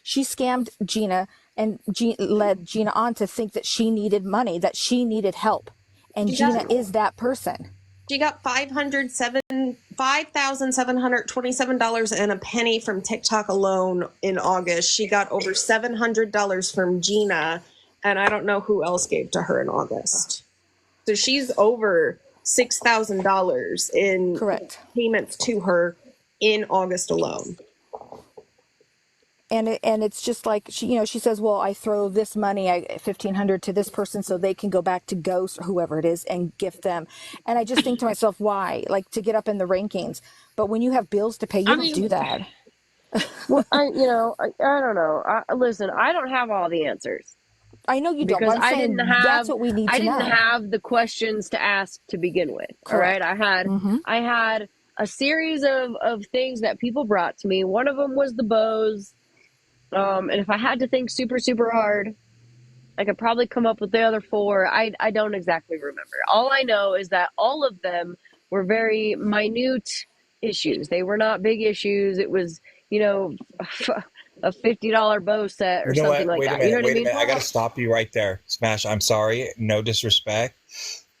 She scammed Gina and led Gina on to think that she needed money, that she needed help. And Gina is that person. She got $5,727 and a penny from TikTok alone in August. She got over $700 from Gina, and I don't know who else gave to her in August. So she's over $6,000 in correct payments to her in August alone. And it's just like she says, well, I throw this money, $1,500 to this person so they can go back to Ghost or whoever it is and gift them. And I just think to myself, why? Like, to get up in the rankings. But when you have bills to pay, you don't do that. Well, I don't know. Listen, I don't have all the answers. I know you don't. Because But I'm saying that's what we need to know. I didn't have the questions to ask to begin with. Correct. All right. I had a series of things that people brought to me. One of them was the bows. And if I had to think super, super hard, I could probably come up with the other four. I don't exactly remember. All I know is that all of them were very minute issues. They were not big issues. It was, a $50 bow set or something like that. You know what I mean? I got to stop you right there, Smash. I'm sorry. No disrespect.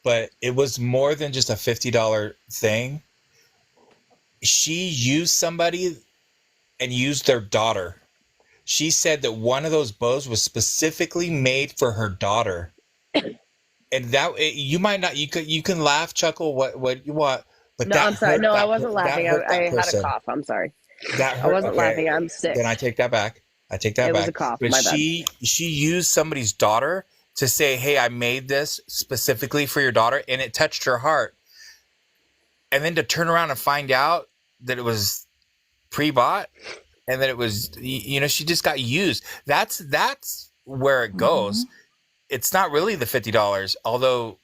But it was more than just a $50 thing. She used somebody and used their daughter. She said that one of those bows was specifically made for her daughter. And that you might not, you can laugh, chuckle, what you want. But no, I'm sorry. No, I wasn't laughing. I had a cough. I'm sorry. I wasn't laughing. I'm sick. Then I take that back. It was a cough. But My bad. she used somebody's daughter to say, hey, I made this specifically for your daughter, and it touched her heart. And then to turn around and find out that it was pre-bought and that it was, she just got used. That's where it goes. It's not really the $50, although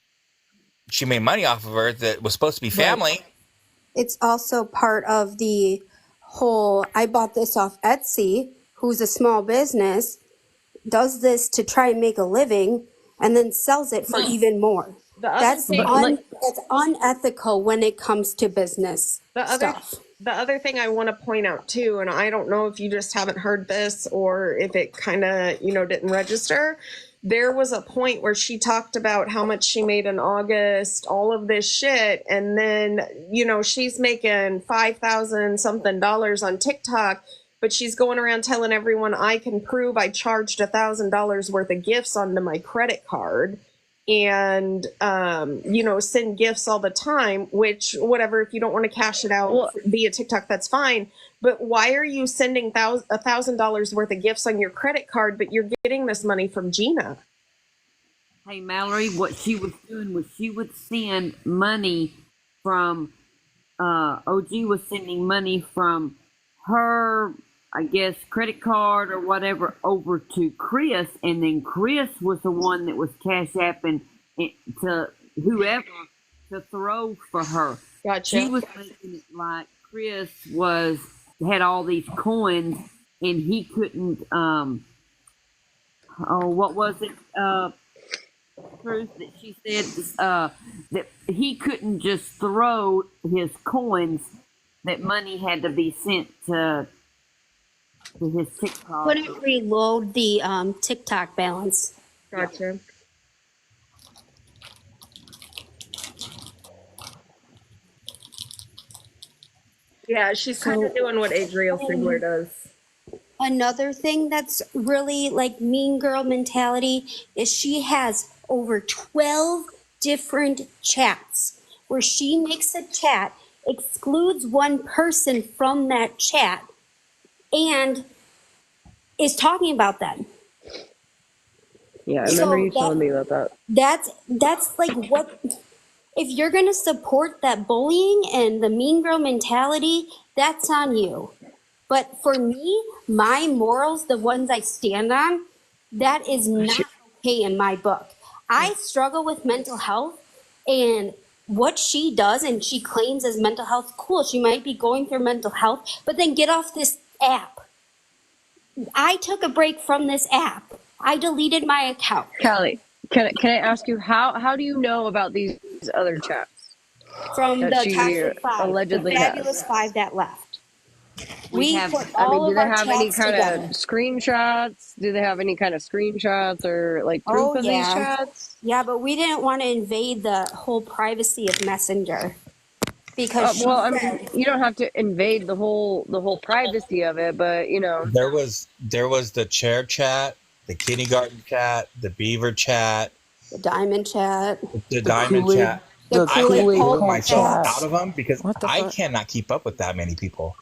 she made money off of her that was supposed to be family. Right. It's also part of the whole, I bought this off Etsy, who's a small business, does this to try and make a living, and then sells it for even more. That's it's unethical when it comes to business stuff. the other thing I want to point out too, and I don't know if you just haven't heard this or if it kind of, didn't register. There was a point where she talked about how much she made in August, all of this shit. And then, she's making 5,000 something dollars on TikTok, but she's going around telling everyone I can prove I charged $1,000 worth of gifts onto my credit card. And send gifts all the time, which whatever, if you don't want to cash it out via TikTok, that's fine. But why are you sending $1,000 worth of gifts on your credit card, but you're getting this money from Gina? Hey, Mallory, what she was doing was she would send money from, OG was sending money from her, I guess, credit card or whatever over to Chris, and then Chris was the one that was cash apping to whoever to throw for her. Gotcha. She was making it like Chris had all these coins and he couldn't. What was it? Truth that she said that he couldn't just throw his coins. That money had to be sent to his TikTok. Couldn't reload the TikTok balance. Gotcha. Yeah, she's kind of doing what Adriel Figler does. Another thing that's really like mean girl mentality is she has over 12 different chats where she makes a chat, excludes one person from that chat, and is talking about them. Yeah, I remember you telling me about that. That's like what, if you're gonna support that bullying and the mean girl mentality, that's on you. But for me, my morals, the ones I stand on, that is not okay in my book. I struggle with mental health, and what she does and she claims as mental health, cool, she might be going through mental health, but then get off this app. I took a break from this app. I deleted my account. Callie, can I ask you how do you know about these other chats? From that the she Toxic Five, allegedly the has? Fabulous Five that left. We have- put I mean, all do of they our have any chats kind together. of screenshots? Do they have any kind of screenshots or like proof of these chats? Yeah, but we didn't want to invade the whole privacy of Messenger because she Well, I said, mean, you don't have to invade the whole privacy of it, but There was the chair chat, the kindergarten chat, the beaver chat, the Diamond chat, the diamond Kool-Aid- chat. the I Kool-Aid can cult pull myself chat. out of them because What the I fuck? cannot keep up with that many people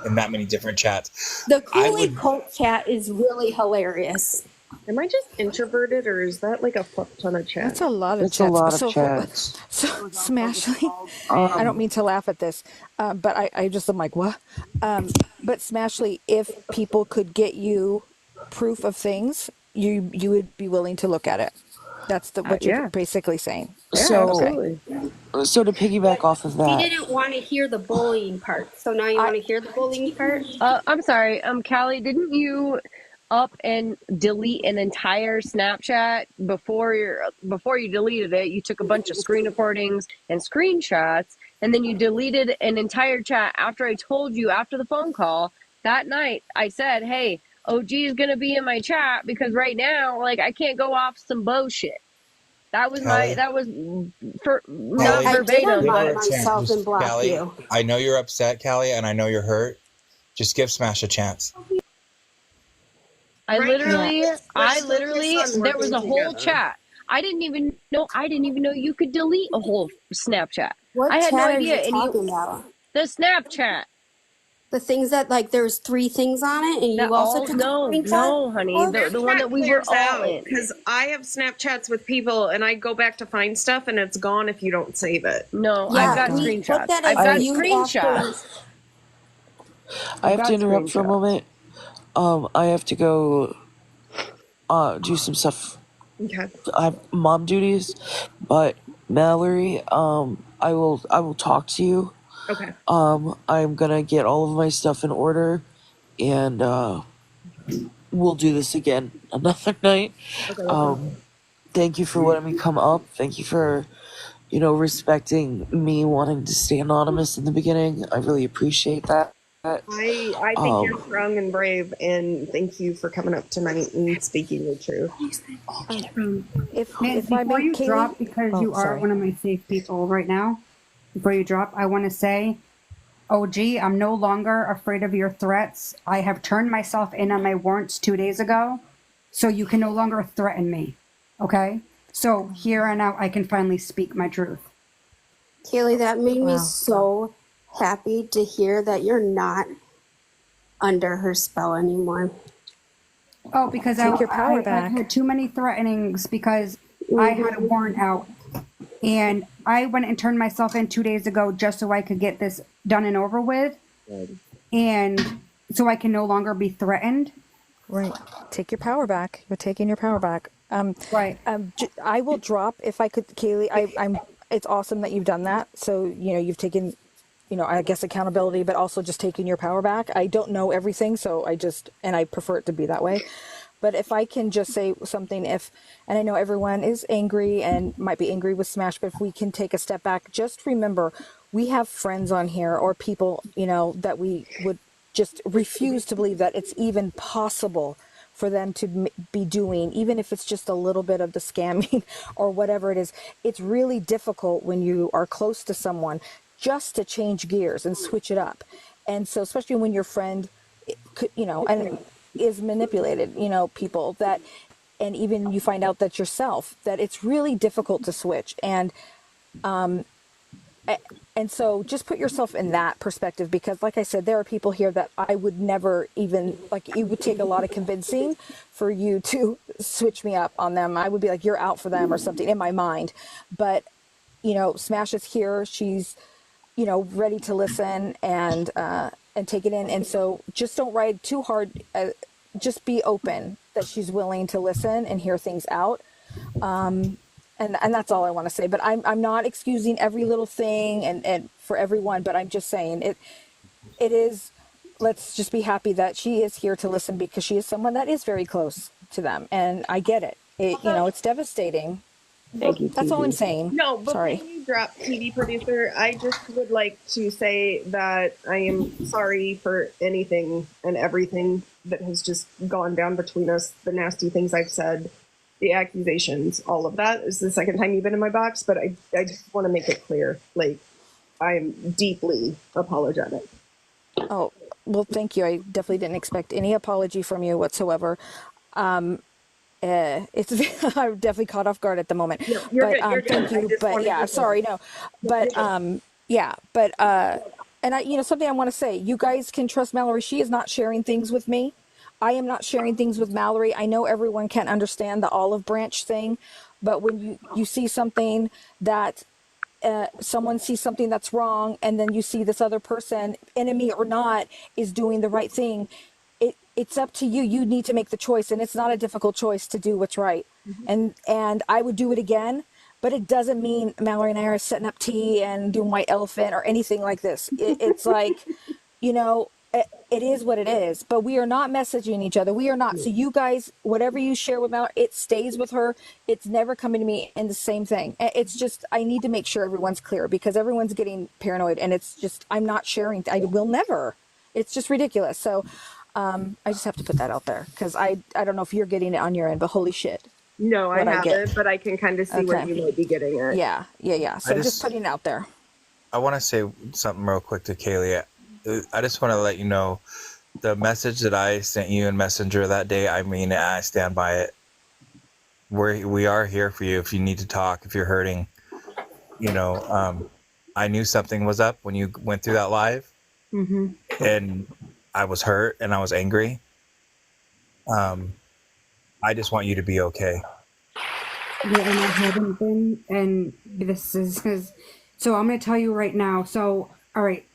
in that many different chats. The I Kool-Aid would cult chat is really hilarious. Am I just introverted, or is that like a fuck ton of chat? That's a lot of It's a chats. lot of So, chats. so Smashly, I don't mean to laugh at this, but I just am like, what? But Smashly, if people could get you proof of things, you would be willing to look at it. That's what you're yeah. basically saying. So, Absolutely. so to piggyback off of She that, didn't want to hear the bullying part, so now you want to hear the bullying part? I'm sorry, Callie, didn't you up and delete an entire Snapchat before you deleted it? You took a bunch of screen recordings and screenshots, and then you deleted an entire chat after I told you after the phone call that night. I said, "Hey, OG is gonna be in my chat because right now, like, I can't go off some bullshit." That was for not I did verbatim, give her unlock a myself chance. and block Callie, you. I know you're upset, Callie, and I know you're hurt. Just give Smash a chance. I Right literally, now, we're still just on there was a working whole together. chat. I didn't even know you could delete a whole Snapchat. What I had no chat are idea. you And talking about? the Snapchat. The things that, like, there's 3 things on it, and you also took a screenshot? No, honey, the one that we were all in. Because I have Snapchats with people, and I go back to find stuff, and it's gone if you don't save it. No, Yeah, I've got we put screenshots. that I've as got viewed screenshots. I have got to interrupt for a screenshots. moment. I have to go do some stuff. Okay. I have mom duties, but Mallory, I will talk to you. Okay. I'm gonna get all of my stuff in order, and we'll do this again another night. Okay. Thank you for letting me come up. Thank you for respecting me wanting to stay anonymous in the beginning. I really appreciate that. I think you're strong and brave, and thank you for coming up tonight and speaking your truth. If Man, if I before may, you Kaylee, drop, because you are sorry. one of my safe people right now, before you drop, I want to say, OG, I'm no longer afraid of your threats. I have turned myself in on my warrants 2 days ago, so you can no longer threaten me. Okay? So here and now, I can finally speak my truth. Kaylee, that made me Wow. so happy to hear that you're not under her spell anymore. Oh, because Take your power I back. had too many threatenings because I had a warrant out. And I went and turned myself in 2 days ago just so I could get this done and over with. And so I can no longer be threatened. Right. Take your power back. You're taking your power back. Right. I will drop if I could, Kaylee. I'm. It's awesome that you've done that. So you've taken, I guess accountability, but also just taking your power back. I don't know everything, so I prefer it to be that way. But if I can just say something, and I know everyone is angry and might be angry with Smash, but if we can take a step back, just remember we have friends on here or people, that we would just refuse to believe that it's even possible for them to be doing, even if it's just a little bit of the scamming or whatever it is. It's really difficult when you are close to someone just to change gears and switch it up. And so, especially when your friend, and is manipulated, people that, and even you find out that yourself, that it's really difficult to switch. And so just put yourself in that perspective, because like I said, there are people here that I would never even, like, it would take a lot of convincing for you to switch me up on them. I would be like, you're out for them or something in my mind. But, Smash is here. She's, ready to listen and take it in. And so just don't ride too hard. Just be open that she's willing to listen and hear things out. And that's all I want to say. But I'm not excusing every little thing and for everyone, but I'm just saying it is, let's just be happy that she is here to listen, because she is someone that is very close to them. And I get it. It's devastating. Thank you. That's all I'm saying. No, but Sorry. before you drop, TV producer, I just would like to say that I am sorry for anything and everything that has just gone down between us, the nasty things I've said, the accusations, all of that. Is the second time you've been in my box, but I just want to make it clear, like, I am deeply apologetic. Oh, well, thank you. I definitely didn't expect any apology from you whatsoever. It's I'm definitely caught off guard at the moment. No, you're good, you're Thank good. I you. just But wanted yeah, to- sorry, no. But and I, something I want to say, you guys can trust Mallory. She is not sharing things with me. I am not sharing things with Mallory. I know everyone can't understand the olive branch thing, but when you see something that someone sees something that's wrong, and then you see this other person, enemy or not, is doing the right thing, it's up to you. You need to make the choice, and it's not a difficult choice to do what's right. And I would do it again, but it doesn't mean Mallory and I are setting up tea and doing white elephant or anything like this. It's like, it is what it is, but we are not messaging each other. We are not. So you guys, whatever you share with Mallory, it stays with her. It's never coming to me in the same thing. It's just, I need to make sure everyone's clear, because everyone's getting paranoid, and it's just, I'm not sharing. I will never. It's just ridiculous. So I just have to put that out there, because I don't know if you're getting it on your end, but holy shit. No, I what haven't, but I can kind of see where you might be getting it. Yeah. So just putting it out there. I want to say something real quick to Kaylee. I just want to let you know the message that I sent you in Messenger that day. I mean, I stand by it. We are here for you if you need to talk, if you're hurting. I knew something was up when you went through that live, and I was hurt and I was angry. I just want you to be okay. Yeah, and I haven't been, and this is because, so I'm going to tell you right now. So, all right,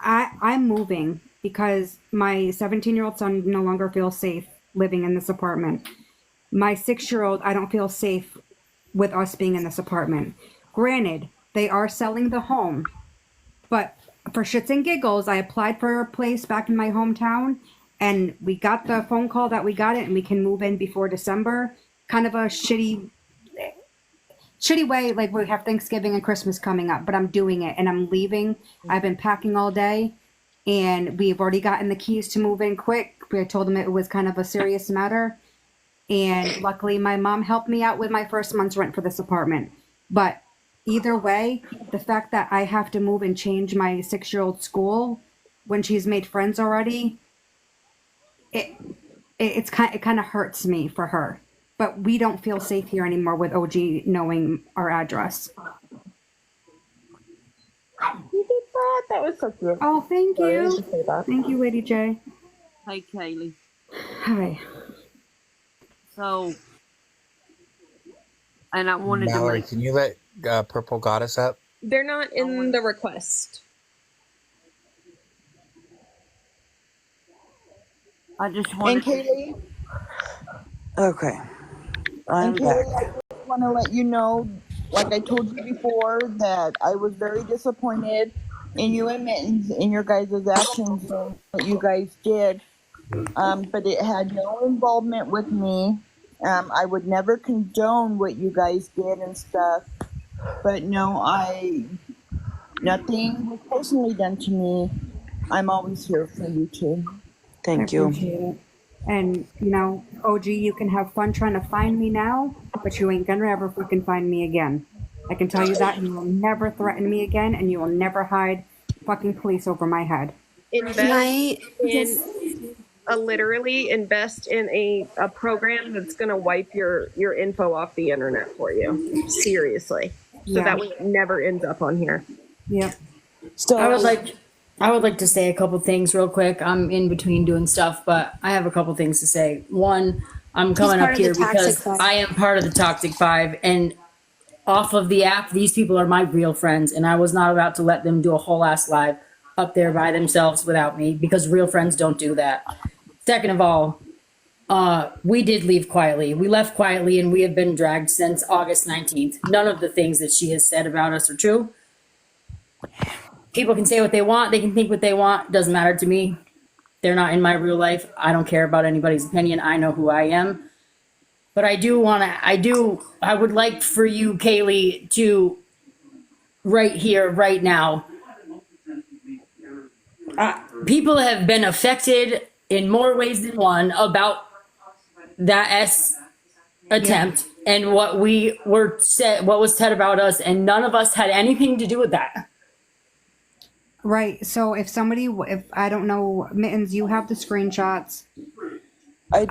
I'm moving because my 17-year-old son no longer feels safe living in this apartment. My 6-year-old, I don't feel safe with us being in this apartment. Granted, they are selling the home, but for shits and giggles, I applied for a place back in my hometown, and we got the phone call that we got it and we can move in before December. Kind of a shitty shitty way. Like we have Thanksgiving and Christmas coming up, but I'm doing it and I'm leaving. I've been packing all day, and we've already gotten the keys to move in quick. I told them it was kind of a serious matter, and luckily my mom helped me out with my first month's rent for this apartment. But either way, the fact that I have to move and change my 6-year-old school when she's made friends already, it kind of hurts me for her. But we don't feel safe here anymore with OG knowing our address. You did that. That was so cute. Oh, thank Sorry, I you. just say that. Thank you, Lady J. Hey, Kaylee. Hi. So, and I wanted Mallory, to can you let Purple Goddess up? They're not in the request. I just And wanted to. Kaylee, Okay. I'm and back. Kaylee, I just want to let you know, like I told you before, that I was very disappointed in you and Mittens in your guys' actions and what you guys did. But it had no involvement with me. I would never condone what you guys did and stuff. But no, nothing was personally done to me. I'm always here for you too. Thank I you. appreciate it. And, you know, OG, you can have fun trying to find me now, but you ain't gonna ever fucking find me again. I can tell you that, and you will never threaten me again, and you will never hide fucking police over my head. Literally invest in a program that's going to wipe your info off the internet for you. Seriously. So that way it never ends up on here. Yep. I would like to say a couple things real quick. I'm in between doing stuff, but I have a couple things to say. One, I'm coming up here because I am part of the Toxic Five, and off of the app, these people are my real friends, and I was not about to let them do a whole ass live up there by themselves without me, because real friends don't do that. Second of all, we did leave quietly. We left quietly, and we have been dragged since August 19th. None of the things that she has said about us are true. People can say what they want. They can think what they want. Doesn't matter to me. They're not in my real life. I don't care about anybody's opinion. I know who I am. But I would like for you, Kaylee, to right here, right now. People have been affected in more ways than one about that attempt and what was said about us, and none of us had anything to do with that. Right. So if I don't know, Mittens, you have the screenshots. No. I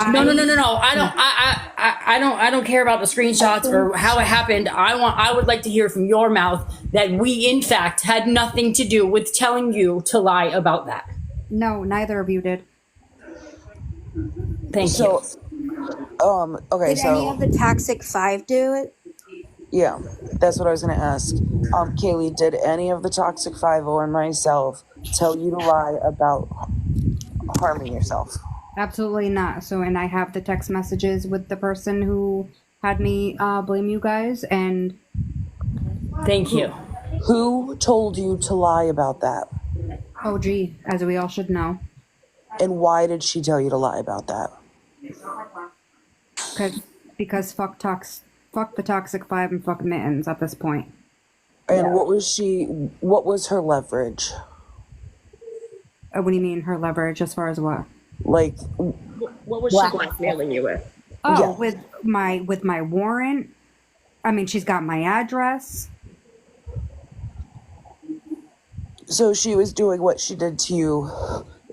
don't care about the screenshots or how it happened. I would like to hear from your mouth that we, in fact, had nothing to do with telling you to lie about that. No, neither of you did. Thank you. Okay, Did any of the Toxic 5 do it? Yeah, that's what I was going to ask. Kaylee, did any of the Toxic 5 or myself tell you to lie about harming yourself? Absolutely not. So, and I have the text messages with the person who had me blame you guys, and thank you. Who told you to lie about that? OG, as we all should know. And why did she tell you to lie about that? Because fuck the Toxic 5 and fuck Mittens at this point. And what was her leverage? What do you mean her leverage as far as what? Like, what was she blackmailing you with? Oh, with my warrant. I mean, she's got my address. So she was doing what she did to you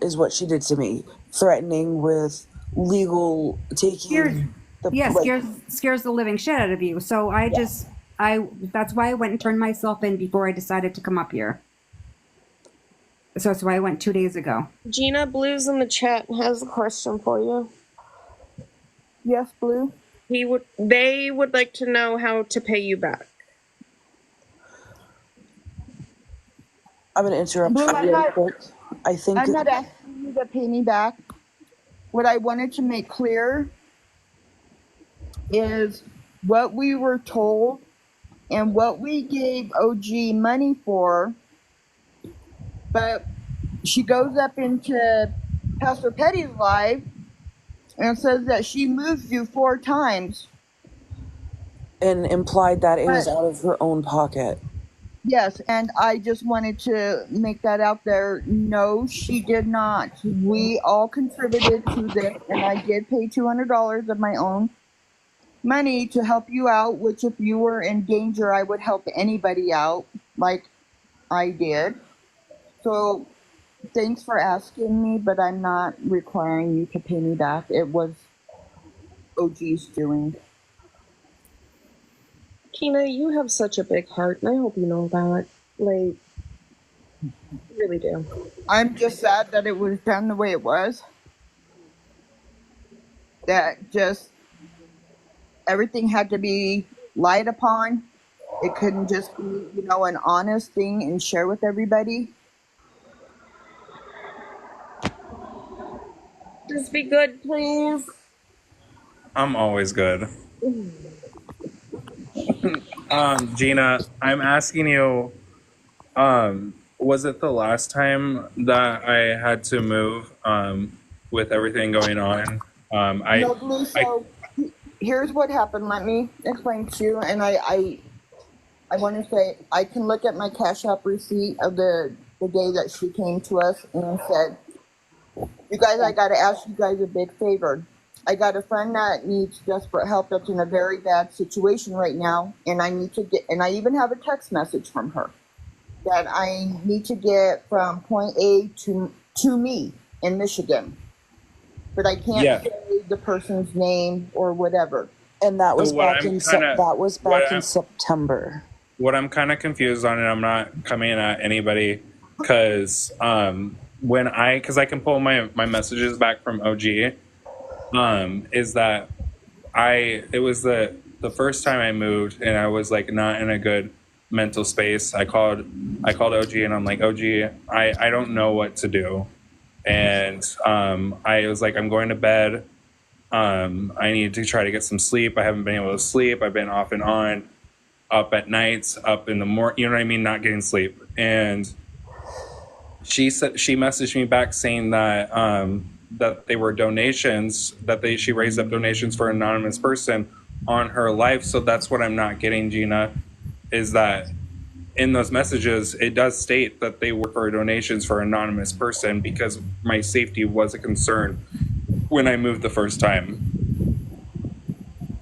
is what she did to me, threatening with legal taking. Scares the living shit out of you. So that's why I went and turned myself in before I decided to come up here. So that's why I went 2 days ago. Gina Blue's in the chat has a question for you. Yes, Blue. They would like to know how to pay you back. I'm going to interrupt Blue, you real quick. I'm not asking you to pay me back. What I wanted to make clear is what we were told and what we gave OG money for. But she goes up into Pastor Petty's live and says that she moved you 4 times. And implied that it was But out of her own pocket. yes, and I just wanted to make that out there. No, she did not. We all contributed to this, and I did pay $200 of my own money to help you out, which if you were in danger, I would help anybody out, like I did. So thanks for asking me, but I'm not requiring you to pay me back. It was OG's doing. Kina, you have such a big heart, and I hope you know that. Like, I really do. I'm just sad that it was done the way it was. That just everything had to be lied upon. It couldn't just be, you know, an honest thing and share with everybody. Just be good, please. I'm always good. Gina, I'm asking you, was it the last time that I had to move with everything going on? No, Blue, so here's what happened. Let me explain to you. And I want to say, I can look at my Cash App receipt of the day that she came to us and said, you guys, I got to ask you guys a big favor. I got a friend that needs desperate help that's in a very bad situation right now, and I need to get, and I even have a text message from her that I need to get from point A to me in Michigan. But I can't say the person's name or whatever. And that was So what back I'm in kinda- in September. What I'm kind of confused on, and I'm not coming at anybody, because because I can pull my messages back from OG, is that it was the first time I moved and I was like not in a good mental space. I called OG and I'm like, OG, I don't know what to do. And I was like, I'm going to bed. I need to try to get some sleep. I haven't been able to sleep. I've been off and on, up at nights, up in the morning, you know what I mean? Not getting sleep. And she messaged me back saying that that they were donations, that she raised up donations for an anonymous person on her life. So that's what I'm not getting, Gina, is that in those messages, it does state that they were for donations for an anonymous person because my safety was a concern when I moved the first time.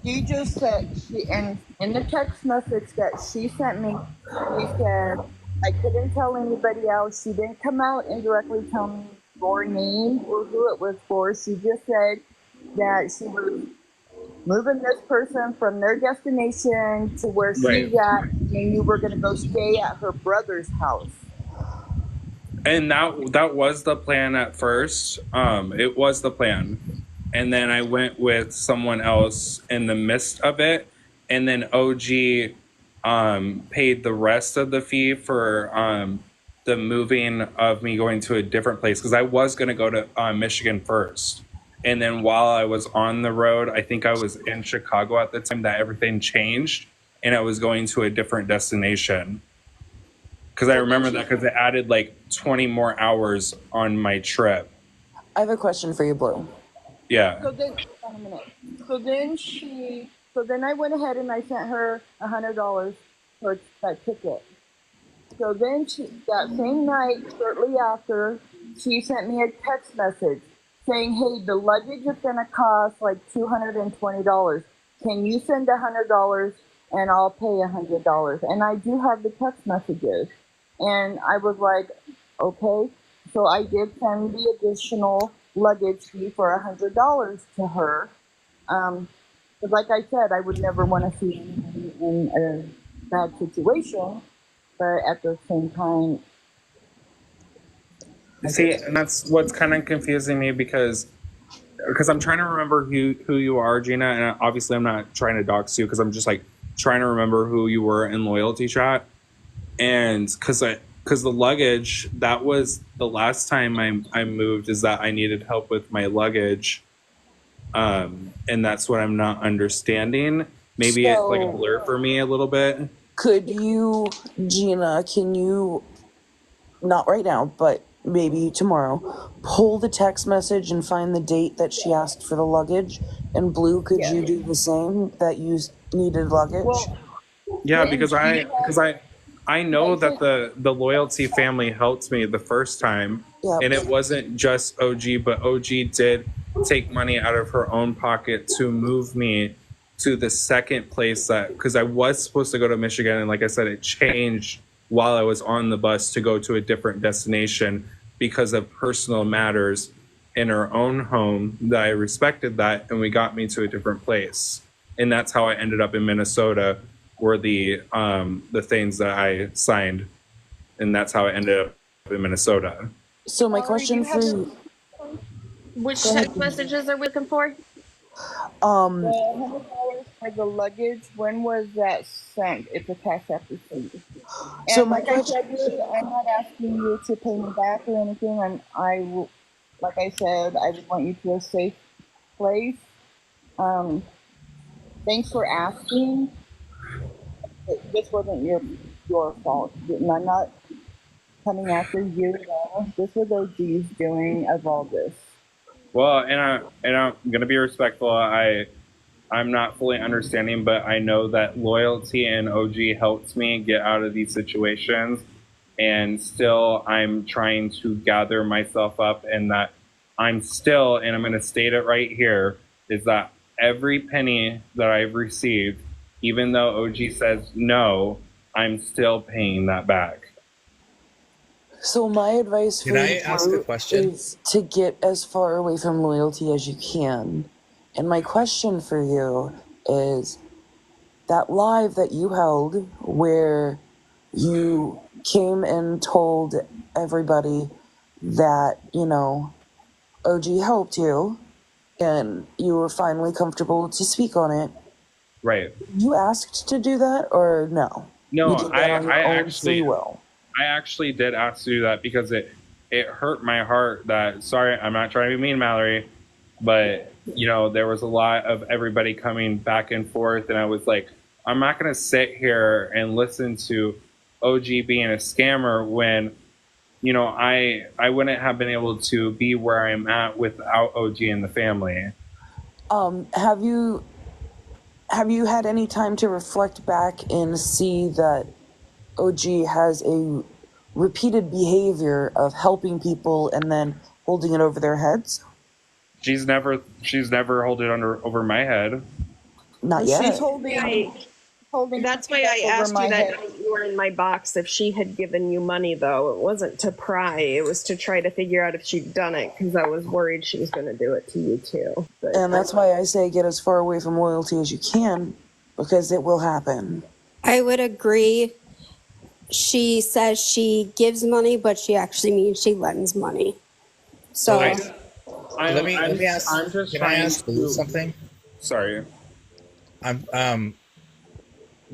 She just said, and in the text message that she sent me, she said, I couldn't tell anybody else. She didn't come out and directly tell me your name or who it was for. She just said that she was moving this person from their destination to where she's at, and you were going to go stay at her brother's house. And that was the plan at first. It was the plan. And then I went with someone else in the midst of it. And then OG paid the rest of the fee for the moving of me going to a different place. Because I was going to go to Michigan first. And then while I was on the road, I think I was in Chicago at the time, that everything changed. And I was going to a different destination. Because I remember that because it added like 20 more hours on my trip. I have a question for you, Blue. Yeah. So then, hold on a minute. So then I went ahead and I sent her $100 for that ticket. So then that same night, shortly after, she sent me a text message saying, hey, the luggage is going to cost like $220. Can you send $100 and I'll pay $100? And I do have the text messages. And I was like, okay. So I did send the additional luggage fee for $100 to her. But like I said, I would never want to see anybody in a bad situation. But at the same time, See, and that's what's kind of confusing me because I'm trying to remember who you are, Gina, and obviously I'm not trying to dox you because I'm just like trying to remember who you were in loyalty chat, and because the luggage, that was the last time I moved, is that I needed help with my luggage, and that's what I'm not understanding. Maybe it's like a blur for me a little bit. Could you, Gina, can you, not right now, but maybe tomorrow, pull the text message and find the date that she asked for the luggage? And Blue, could you do the same, that you needed luggage? Yeah, because I know that the loyalty family helped me the first time, and it wasn't just OG, but OG did take money out of her own pocket to move me to the second place, that because I was supposed to go to Michigan, and like I said, it changed while I was on the bus to go to a different destination because of personal matters in her own home. That I respected that, and we got me to a different place, and that's how I ended up in Minnesota, were the things that I signed, and that's how I ended up in Minnesota. So my question for you, which text messages are we looking for? The $100 for the luggage, when was that sent? It's a cash app receipt. And So my like I said, I'm not asking you to pay me back or anything. Like I said, I just want you to a safe place. Thanks for asking. This wasn't your fault. And I'm not coming after you at all. This was OG's doing of all this. Well, and I'm gonna be respectful. I'm not fully understanding, but I know that loyalty and OG helped me get out of these situations, and still I'm trying to gather myself up, and that I'm still, and I'm gonna state it right here, is that every penny that I've received, even though OG says no, I'm still paying that back. so my advice for Can I you ask a question? is to get as far away from loyalty as you can. And my question for you is, that live that you held where you came and told everybody that, OG helped you and you were finally comfortable to speak on it. Right. You asked to do that or no? No, You did that on your own free will. I actually did ask to do that because it hurt my heart that, sorry, I'm not trying to be mean, Mallory, but there was a lot of everybody coming back and forth, and I was like, I'm not going to sit here and listen to OG being a scammer when, I wouldn't have been able to be where I'm at without OG and the family. Have you had any time to reflect back and see that OG has a repeated behavior of helping people and then holding it over their heads? She's never held it over my head. Not yet. She's holding. That's why I asked you that night you were in my box if she had given you money, though. It wasn't to pry. It was to try to figure out if she'd done it, because I was worried she was going to do it to you, too. But And that's why I say get as far away from loyalty as you can, because it will happen. I would agree. She says she gives money, but she actually means she lends money. So Let me ask. I'm just Can I trying ask you something? Sorry.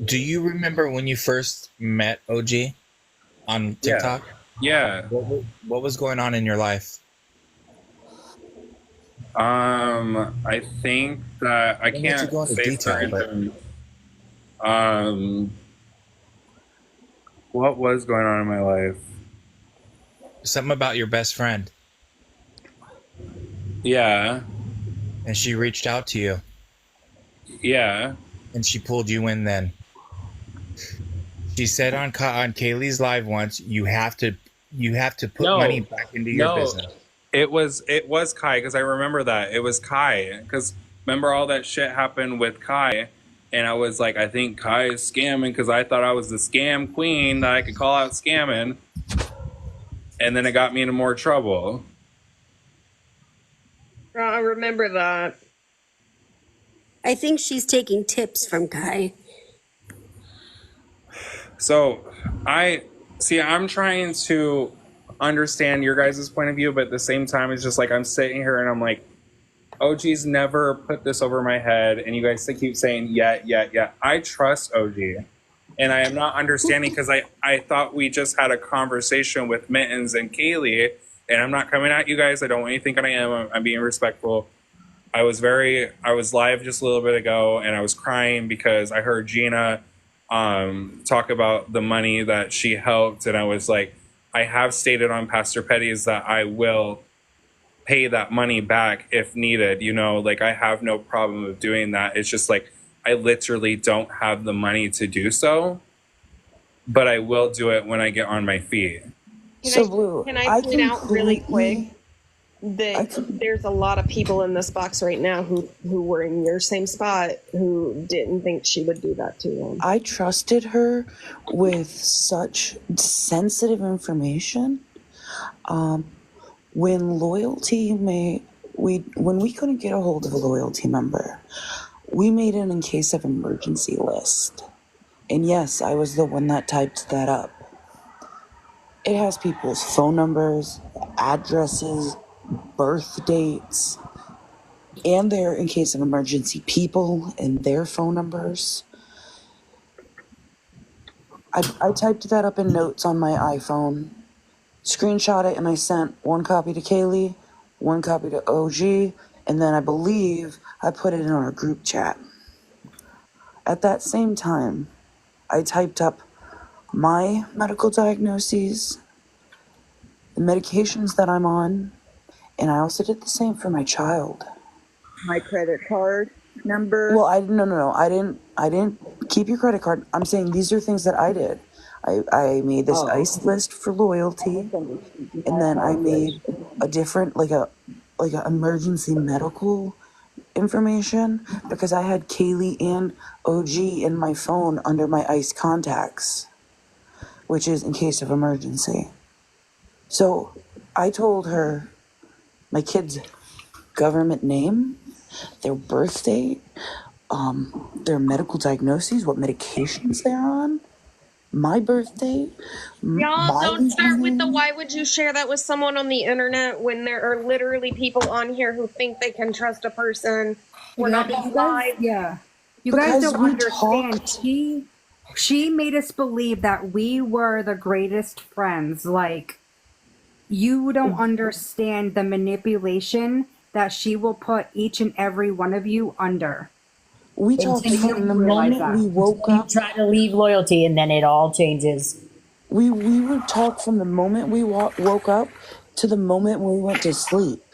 Do you remember when you first met OG on TikTok? Yeah. What was going on in your life? I think that I Don't let you can't go into say detail, but- certain. What was going on in my life? Something about your best friend. Yeah. And she reached out to you. Yeah. And she pulled you in then. She said on Kaylee's live once, you have to put money back into your business. It was Kai, because I remember that. It was Kai, because remember all that shit happened with Kai, and I was like, I think Kai is scamming, because I thought I was the scam queen that I could call out scamming, and then it got me into more trouble. I remember that. I think she's taking tips from Kai. So I'm trying to understand your guys' point of view, but at the same time, it's just like I'm sitting here and I'm like, OG's never put this over my head, and you guys keep saying, yeah. I trust OG, and I am not understanding, because I thought we just had a conversation with Mittens and Kaylee, and I'm not coming at you guys. I don't want you to think I am. I'm being respectful. I was live just a little bit ago, and I was crying because I heard Gina talk about the money that she helped, and I was like, I have stated on Pastor Petty's that I will pay that money back if needed. You know, like I have no problem of doing that. It's just like I literally don't have the money to do so, but I will do it when I get on my feet. Can I point out really quick that there's a lot of people in this box right now who were in your same spot who didn't think she would do that to them. I trusted her with such sensitive information. When we couldn't get a hold of a loyalty member, we made an in case of emergency list. And yes, I was the one that typed that up. It has people's phone numbers, addresses, birth dates, and their in case of emergency people and their phone numbers. I typed that up in notes on my iPhone, screenshot it, and I sent one copy to Kaylee, one copy to OG, and then I believe I put it in our group chat. At that same time, I typed up my medical diagnoses, the medications that I'm on, and I also did the same for my child. My credit card number. Well, no. I didn't keep your credit card. I'm saying these are things that I did. I made this ICE list for loyalty, and then I made a different like a emergency medical information because I had Kaylee and OG in my phone under my ICE contacts, which is in case of emergency. So I told her my kid's government name, their birth date, their medical diagnoses, what medications they're on, my birthday. Y'all don't start with the why would you share that with someone on the internet when there are literally people on here who think they can trust a person. We're not being live. Yeah. You guys don't understand. She made us believe that we were the greatest friends. Like, you don't understand the manipulation that she will put each and every one of you under. We talked from the moment we woke up. You try to leave loyalty, and then it all changes. We would talk from the moment we woke up to the moment we went to sleep.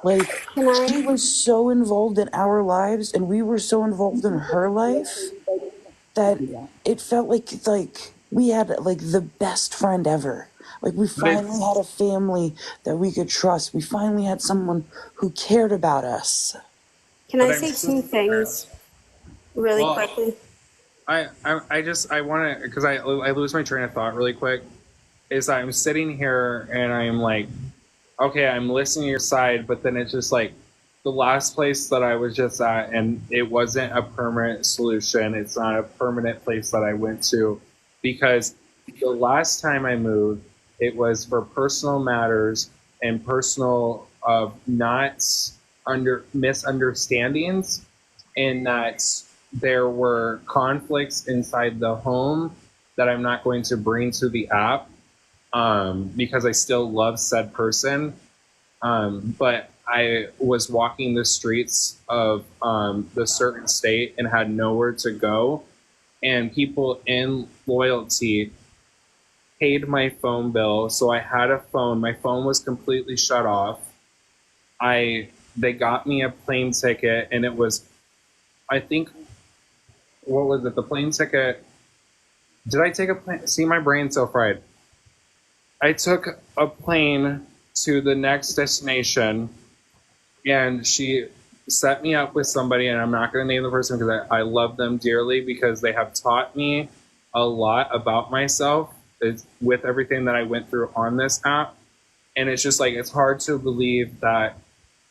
Like, she was so involved in our lives, and we were so involved in her life that it felt like we had like the best friend ever. Like, we finally had a family that we could trust. We finally had someone who cared about us. Can I say two things really quickly? I want to, because I lose my train of thought really quick, is I'm sitting here and I'm like, okay, I'm listening to your side, but then it's just like the last place that I was just at, and it wasn't a permanent solution. It's not a permanent place that I went to, because the last time I moved, it was for personal matters and personal misunderstandings, and that there were conflicts inside the home that I'm not going to bring to the app because I still love said person. But I was walking the streets of the certain state and had nowhere to go, and people in loyalty paid my phone bill. So I had a phone. My phone was completely shut off. They got me a plane ticket, and it was, I think, what was it? The plane ticket. Did I take a plane? See, my brain's so fried. I took a plane to the next destination, and she set me up with somebody, and I'm not going to name the person because I love them dearly, because they have taught me a lot about myself with everything that I went through on this app. And it's just like, it's hard to believe that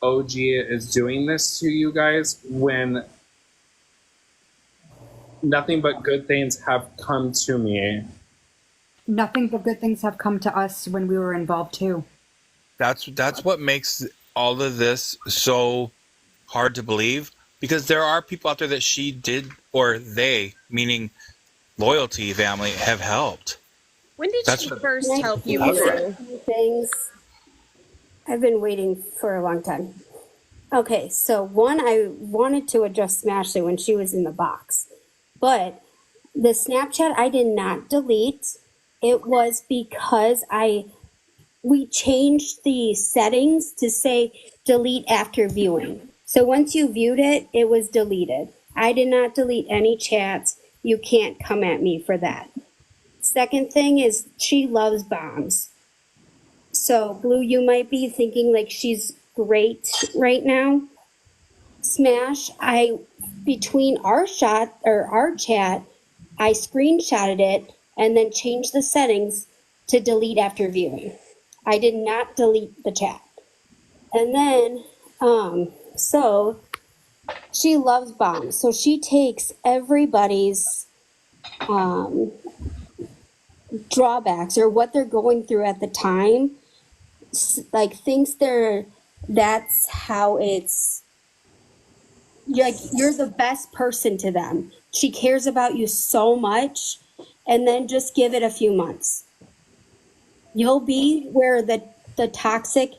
OG is doing this to you guys when nothing but good things have come to me. Nothing but good things have come to us when we were involved too. That's what makes all of this so hard to believe, because there are people out there that she did, or they, meaning loyalty family, have helped. When did she first help you? Things. I've been waiting for a long time. Okay, so one, I wanted to address Smashley when she was in the box, but the Snapchat I did not delete. it was because we changed the settings to say delete after viewing. So once you viewed it, it was deleted. I did not delete any chats. You can't come at me for that. Second thing is she loves bombs. So Blue, you might be thinking like she's great right now. Smash, between our chat, I screenshotted it and then changed the settings to delete after viewing. I did not delete the chat. And then, so she loves bombs. So she takes everybody's drawbacks or what they're going through at the time, like thinks that's how it's, you're the best person to them. She cares about you so much, and then just give it a few months. You'll be where the toxic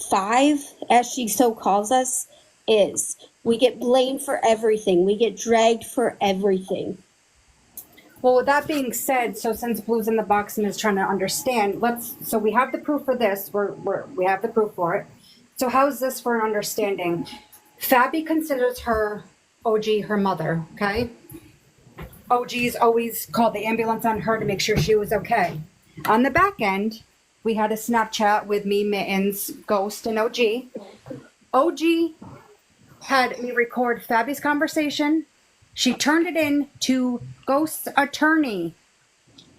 5, as she so calls us, is. We get blamed for everything. We get dragged for everything. Well, with that being said, so since Blue's in the box and is trying to understand, so we have the proof for this. We have the proof for it. So how's this for an understanding? Fabi considers her OG her mother, okay? OG's always called the ambulance on her to make sure she was okay. On the back end, we had a Snapchat with me, Mittens, Ghost, and OG. OG had me record Fabi's conversation. She turned it in to Ghost's attorney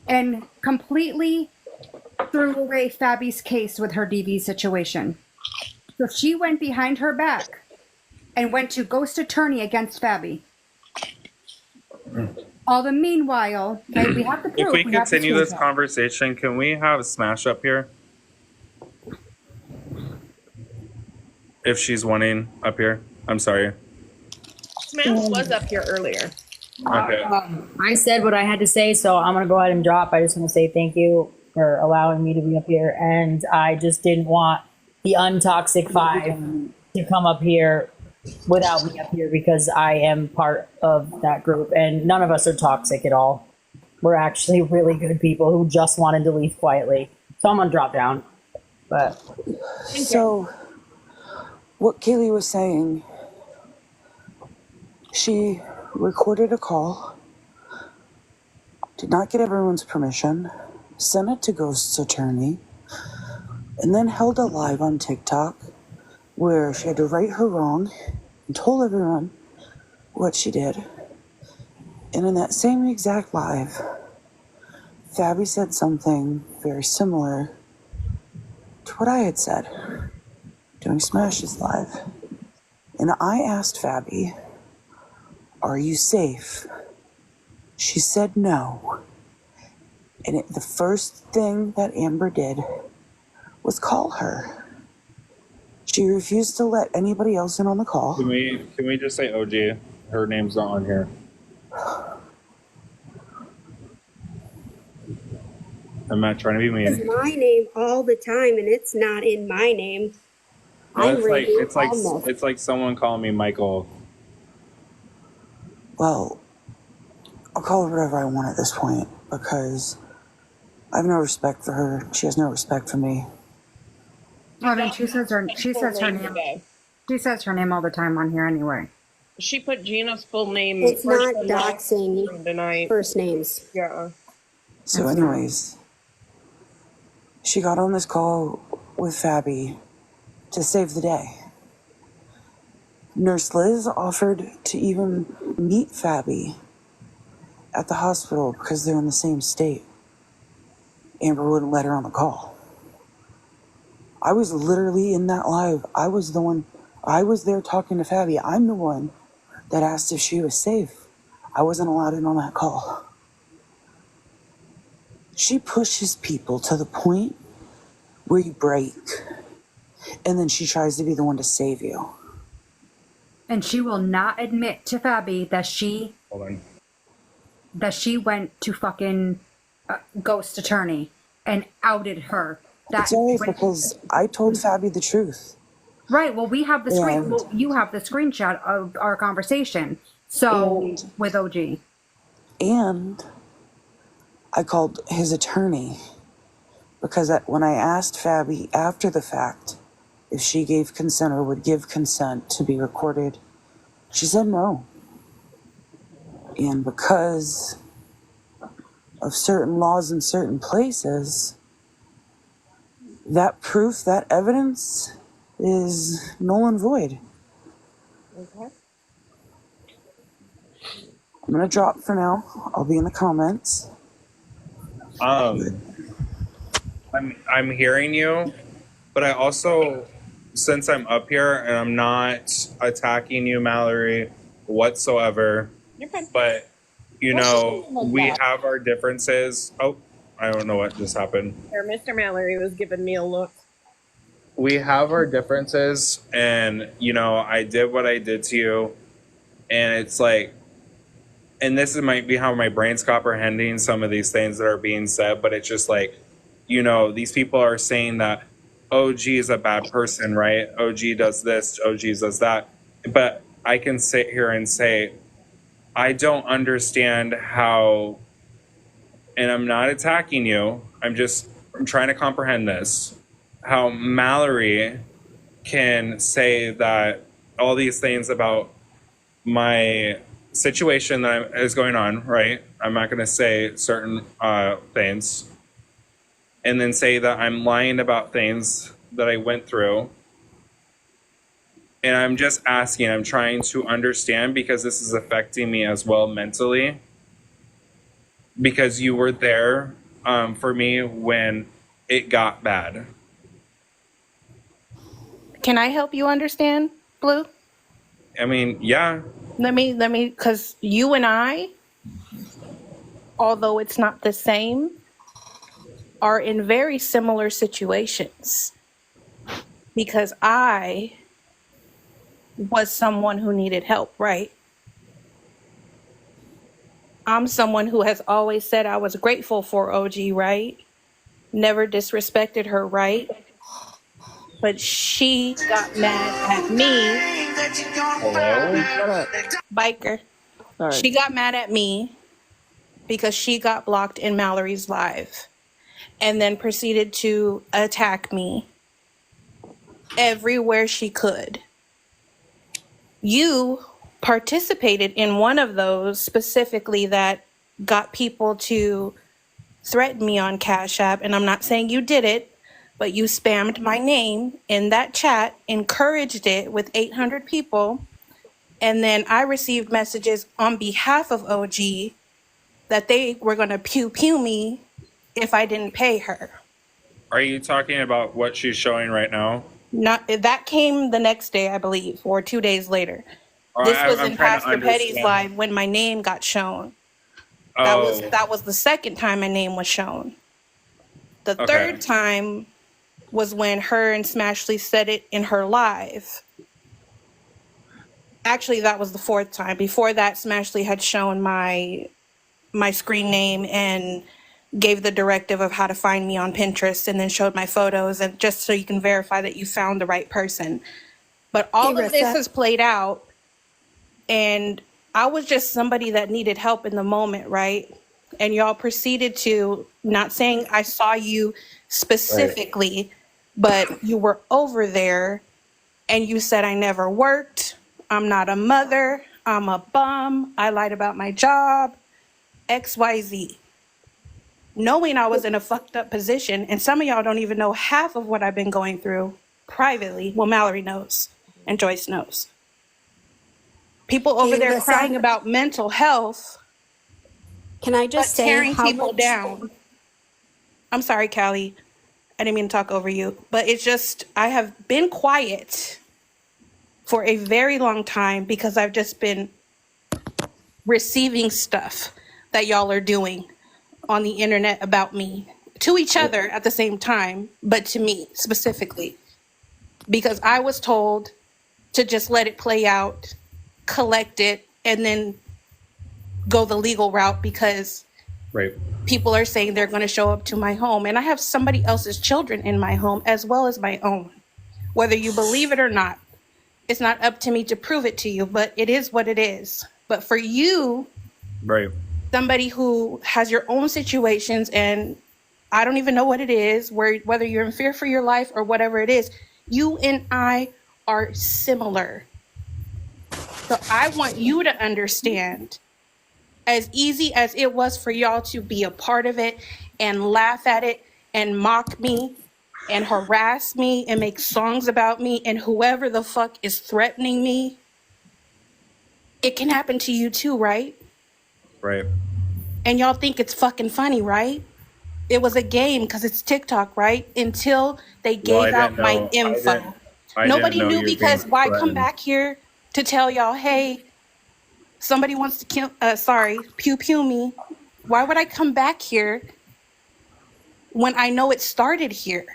and completely threw away Fabi's case with her DV situation. So she went behind her back and went to Ghost attorney against Fabi. All the meanwhile, okay, we have the proof. If we have the continue this screenshot. conversation, can we have Smash up here? If she's wanting up here. I'm sorry. Smash was up here earlier. Okay. I said what I had to say, so I'm going to go ahead and drop. I just want to say thank you for allowing me to be up here. And I just didn't want the Untoxic 5 to come up here without me up here because I am part of that group. And none of us are toxic at all. We're actually really good people who just wanted to leave quietly. So I'm going to drop down. But So, what Kaylee was saying, she recorded a call, did not get everyone's permission, sent it to Ghost's attorney, and then held a live on TikTok where she had to right her wrong and told everyone what she did. And in that same exact live, Fabi said something very similar to what I had said during Smash's live. And I asked Fabi, "Are you safe?" She said no. And the first thing that Amber did was call her. She refused to let anybody else in on the call. Can we just say OG? Her name's not on here. I'm not trying to be mean. It's my name all the time, and it's not in my name. Well, it's like someone calling me Michael. Well, I'll call her whatever I want at this point because I have no respect for her. She has no respect for me. I mean, she says her name. She says her name all the time on here anyway. She put Gina's full name. It's not first and last doxing tonight. first names. Yeah. So anyways, she got on this call with Fabi to save the day. Nurse Liz offered to even meet Fabi at the hospital because they're in the same state. Amber wouldn't let her on the call. I was literally in that live. I was there talking to Fabi. I'm the one that asked if she was safe. I wasn't allowed in on that call. She pushes people to the point where you break. And then she tries to be the one to save you. And she will not admit to Fabi that she went to fucking Ghost attorney and outed her. It's alright because I told Fabi the truth. Right. Well, we have the screen. Well, you have the screenshot of our conversation. So with OG. And I called his attorney because when I asked Fabi after the fact if she gave consent or would give consent to be recorded, she said no. And because of certain laws in certain places, that proof, that evidence is null and void. Okay. I'm gonna drop for now. I'll be in the comments. I'm hearing you, but I also, since I'm up here and I'm not attacking you, Mallory, whatsoever, You're fine. but you What's know, she doing like we that? have our differences. Oh, I don't know what just happened. Or Mr. Mallory was giving me a look. We have our differences, and you know, I did what I did to you, and it's like, and this might be how my brain's comprehending some of these things that are being said, but it's just like, you know, these people are saying that OG is a bad person, right? OG does this, OG does that. But I can sit here and say, I don't understand how, and I'm not attacking you, I'm trying to comprehend this, how Mallory can say that all these things about my situation that is going on, right? I'm not going to say certain things, and then say that I'm lying about things that I went through. And I'm just asking, I'm trying to understand, because this is affecting me as well mentally, because you were there for me when it got bad. Can I help you understand, Blue? I mean, yeah. Let me, because you and I, although it's not the same, are in very similar situations. Because I was someone who needed help, right? I'm someone who has always said I was grateful for OG, right? Never disrespected her, right? But she got mad at me. Hello? Biker. Sorry. She got mad at me because she got blocked in Mallory's live and then proceeded to attack me everywhere she could. You participated in one of those specifically that got people to threaten me on Cash App, and I'm not saying you did it, but you spammed my name in that chat, encouraged it with 800 people, and then I received messages on behalf of OG that they were going to pew me if I didn't pay her. Are you talking about what she's showing right now? Not that came the next day, I believe, or 2 days later. Or This was I'm in trying to Pastor Petty's understand. live when my name got shown. Oh, That was the second time my name was shown. The Okay. third time was when her and Smashley said it in her live. Actually, that was the fourth time. Before that, Smashley had shown my screen name and gave the directive of how to find me on Pinterest, and then showed my photos, and just so you can verify that you found the right person. But all Hey, of this Rissa. has played out, and I was just somebody that needed help in the moment, right? And y'all proceeded to, not saying I saw you specifically, but you were over there and you said I never worked, I'm not a mother, I'm a bum, I lied about my job, XYZ. Knowing I was in a fucked up position, and some of y'all don't even know half of what I've been going through privately. Well, Mallory knows, and Joyce knows. People over Hey, there Rissa. crying about mental health, Can I but just say tearing how people much? down. I'm sorry, Callie. I didn't mean to talk over you, but it's just, I have been quiet for a very long time because I've just been receiving stuff that y'all are doing on the internet about me to each other at the same time, but to me specifically, because I was told to just let it play out, collect it, and then go the legal route because right. people are saying they're going to show up to my home, and I have somebody else's children in my home as well as my own. Whether you believe it or not, it's not up to me to prove it to you, but it is what it is. But for you Right. somebody who has your own situations, and I don't even know what it is, whether you're in fear for your life or whatever it is, you and I are similar. So I want you to understand, as easy as it was for y'all to be a part of it and laugh at it and mock me and harass me and make songs about me and whoever the fuck is threatening me, it can happen to you too, right? Right. And y'all think it's fucking funny, right? It was a game because it's TikTok, right? Until they gave out my info. Nobody knew, because why come back here to tell y'all, hey, somebody wants to kill, pew pew me. Why would I come back here when I know it started here?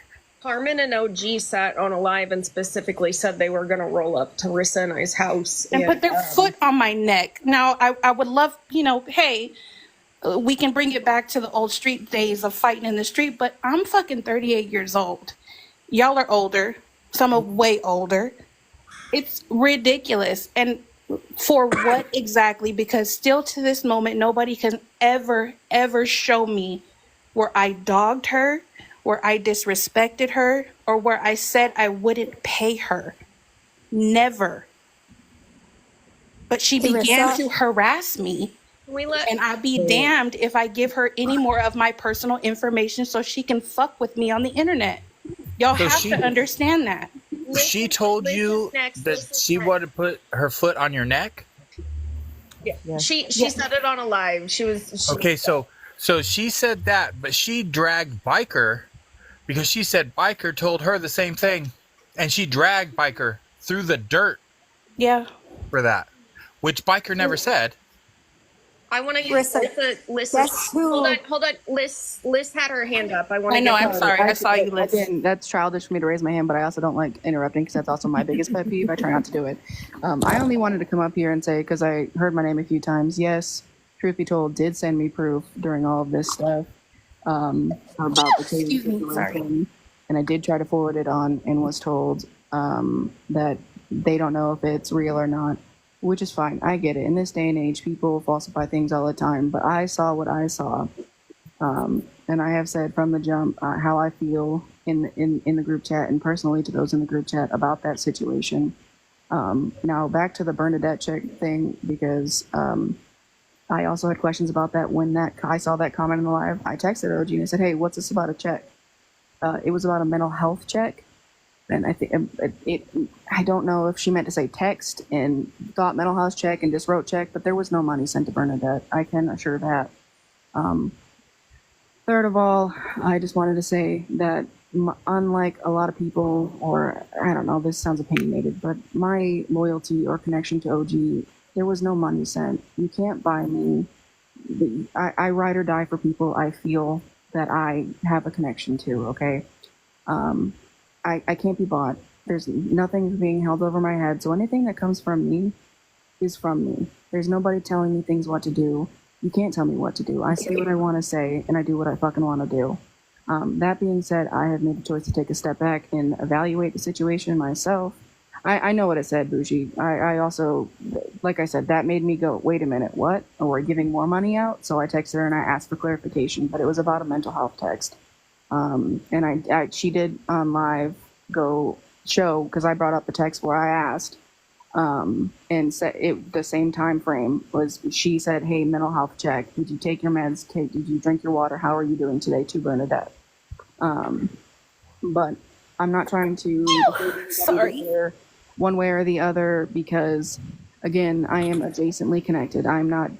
Carmen and OG sat on a live and specifically said they were going to roll up to Rissa and I's house. And put their foot on my neck. Now, I would love, hey, we can bring it back to the old street days of fighting in the street, but I'm fucking 38 years old. Y'all are older. Some are way older. It's ridiculous. And for what exactly? Because still to this moment, nobody can ever show me where I dogged her, where I disrespected her, or where I said I wouldn't pay her. Never. But she began to harass me. And I'd be damned if I give her any more of my personal information so she can fuck with me on the internet. Y'all have to understand that. She told you that she wanted to put her foot on your neck? Yeah. She said it on a live. Okay, so she said that, but she dragged Biker because she said Biker told her the same thing, and she dragged Biker through the dirt. Yeah. For that, which Biker never said. I want to use Lissa. Hold on. Liz had her hand up. I'm sorry. I saw you, Liz. That's childish for me to raise my hand, but I also don't like interrupting because that's also my biggest pet peeve. I try not to do it. I only wanted to come up here and say, because I heard my name a few times, yes, truth be told, did send me proof during all of this stuff about the situation. And I did try to forward it on and was told that they don't know if it's real or not. Which is fine. I get it. In this day and age, people falsify things all the time. But I saw what I saw, and I have said from the jump how I feel in the group chat and personally to those in the group chat about that situation. Now back to the Bernadette check thing, because I also had questions about that when I saw that comment in the live. I texted OG and I said, "Hey, what's this about a check?" It was about a mental health check. And I think I don't know if she meant to say text and thought mental health check and just wrote check, but there was no money sent to Bernadette. I can assure that. Third of all, I just wanted to say that unlike a lot of people, or I don't know, this sounds opinionated, but my loyalty or connection to OG, there was no money sent. You can't buy me. I ride or die for people I feel that I have a connection to, okay? I can't be bought. There's nothing being held over my head. So anything that comes from me is from me. There's nobody telling me things what to do. You can't tell me what to do. I say what I want to say and I do what I fucking want to do. That being said, I have made the choice to take a step back and evaluate the situation myself. I know what it said, Bougie. I also, like I said, that made me go, wait a minute, what? Oh, we're giving more money out? So I texted her and I asked for clarification, but it was about a mental health text. And she did on live go show, because I brought up the text where I asked, and said it the same time frame was, she said, "Hey, mental health check. Did you take your meds? Did you drink your water? How are you doing today?" To Bernadette. But I'm not trying to one way or the other, because again, I am adjacently connected. I'm not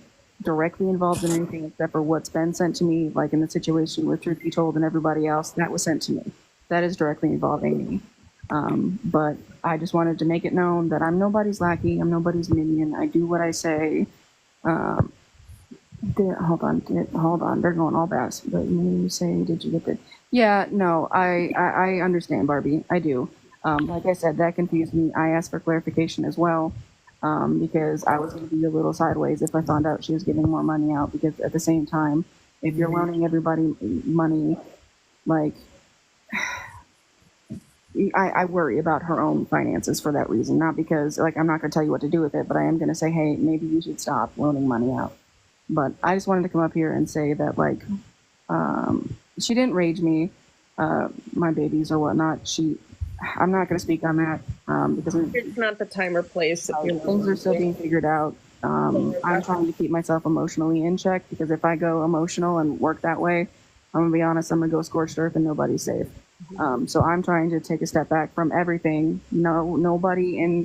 directly involved in anything except for what's been sent to me, like in the situation with Truth Be Told and everybody else that was sent to me. That is directly involving me. But I just wanted to make it known that I'm nobody's lackey. I'm nobody's minion. I do what I say. Hold on. They're going all bass. But you say, did you get it? Yeah, no, I understand, Barbie. I do. Like I said, that confused me. I asked for clarification as well. Because I was going to be a little sideways if I found out she was giving more money out. Because at the same time, if you're loaning everybody money, like, I worry about her own finances for that reason. Not because, like, I'm not going to tell you what to do with it, but I am going to say, hey, maybe you should stop loaning money out. But I just wanted to come up here and say that, like, she didn't rage me, my babies or whatnot. I'm not going to speak on that because It's not the time or place. If you things are still being figured out. I'm trying to keep myself emotionally in check because if I go emotional and work that way, I'm gonna be honest, I'm gonna go scorched earth and nobody's safe. So I'm trying to take a step back from everything. Nobody in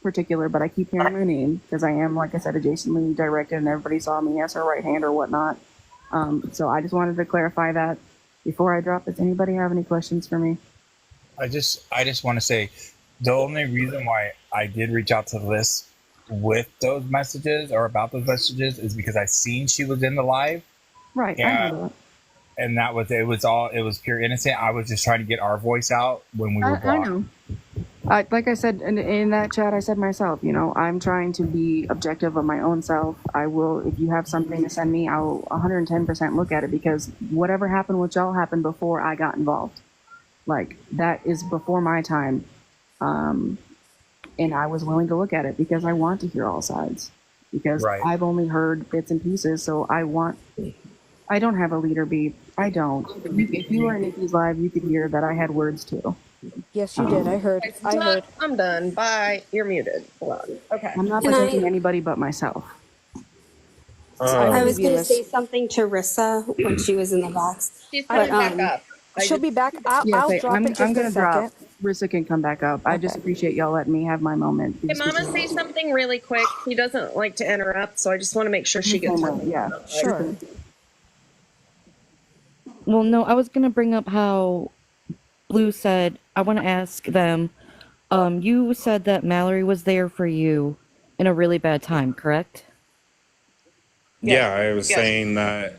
particular, but I keep hearing my name because I am, like I said, adjacently directed, and everybody saw me as her right hand or whatnot. So I just wanted to clarify that before I drop. Does anybody have any questions for me? I just want to say the only reason why I did reach out to Liz with those messages or about those messages is because I seen she was in the live. Right. I know that. And that was, it was pure innocent. I was just trying to get our voice out when we were blocked. I know. Like I said in that chat, I said myself, I'm trying to be objective of my own self. I will, if you have something to send me, I'll 110% look at it because whatever happened with y'all happened before I got involved. Like, that is before my time. And I was willing to look at it because I want to hear all sides. Because I've only heard bits and pieces, so I don't have a leader beat. I don't. If you were in Nikki's live, you could hear that I had words too. Yes, you did. I heard. I'm done. Bye. You're muted. Hold on. Okay. I'm not protecting anybody but myself. I was going to say something to Rissa when she was in the box. She's coming back up. She'll be back. I'll drop it just I'm gonna a drop. second. Rissa can come back up. I just appreciate y'all letting me have my moment. Can Mama say something really quick? She doesn't like to interrupt, so I just want to make sure she gets her. Yeah, sure. Well, no, I was going to bring up how Blue said, I want to ask them, you said that Mallory was there for you in a really bad time, correct? Yeah, I was saying that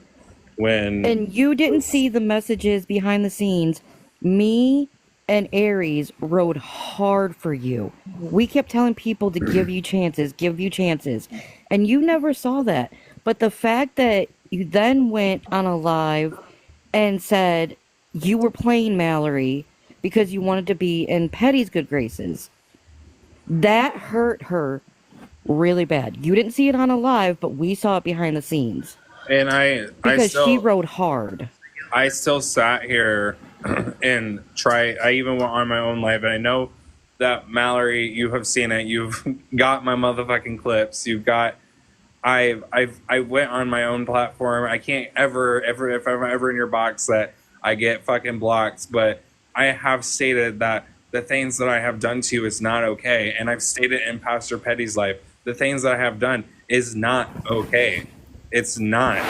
when... And you didn't see the messages behind the scenes. Me and Aries rode hard for you. We kept telling people to give you chances, and you never saw that. But the fact that you then went on a live and said you were playing Mallory because you wanted to be in Petty's good graces, that hurt her really bad. You didn't see it on a live, but we saw it behind the scenes. And because she rode hard. I still sat here and I even went on my own live, and I know that Mallory, you have seen it. You've got my motherfucking clips. You've got. I went on my own platform. I can't ever if I'm ever in your box that I get fucking blocked. But I have stated that the things that I have done to you is not okay, and I've stated in Pastor Petty's life the things that I have done is not okay. It's not,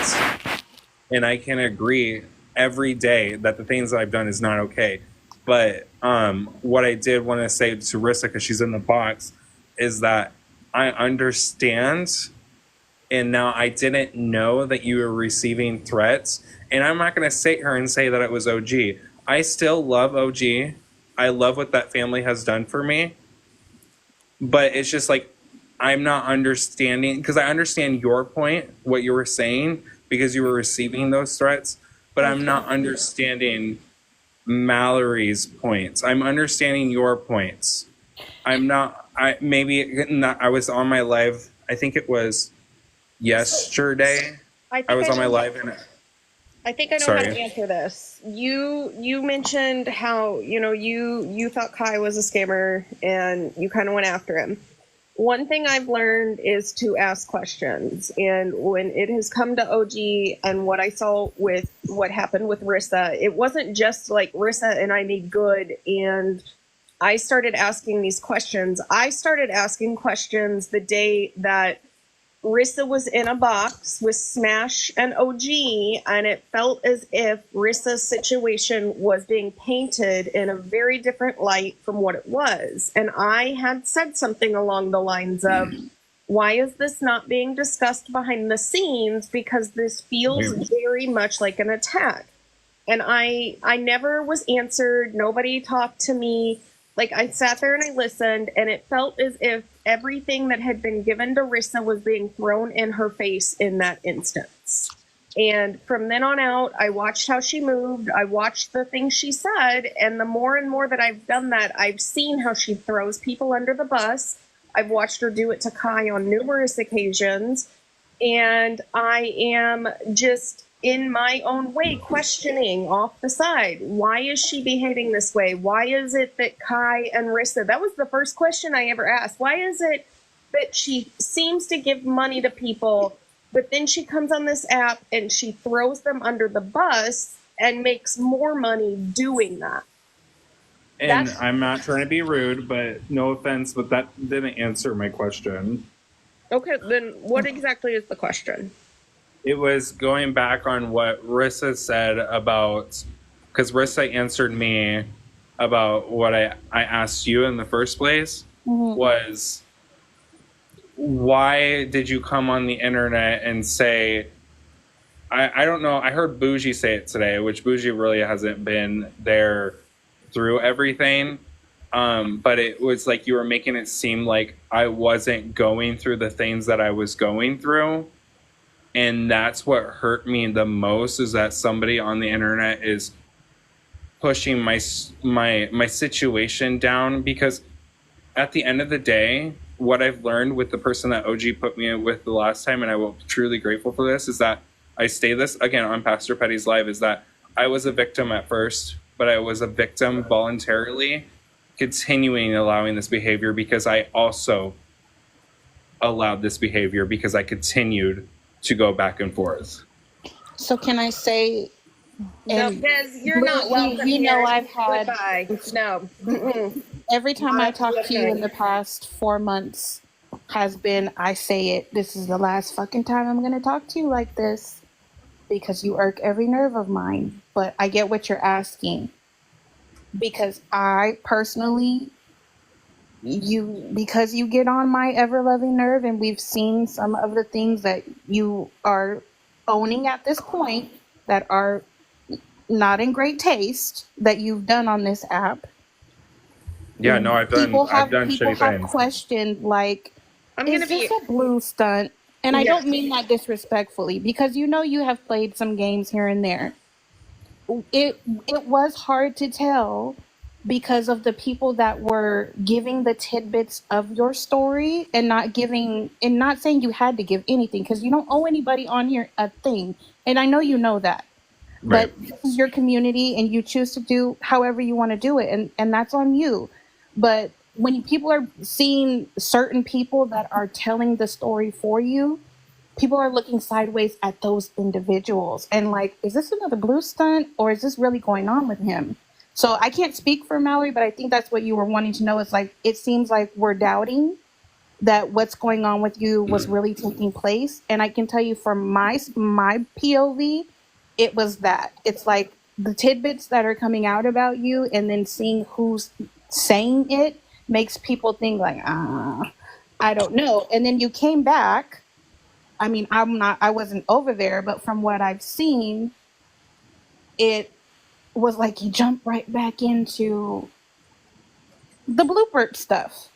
and I can agree every day that the things that I've done is not okay. But what I did want to say to Rissa, because she's in the box, is that I understand. And now I didn't know that you were receiving threats. And I'm not going to sit here and say that it was OG. I still love OG. I love what that family has done for me. But it's just like, I'm not understanding, because I understand your point, what you were saying, because you were receiving those threats. But I'm not understanding Mallory's points. I'm understanding your points. I was on my live, I think it was yesterday. I was on my live and I think I know how to answer this. You mentioned how you thought Kai was a scammer and you kind of went after him. One thing I've learned is to ask questions, and when it has come to OG and what I saw with what happened with Rissa, it wasn't just like Rissa and I made good and I started asking these questions. I started asking questions the day that Rissa was in a box with Smash and OG, and it felt as if Rissa's situation was being painted in a very different light from what it was. And I had said something along the lines of, why is this not being discussed behind the scenes? Because this feels very much like an attack. And I never was answered. Nobody talked to me. Like, I sat there and I listened, and it felt as if everything that had been given to Rissa was being thrown in her face in that instance. And from then on out, I watched how she moved. I watched the things she said. And the more and more that I've done that, I've seen how she throws people under the bus. I've watched her do it to Kai on numerous occasions. And I am just in my own way questioning off the side. Why is she behaving this way? Why is it that Kai and Rissa, that was the first question I ever asked. Why is it that she seems to give money to people, but then she comes on this app and she throws them under the bus and makes more money doing that? And I'm not trying to be rude, but no offense, but that didn't answer my question. Okay, then what exactly is the question? It was going back on what Rissa said about, because Rissa answered me about what I asked you in the first place, was why did you come on the internet and say, I don't know, I heard Bougie say it today, which Bougie really hasn't been there through everything. But it was like you were making it seem like I wasn't going through the things that I was going through. And that's what hurt me the most, is that somebody on the internet is pushing my situation down. Because at the end of the day, what I've learned with the person that OG put me with the last time, and I will be truly grateful for this, is that I say this again on Pastor Petty's live, is that I was a victim at first, but I was a victim voluntarily, continuing allowing this behavior because I also allowed this behavior because I continued to go back and forth. So can I say, No, Des, you're not welcome you know here. I've had, Goodbye. No. Mm-mm. every time I talk to you in the past 4 months has been, I say it, this is the last fucking time I'm going to talk to you like this because you irk every nerve of mine. But I get what you're asking. Because I personally, because you get on my ever-loving nerve, and we've seen some of the things that you are owning at this point that are not in great taste that you've done on this app. Yeah, no, I've done People have shitty things. questioned, like, I'm is gonna this be a blue stunt? And I Yeah. don't mean that disrespectfully, because you know you have played some games here and there. It was hard to tell because of the people that were giving the tidbits of your story and not saying you had to give anything, because you don't owe anybody on here a thing. And I know you know that. Right. But this is your community and you choose to do however you want to do it, and that's on you. But when people are seeing certain people that are telling the story for you, people are looking sideways at those individuals and like, is this another blue stunt or is this really going on with him? So I can't speak for Mallory, but I think that's what you were wanting to know. Is like, it seems like we're doubting that what's going on with you was really taking place. And I can tell you from my POV, it was that. It's like the tidbits that are coming out about you and then seeing who's saying it makes people think like, I don't know. And then you came back. I mean, I wasn't over there, but from what I've seen, it was like you jumped right back into the blooper stuff.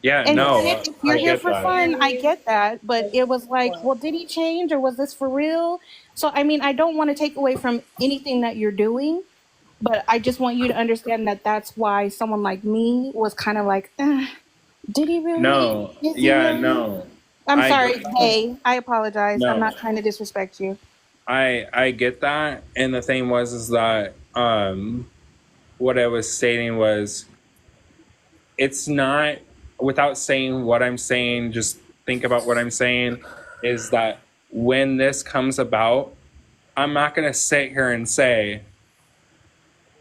Yeah, And no, if you're I here get for that. fun, I get that. But it was like, well, did he change or was this for real? So, I mean, I don't want to take away from anything that you're doing, but I just want you to understand that that's why someone like me was kind of like, did he really? No, Is he yeah, really? no. I'm I sorry. get that. Hey, I apologize. No. I'm not trying to disrespect you. I get that, and the thing is that what I was stating was, it's not, without saying what I'm saying, just think about what I'm saying, is that when this comes about, I'm not going to sit here and say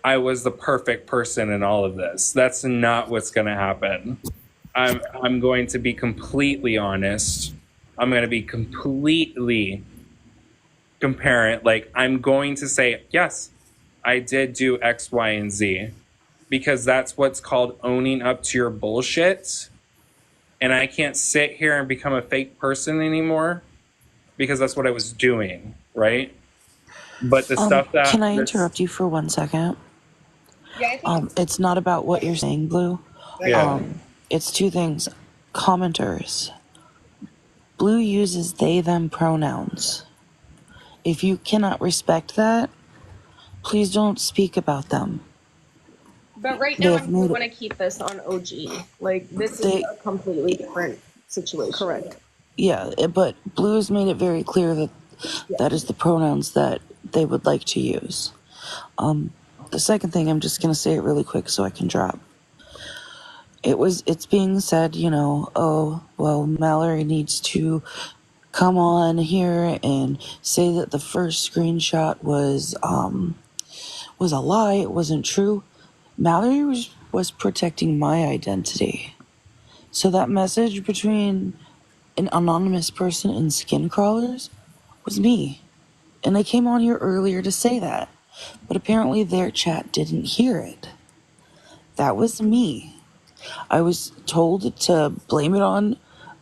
I was the perfect person in all of this. That's not what's going to happen. I'm going to be completely honest. I'm going to be completely comparent. Like, I'm going to say, yes, I did do X, Y, and Z, because that's what's called owning up to your bullshit. And I can't sit here and become a fake person anymore, because that's what I was doing, right? But the stuff that... Can I interrupt you for 1 second? Yeah, It's not about what you're saying, Blue. Yeah. It's two things. Commenters. Blue uses they, them pronouns. If you cannot respect that, please don't speak about them. But right They now, I have made want to keep this on OG. Like, this is a completely different situation. Correct. Yeah, but Blue has made it very clear that that is the pronouns that they would like to use. The second thing, I'm just gonna say it really quick so I can drop. It's being said, oh, well, Mallory needs to come on here and say that the first screenshot was a lie, it wasn't true. Mallory was protecting my identity. So that message between an anonymous person and skin crawlers was me. And I came on here earlier to say that. But apparently their chat didn't hear it. That was me. I was told to blame it on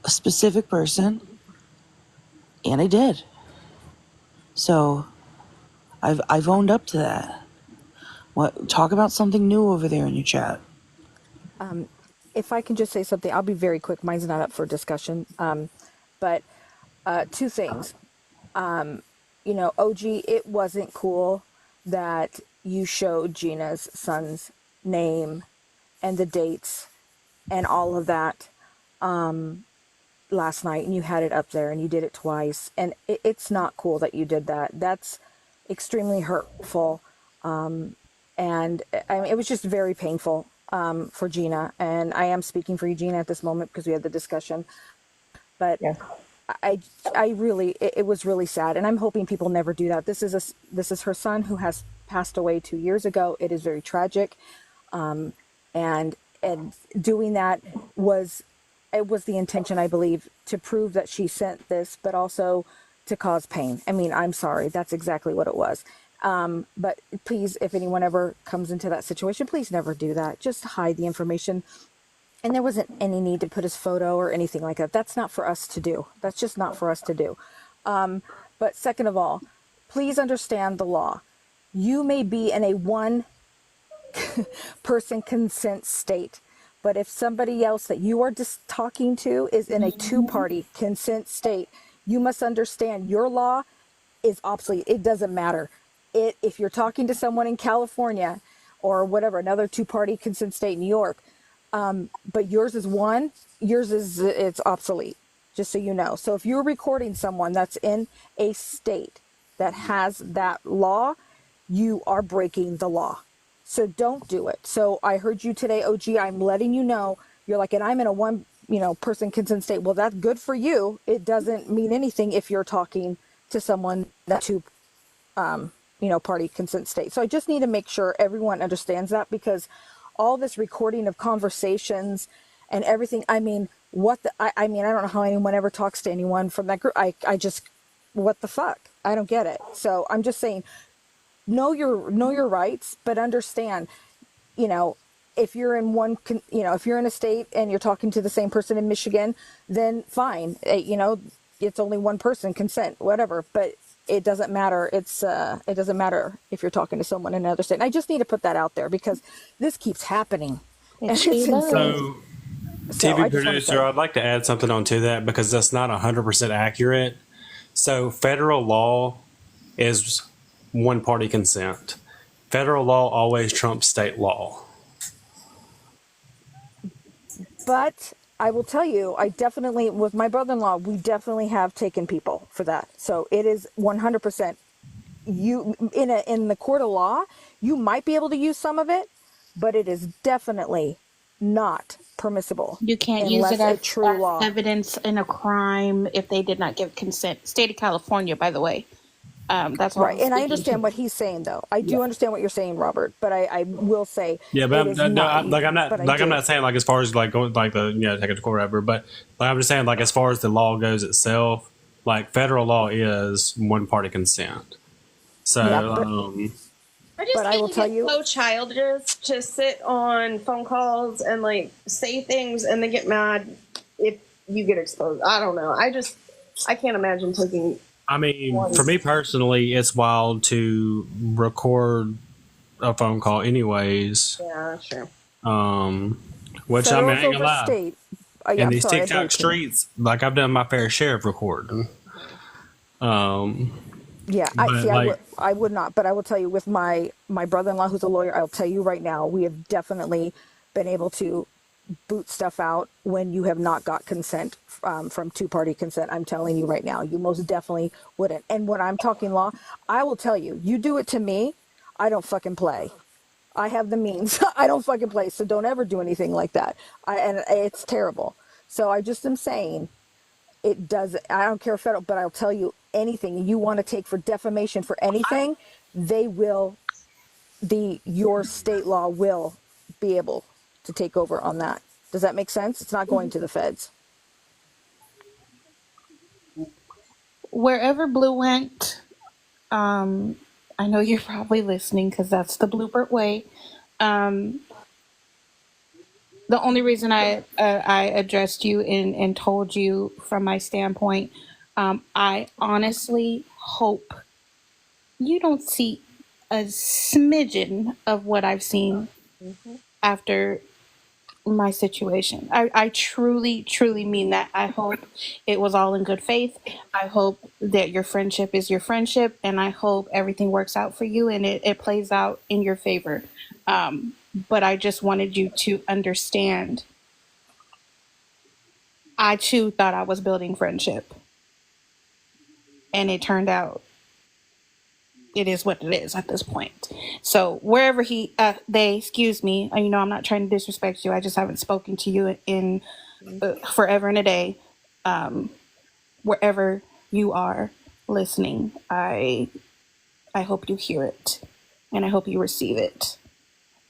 a specific person, and I did. So I've owned up to that. Talk about something new over there in your chat. If I can just say something, I'll be very quick. Mine's not up for discussion. But two things. OG, it wasn't cool that you showed Gina's son's name and the dates and all of that last night, and you had it up there and you did it twice, and it's not cool that you did that. That's extremely hurtful, and I mean, it was just very painful for Gina, and I am speaking for you, Gina, at this moment because we had the discussion, but yeah. I really, it was really sad, and I'm hoping people never do that. This is her son who has passed away 2 years ago. It is very tragic, and doing that was the intention, I believe, to prove that she sent this, but also to cause pain. I mean, I'm sorry, that's exactly what it was. But please, if anyone ever comes into that situation, please never do that. Just hide the information. And there wasn't any need to put his photo or anything like that. That's not for us to do. That's just not for us to do. But second of all, please understand the law. You may be in a one person consent state, but if somebody else that you are just talking to is in a two-party consent state, you must understand your law is obsolete. It doesn't matter. If you're talking to someone in California or whatever, another two-party consent state, New York, but yours is one, it's obsolete, just so you know. So if you're recording someone that's in a state that has that law, you are breaking the law. So don't do it. So I heard you today, OG, I'm letting you know, you're like, and I'm in a one, person consent state. Well, that's good for you. It doesn't mean anything if you're talking to someone that two, party consent state. So I just need to make sure everyone understands that, because all this recording of conversations and everything, I mean, I don't know how anyone ever talks to anyone from that group. I just, what the fuck? I don't get it. So I'm just saying, know your rights, but understand, if you're in one, if you're in a state and you're talking to the same person in Michigan, then fine. It's only one person, consent, whatever, but it doesn't matter. It doesn't matter if you're talking to someone in another state. And I just need to put that out there because this keeps happening. It's insane. So, TV producer, I'd like to add something onto that because that's not 100% accurate. So federal law is one-party consent. Federal law always trumps state law. But I will tell you, I definitely, with my brother-in-law, we definitely have taken people for that. So it is 100%. You in the court of law, you might be able to use some of it, but it is definitely not permissible. You can't use it as true law evidence in a crime if they did not give consent. State of California, by the way. That's right. And I understand what he's saying, though. I do understand what you're saying, Robert. But I will say, yeah, but I'm not saying like as far as like going like the take it to court whatever. But like I'm just saying like as far as the law goes itself, like federal law is one-party consent. So. Yeah, I will tell you, so childish to sit on phone calls and like say things and then get mad if you get exposed. I don't know. I can't imagine taking. I mean, for me personally, it's wild to record a phone call, anyways. Yeah, sure. Which Federal I ain't gonna lie. Yeah, in these TikTok streets, like I've done my fair share of recording. Yeah, I would not, but I will tell you with my brother-in-law who's a lawyer, I'll tell you right now, we have definitely been able to boot stuff out when you have not got consent from two-party consent. I'm telling you right now, you most definitely wouldn't. And when I'm talking law, I will tell you, you do it to me, I don't fucking play. I have the means. I don't fucking play, so don't ever do anything like that. And it's terrible. So I just am saying, it does. I don't care federal, but I'll tell you, anything you want to take for defamation for anything, they will. Your state law will be able to take over on that. Does that make sense? It's not going to the feds. Wherever Blue went, I know you're probably listening because that's the Bluebird way. The only reason I addressed you and told you from my standpoint, I honestly hope you don't see a smidgen of what I've seen after my situation. I truly, truly mean that. I hope it was all in good faith. I hope that your friendship is your friendship, and I hope everything works out for you and it plays out in your favor. But I just wanted you to understand, I too thought I was building friendship, and it turned out it is what it is at this point. So wherever they, excuse me, I'm not trying to disrespect you. I just haven't spoken to you in forever and a day. Wherever you are listening, I hope you hear it, and I hope you receive it.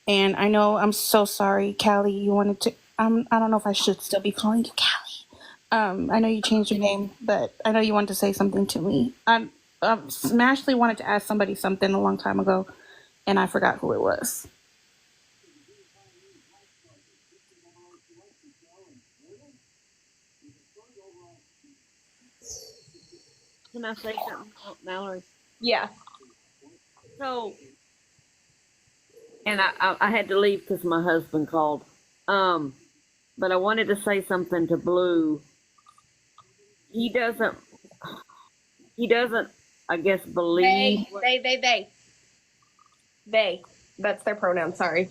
And I know I'm so sorry, Callie. You wanted to. I don't know if I should still be calling you Callie. I know you changed your name, but I know you wanted to say something to me. Ashley wanted to ask somebody something a long time ago, and I forgot who it was. Can I say something, Mallory? Yeah. So, and I had to leave because my husband called. But I wanted to say something to Blue. He doesn't, I guess, believe. They. That's their pronoun. Sorry.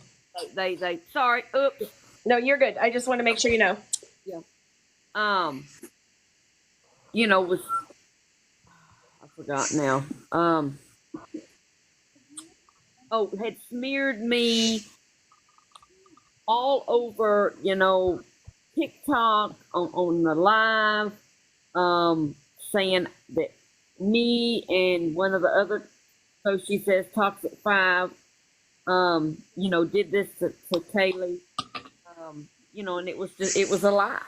They. Sorry. Oops. No, you're good. I just want to make sure you know. Yeah. Was I forgot now. Had smeared me all over, TikTok on the live, saying that me and one of the other, so she says Toxic 5, did this to Kaylee, and it was a lie,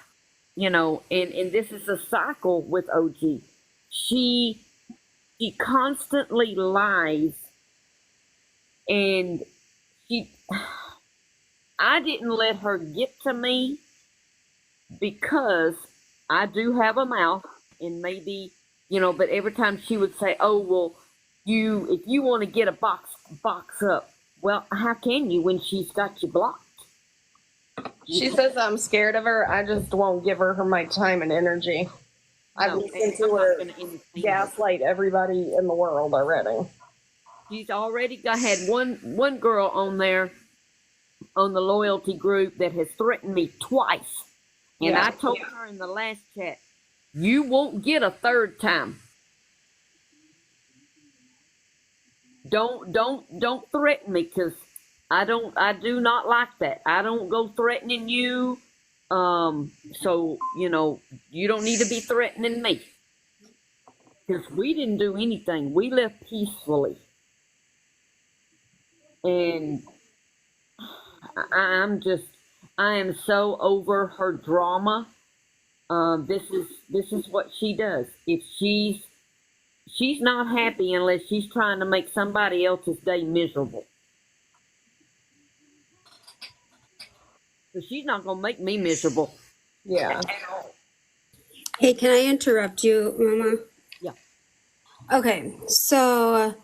and this is a cycle with OG. She constantly lies, and I didn't let her get to me because I do have a mouth, and maybe, but every time she would say, oh, well, if you want to get a box up, well, how can you when she's got you blocked? She says I'm scared of her. I just won't give her my time and energy. I've listened to her gaslight everybody in the world already. She's already had one girl on there on the loyalty group that has threatened me twice. And I told her in the last chat, you won't get a third time. Don't threaten me, because I do not like that. I don't go threatening you. So, you don't need to be threatening me, because we didn't do anything. We left peacefully. And I am so over her drama. This is what she does. If she's not happy unless she's trying to make somebody else's day miserable. So she's not gonna make me miserable. Yeah. Hey, can I interrupt you, Mama? Yeah. Okay, so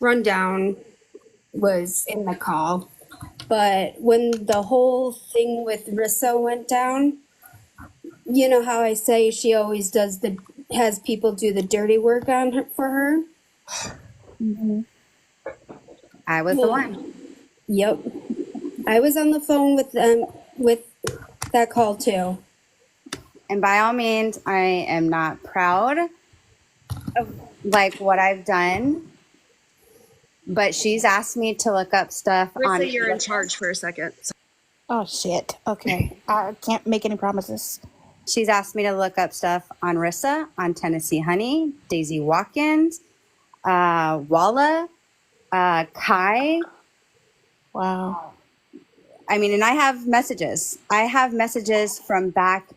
Rundown was in the call, but when the whole thing with Rissa went down, you know how I say she always has people do the dirty work for her? Mm-hmm. I was the one. Yep. I was on the phone with them with that call too. And by all means, I am not proud of like what I've done, but she's asked me to look up stuff on. Rissa, you're in charge for a second. Oh shit. Okay. I can't make any promises. She's asked me to look up stuff on Rissa, on Tennessee Honey, Daisy Watkins, Walla, Kai. Wow. I mean, and I have messages. I have messages from back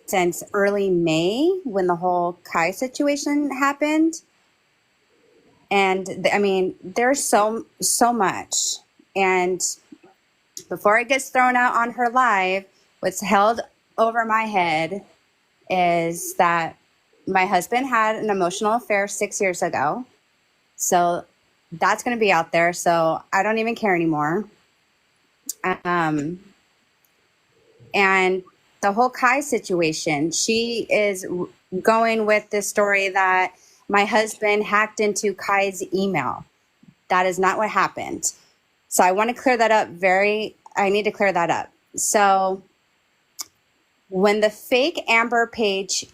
since early May when the whole Kai situation happened. And I mean, there's so much. And before it gets thrown out on her live, what's held over my head is that my husband had an emotional affair 6 years ago. So that's going to be out there. So I don't even care anymore. And the whole Kai situation, she is going with this story that my husband hacked into Kai's email. That is not what happened. So I want to clear that up. I need to clear that up. So when the fake Amber page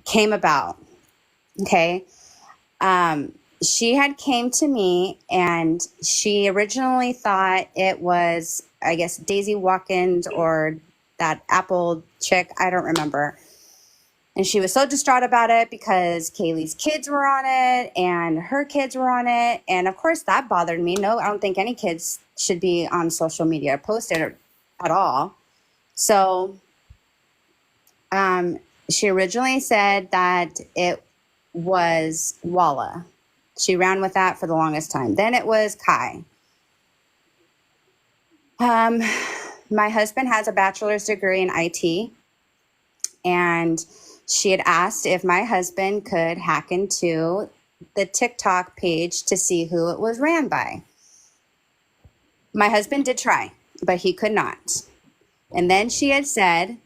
came about, okay, she had came to me and she originally thought it was, I guess, Daisy Watkins or that Apple chick. I don't remember. And she was so distraught about it because Kaylee's kids were on it and her kids were on it. And of course that bothered me. No, I don't think any kids should be on social media posted at all. So she originally said that it was Walla. She ran with that for the longest time. Then it was Kai. My husband has a bachelor's degree in IT, and she had asked if my husband could hack into the TikTok page to see who it was ran by. My husband did try, but he could not. And then she had said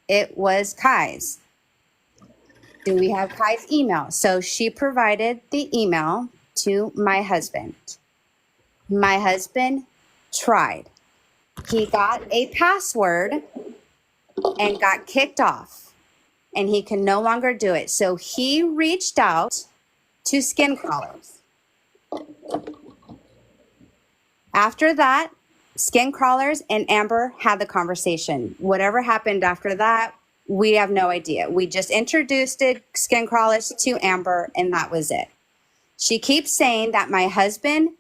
it was Kai's. Do we have Kai's email? So she provided the email to my husband. My husband tried. He got a password and got kicked off, and he can no longer do it. So he reached out to Skin Crawlers. After that, Skin Crawlers and Amber had the conversation. Whatever happened after that, we have no idea. We just introduced Skin Crawlers to Amber, and that was it. She keeps saying that my husband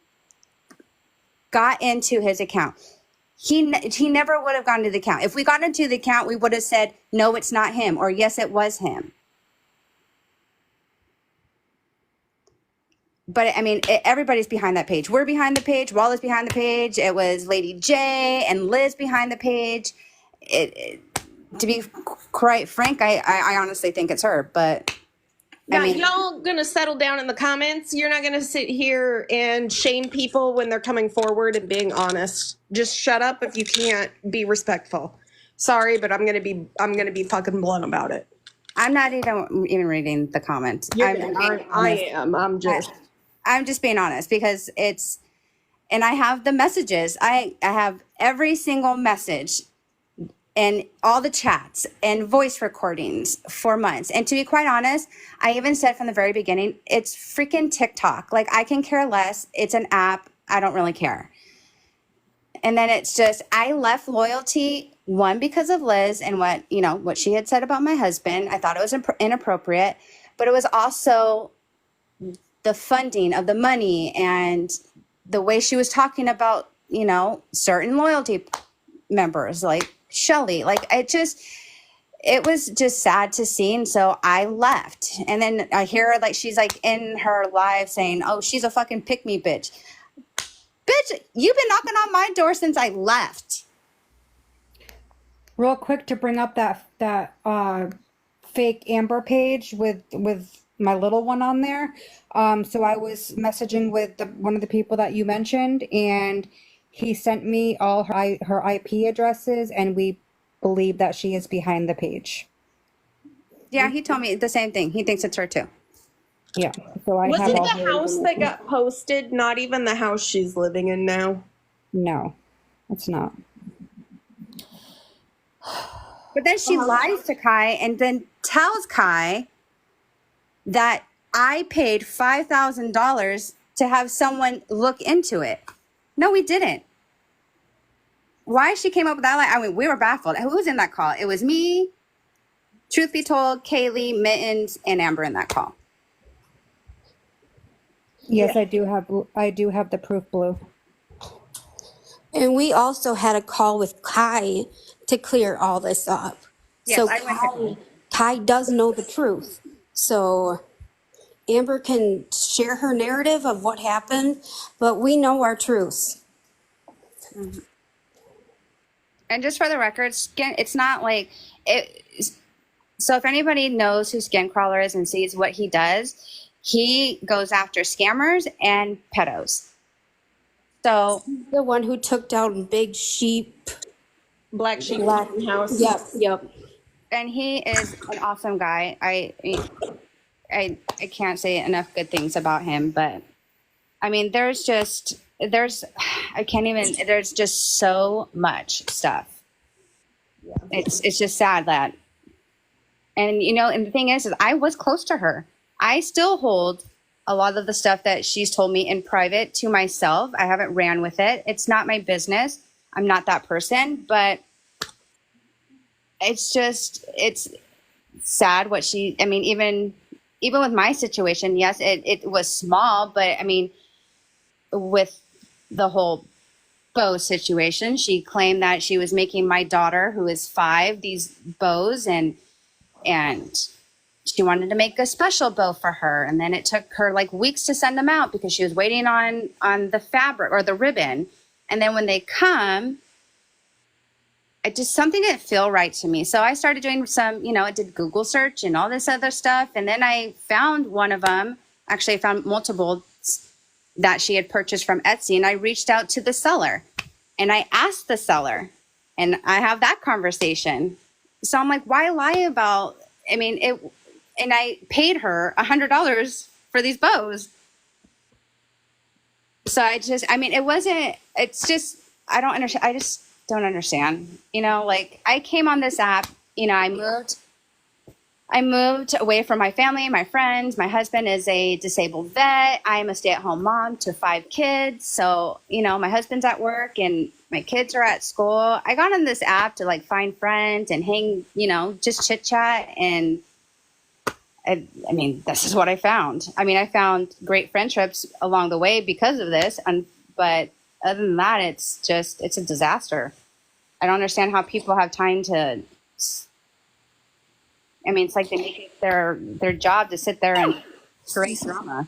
got into his account. He never would have gone to the account. If we got into the account, we would have said, no, it's not him, or yes, it was him. But I mean, everybody's behind that page. We're behind the page. Walla's behind the page. It was Lady J and Liz behind the page. To be quite frank, I honestly think it's her. But now, I mean, y'all gonna settle down in the comments. You're not gonna sit here and shame people when they're coming forward and being honest. Just shut up if you can't be respectful. Sorry, but I'm gonna be fucking blunt about it. I'm not even reading the comments. I'm just being honest because it's, and I have the messages. I have every single message and all the chats and voice recordings for months. And to be quite honest, I even said from the very beginning, it's freaking TikTok. Like, I can care less. It's an app. I don't really care. And then it's just, I left loyalty, one, because of Liz and what she had said about my husband. I thought it was inappropriate, but it was also the funding of the money and the way she was talking about, certain loyalty members like Shelly. Like, it was just sad to see. And so I left. And then I hear her, like, she's like in her live saying, oh, she's a fucking pick me bitch. Bitch, you've been knocking on my door since I left. Real quick to bring up that fake Amber page with my little one on there. So I was messaging with one of the people that you mentioned, and he sent me all her IP addresses, and we believe that she is behind the page. Yeah, he told me the same thing. He thinks it's her too. Yeah. So I Wasn't have the house that got posted not even the house she's living in now? No, it's not. But then she lies to Kai and then tells Kai that I paid $5,000 to have someone look into it. No, we didn't. Why she came up with that lie? I mean, we were baffled. Who was in that call? It was me, truth be told, Kaylee, Mittens, and Amber in that call. Yes, I do have the proof, Blue. And we also had a call with Kai to clear all this up. Yes, So I went to Kai does know the truth. So Amber can share her narrative of what happened, but we know our truths. And just for the record, it's not like it. So if anybody knows who Skin-Crawler is and sees what he does, he goes after scammers and pedos. So the one who took down Big Sheep, Black Sheep House. Yep. And he is an awesome guy. I can't say enough good things about him, but I mean, there's just so much stuff. It's just sad that, and and the thing is I was close to her. I still hold a lot of the stuff that she's told me in private to myself. I haven't ran with it. It's not my business. I'm not that person, but it's sad what I mean, even with my situation, yes, it was small, but I mean, with the whole bow situation, she claimed that she was making my daughter, who is 5, these bows, and she wanted to make a special bow for her. And then it took her like weeks to send them out because she was waiting on the fabric or the ribbon. And then when they come, something didn't feel right to me. So I started doing some, I did Google search and all this other stuff. And then I found one of them. Actually, I found multiple that she had purchased from Etsy. And I reached out to the seller and I asked the seller, and I have that conversation. So I'm like, why lie about, and I paid her $100 for these bows. So I don't understand. I just don't understand. Like I came on this app, I moved away from my family, my friends. My husband is a disabled vet. I am a stay-at-home mom to 5 kids. So, my husband's at work and my kids are at school. I got on this app to like find friends and hang, just chit chat. And this is what I found. I found great friendships along the way because of this. But other than that, it's a disaster. I don't understand how people have time to, it's like they make it their job to sit there and create drama.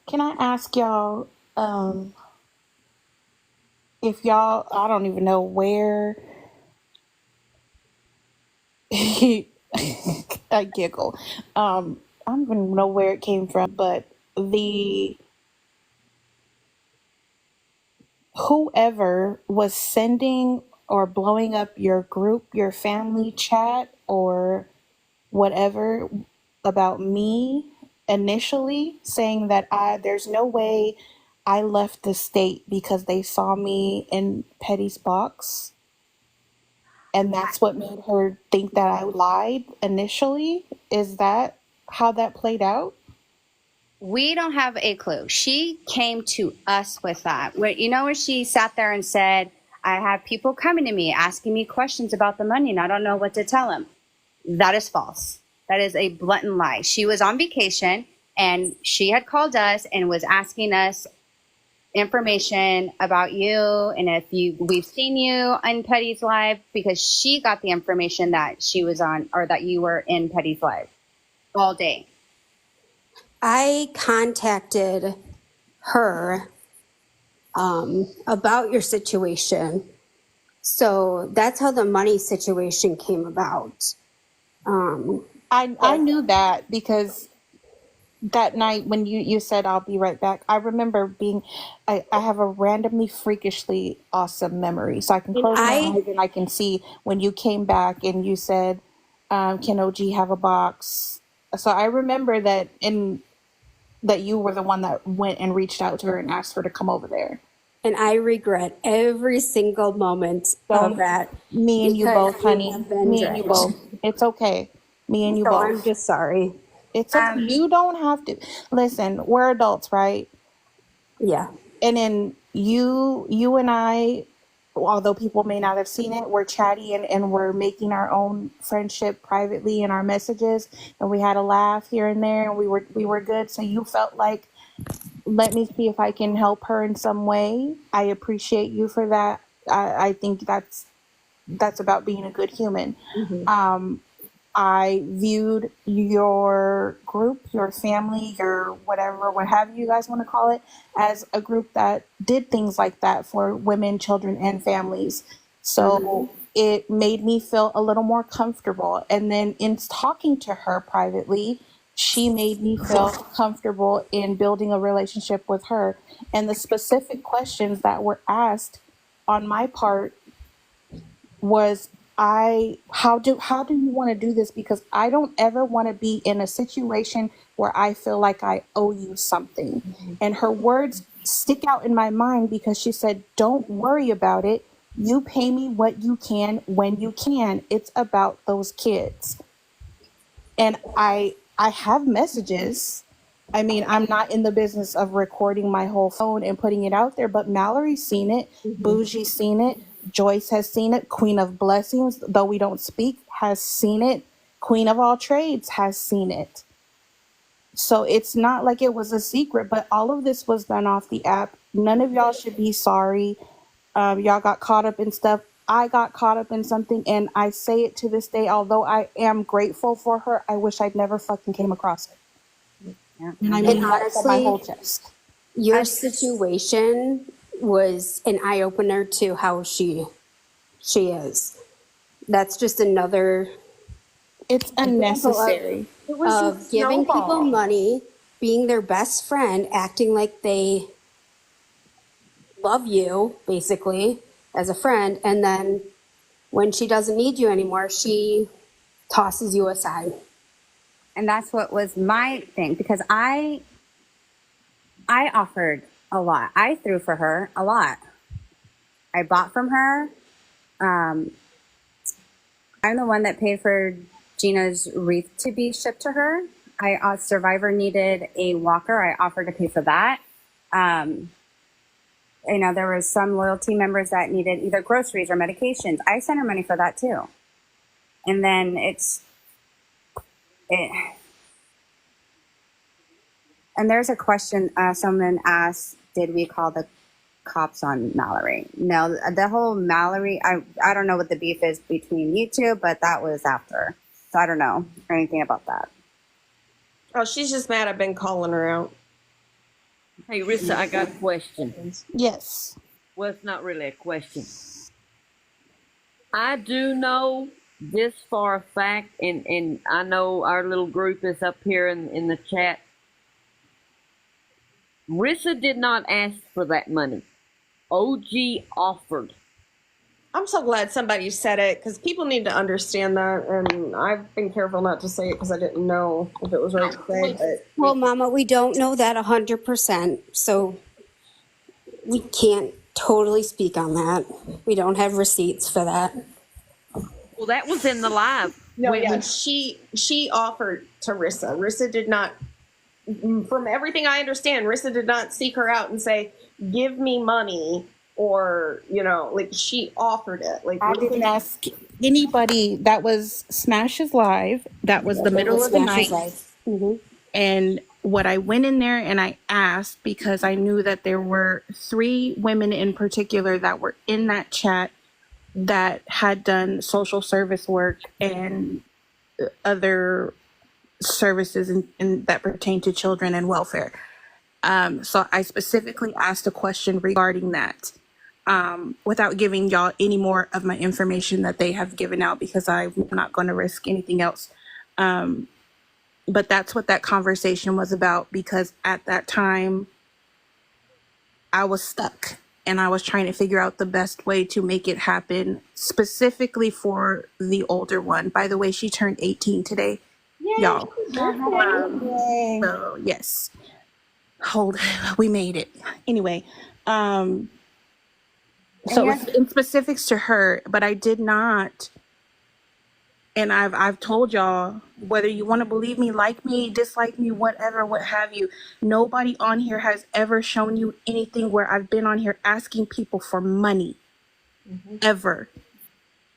Can I ask y'all, if y'all, I don't even know where, I giggle. I don't even know where it came from, but whoever was sending or blowing up your group, your family chat, or whatever about me initially, saying that there's no way I left the state because they saw me in Petty's box. And that's what made her think that I lied initially. Is that how that played out? We don't have a clue. She came to us with that. Where she sat there and said, I have people coming to me asking me questions about the money and I don't know what to tell them. That is false. That is a blatant lie. She was on vacation and she had called us and was asking us information about you and if we've seen you in Petty's live, because she got the information that she was on or that you were in Petty's live all day. I contacted her about your situation. So that's how the money situation came about. I knew that because that night when you said I'll be right back, I remember I have a randomly freakishly awesome memory. So I can close my eyes and I can see when you came back and you said, can OG have a box? So I remember that you were the one that went and reached out to her and asked her to come over there. And I regret every single moment Don't of that me and you because both, you honey. have been Me and you dragged. both. It's okay. Me and you So I'm both. just sorry. It's okay. You don't have to listen. We're adults, right? Yeah. And then you and I, although people may not have seen it, we're chatty and we're making our own friendship privately in our messages, and we had a laugh here and there, and we were good. So you felt like, let me see if I can help her in some way. I appreciate you for that. I think that's about being a good human. I viewed your group, your family, your whatever, what have you guys want to call it, as a group that did things like that for women, children, and families. So it made me feel a little more comfortable. And then in talking to her privately, she made me feel comfortable in building a relationship with her. And the specific questions that were asked on my part was, how do you want to do this? Because I don't ever want to be in a situation where I feel like I owe you something. And her words stick out in my mind because she said, don't worry about it. You pay me what you can when you can. It's about those kids. And I have messages. I mean, I'm not in the business of recording my whole phone and putting it out there, but Mallory's seen it, Bougie's seen it, Joyce has seen it, Queen of Blessings, though we don't speak, has seen it, Queen of All Trades has seen it. So it's not like it was a secret, but all of this was done off the app. None of y'all should be sorry. Y'all got caught up in stuff. I got caught up in something, and I say it to this day, although I am grateful for her, I wish I'd never fucking came across her. And I mean that from my whole chest. Your situation was an eye opener to how she is. That's just another. It's unnecessary. It was of giving people money, being their best friend, acting like they love you, basically, as a friend, and then when she doesn't need you anymore, she tosses you aside. And that's what was my thing, because I offered a lot. I threw for her a lot. I bought from her. I'm the one that paid for Gina's wreath to be shipped to her. Survivor needed a walker. I offered to pay for that. There was some loyalty members that needed either groceries or medications. I sent her money for that too. And then and there's a question someone asked, did we call the cops on Mallory? No, the whole Mallory, I don't know what the beef is between you two, but that was after. So I don't know anything about that. Oh, she's just mad I've been calling her out. Hey, Rissa, I got a question. Yes. Well, it's not really a question. I do know this for a fact, and I know our little group is up here in the chat. Rissa did not ask for that money. OG offered. I'm so glad somebody said it, because people need to understand that, and I've been careful not to say it because I didn't know if it was right to say. But Well, Mama, we don't know that 100%, so we can't totally speak on that. We don't have receipts for that. Well, that was in the live. No, yeah, she offered to Rissa. Rissa did not, from everything I understand, Rissa did not seek her out and say, give me money, or, she offered it. Like, I didn't ask anybody. That was Smash's live. That was the middle of the night. Mm-hmm. And what I went in there and I asked, because I knew that there were 3 women in particular that were in that chat that had done social service work and other services in that pertain to children and welfare. So I specifically asked a question regarding that, without giving y'all any more of my information that they have given out, because I'm not going to risk anything else. But that's what that conversation was about, because at that time I was stuck and I was trying to figure out the best way to make it happen, specifically for the older one. By the way, she turned 18 today, y'all. So yes, we made it. Anyway, And So you're it's in specifics to her, but I did not. And I've told y'all, whether you want to believe me, like me, dislike me, whatever, what have you, nobody on here has ever shown you anything where I've been on here asking people for money, ever.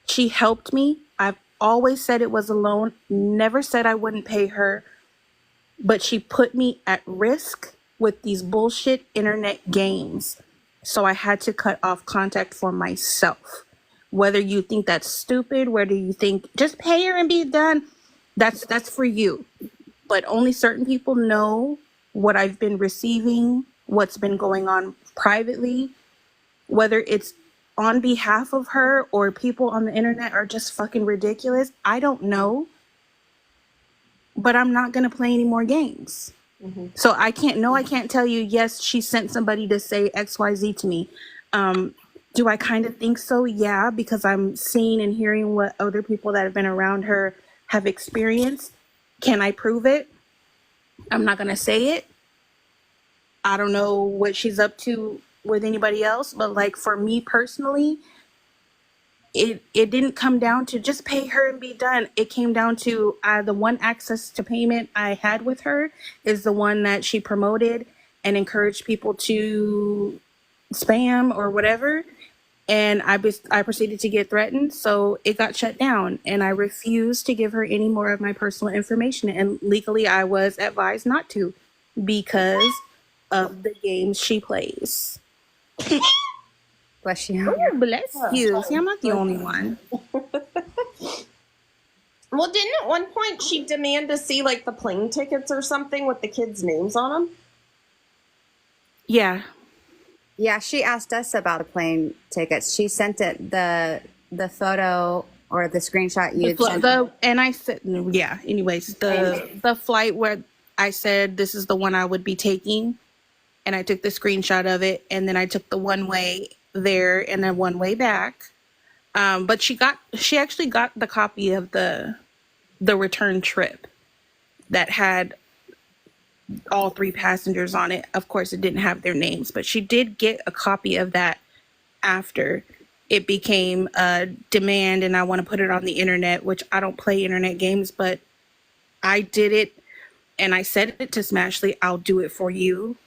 She helped me. I've always said it was a loan, never said I wouldn't pay her, but she put me at risk with these bullshit internet games. So I had to cut off contact for myself. Whether you think that's stupid, whether you think just pay her and be done, that's for you. But only certain people know what I've been receiving, what's been going on privately, whether it's on behalf of her or people on the internet are just fucking ridiculous. I don't know, but I'm not going to play any more games. So I can't tell you, yes, she sent somebody to say XYZ to me. Do I kind of think so? Yeah, because I'm seeing and hearing what other people that have been around her have experienced. Can I prove it? I'm not going to say it. I don't know what she's up to with anybody else, but like for me personally, it didn't come down to just pay her and be done. It came down to the one access to payment I had with her is the one that she promoted and encouraged people to spam or whatever. And I proceeded to get threatened, so it got shut down. And I refused to give her any more of my personal information. And legally, I was advised not to because of the games she plays. Bless you. Oh, bless you. See, I'm not the only one. Well, didn't at one point she demand to see like the plane tickets or something with the kids' names on them? Yeah. Yeah, she asked us about the plane tickets. She sent it the photo or the screenshot you sent. And I said, yeah. Anyways, the flight where I said this is the one I would be taking, and I took the screenshot of it, and then I took the one way there and then one way back. But she actually got the copy of the return trip that had all 3 passengers on it. Of course, it didn't have their names, but she did get a copy of that after it became a demand and I want to put it on the internet, which I don't play internet games, but I did it and I said it to Smashley, I'll do it for you,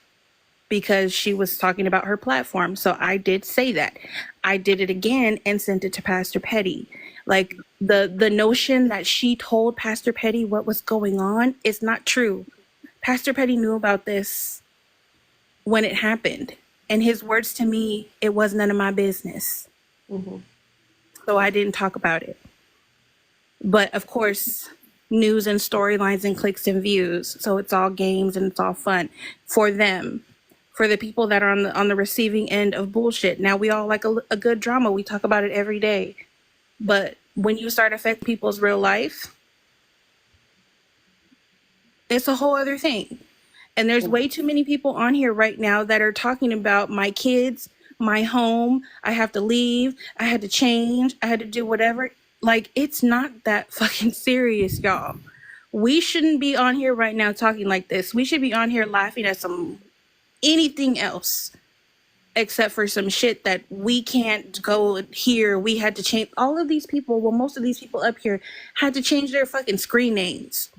because she was talking about her platform. So I did say that. I did it again and sent it to Pastor Petty. Like the notion that she told Pastor Petty what was going on is not true. Pastor Petty knew about this when it happened. And his words to me, it was none of my business. So I didn't talk about it. But of course, news and storylines and clicks and views. So it's all games and it's all fun for them, for the people that are on the receiving end of bullshit. Now we all like a good drama. We talk about it every day. But when you start affecting people's real life, it's a whole other thing. And there's way too many people on here right now that are talking about my kids, my home. I have to leave. I had to change. I had to do whatever. Like, it's not that fucking serious, y'all. We shouldn't be on here right now talking like this. We should be on here laughing at anything else except for some shit that we can't go here. We had to change. All of these people, well, most of these people up here had to change their fucking screen names.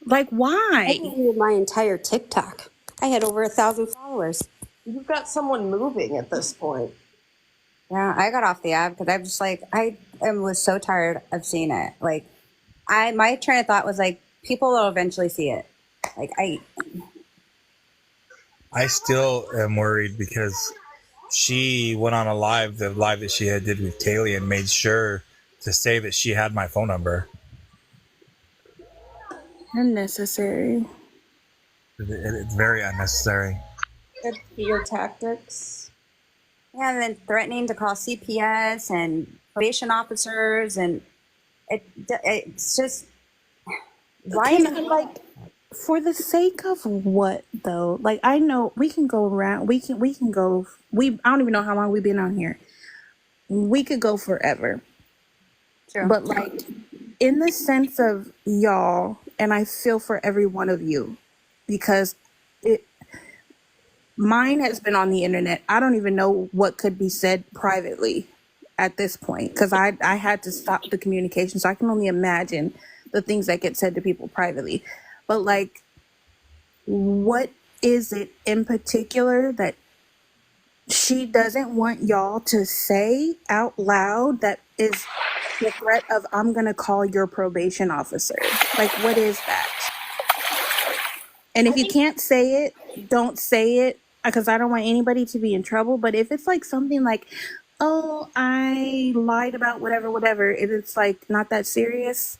Like, why? I deleted my entire TikTok. I had over 1,000 followers. You've got someone moving at this point. Yeah, I got off the app because I'm just like, I was so tired of seeing it. Like, my train of thought was like, people will eventually see it. Like, I still am worried because she went on the live that she had did with Kaylee, and made sure to say that she had my phone number. Unnecessary. It's very unnecessary. Good for your tactics. yeah, and then threatening to call CPS and probation officers, and it's just why? Like, for the sake of what though? Like, I know we can go around. We can go. I don't even know how long we've been on here. We could go forever. True. But like, in the sense of y'all, and I feel for every one of you, because mine has been on the internet. I don't even know what could be said privately at this point because I had to stop the communication. So I can only imagine the things that get said to people privately. But like, what is it in particular that she doesn't want y'all to say out loud that is the threat of, I'm going to call your probation officer? Like, what is that? And if you can't say it, don't say it because I don't want anybody to be in trouble. But if it's like something like, oh, I lied about whatever, if it's like not that serious.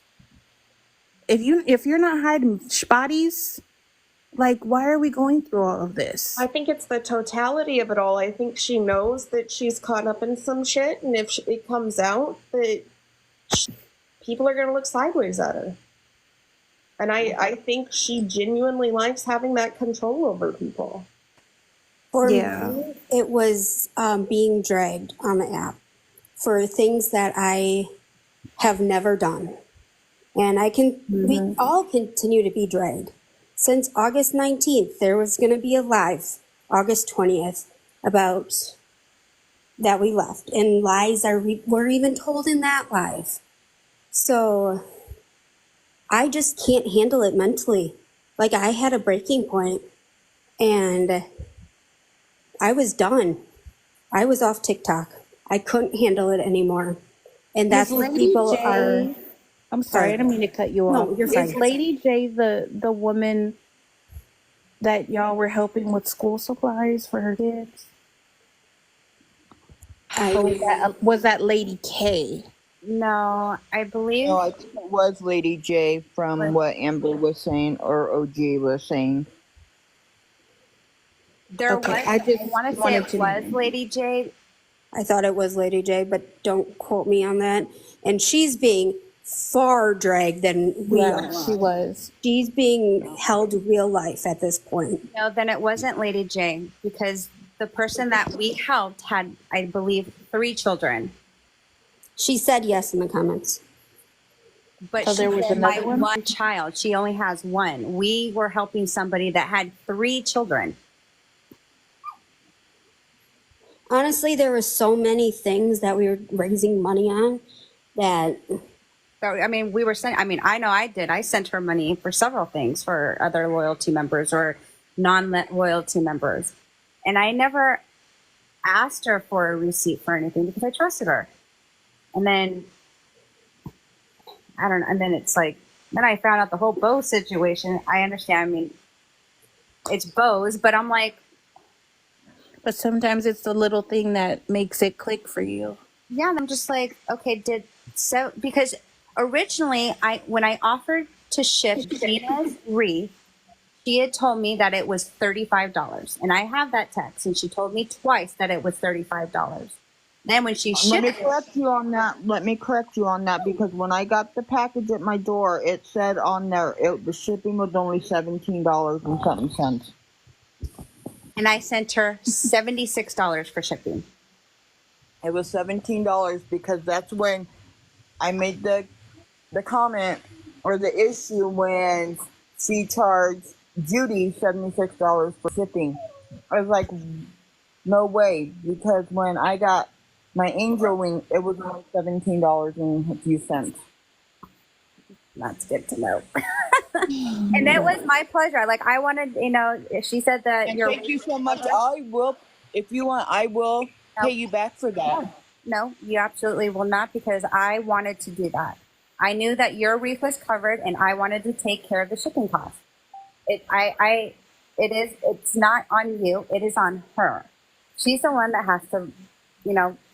If you're not hiding spotties, like, why are we going through all of this? I think it's the totality of it all. I think she knows that she's caught up in some shit, and if it comes out, that people are going to look sideways at her. And I think she genuinely likes having that control over people. For me, it was being dragged on the app for things that I have never done. And we all continue to be dragged. Since August 19th, there was going to be a live, August 20th, about that we left. And lies were even told in that live. So I just can't handle it mentally. Like, I had a breaking point and I was done. I was off TikTok. I couldn't handle it anymore. And that's what people are. I'm sorry, I didn't mean to cut you off. No, you're fine. Is Lady J the woman that y'all were helping with school supplies for her kids? Or was that Lady K? No, I believe. No, I think it was Lady J from what Amber was saying or OG was saying. There Okay, was. I just want to say wanted it to was know. Lady J. I thought it was Lady J, but don't quote me on that. And she's being far dragged than we are. She was. She's being held real life at this point. No, then it wasn't Lady J because the person that we helped had, I believe, 3 children. She said yes in the comments. But So she there was said my another one? one child. She only has one. We were helping somebody that had 3 children. Honestly, there were so many things that we were raising money on that. So, I mean, we were sent. I mean, I know I did. I sent her money for several things for other loyalty members or non-loyalty members, and I never asked her for a receipt for anything because I trusted her. And then I don't know. And then it's like then I found out the whole Bose situation. I understand. I mean, it's Bose, but I'm like, But sometimes it's the little thing that makes it click for you. yeah. And I'm just like, okay, because originally when I offered to ship Gina's wreath, she had told me that it was $35, and I have that text, and she told me twice that it was $35. Then when she shipped Let me correct you on that because when I got the package at my door, it said on there the shipping was only $17 and something cents. and I sent her $76 for shipping. It was $17 because that's when I made the comment or the issue when she charged Judy $76 for shipping. I was like, no way, because when I got my angel wing, it was only $17 and a few cents. That's good to know. And that was my pleasure. Like, I wanted, she said that And thank you so much. I will, if you want, I will pay you back for that. No, you absolutely will not, because I wanted to do that. I knew that your wreath was covered, and I wanted to take care of the shipping cost. It's not on you. It is on her. She's the one that has to,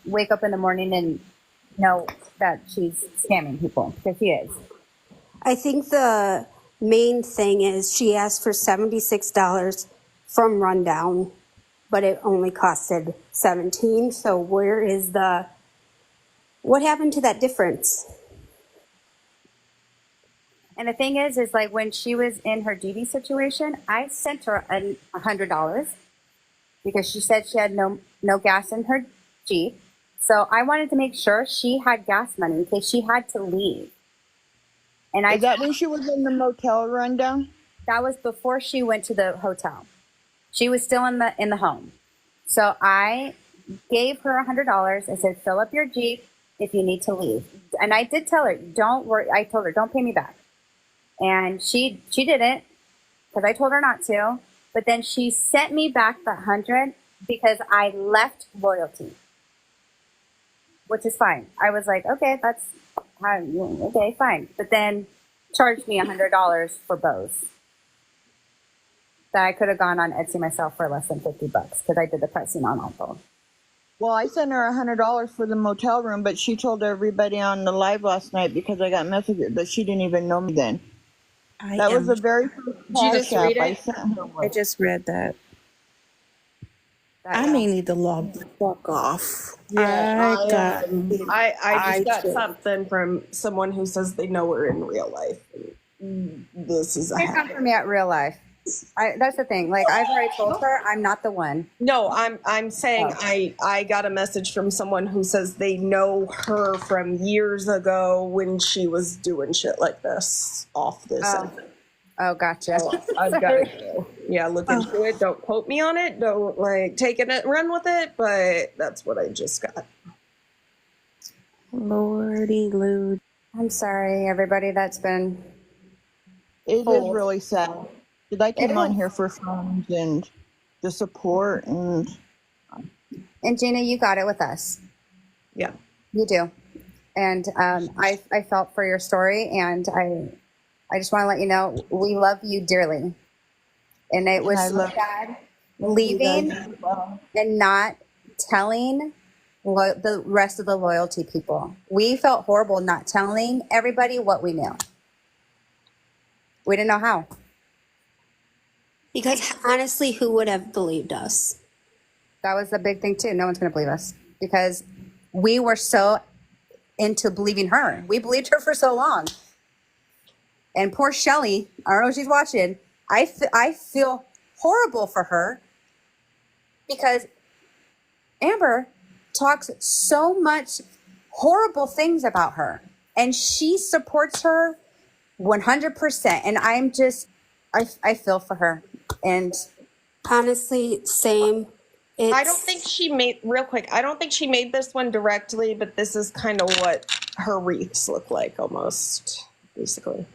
wake up in the morning and know that she's scamming people, because she is. I think the main thing is she asked for $76 from Rundown, but it only costed $17. So what happened to that difference? And the thing is like when she was in her Judy situation, I sent her $100 because she said she had no gas in her Jeep. So I wanted to make sure she had gas money in case she had to leave. And Is that when she was in the motel Rundown? That was before she went to the hotel. She was still in the home. So I gave her $100. I said, fill up your Jeep if you need to leave. And I did tell her, don't worry. I told her, don't pay me back. And she didn't, because I told her not to. But then she sent me back the 100 because I left loyalty, which is fine. I was like, okay, okay, fine. But then charged me $100 for Bose that I could have gone on Etsy myself for less than $50 because I did the pricing on all those. Well, I sent her $100 for the motel room, but she told everybody on the live last night because I got messages, but she didn't even know me then. That was the very first Did you just Cash App read I it? sent her. I just read that. I may need to log the fuck off. Yeah, I I just got should. something from someone who says they know her in real life. This is a It's not habit. for me at real life. That's the thing. Like I've already told her, I'm not the one. No, I'm saying I got a message from someone who says they know her from years ago when she was doing shit like this off this. Oh, gotcha. So I've got to look into it. Don't quote me on it. Don't take it and run with it. But that's what I just got. Lordy Lou. I'm sorry, everybody. That's been. It is Cool. really sad. Because I It came on is. here for friends and the support and And Gina, you got it with us. Yeah. You do. And I felt for your story, and I just want to let you know we love you dearly. And it was I so love sad you leaving guys as well. and not telling the rest of the loyalty people. We felt horrible not telling everybody what we knew. We didn't know how. Because honestly, who would have believed us? That was the big thing too. No one's going to believe us because we were so into believing her. We believed her for so long. And poor Shelly, I don't know if she's watching. I feel horrible for her because Amber talks so much horrible things about her, and she supports her 100%. And I'm just, I feel for her. And honestly, same. I don't think she made I don't think she made this one directly, but this is kind of what her wreaths look like almost, basically.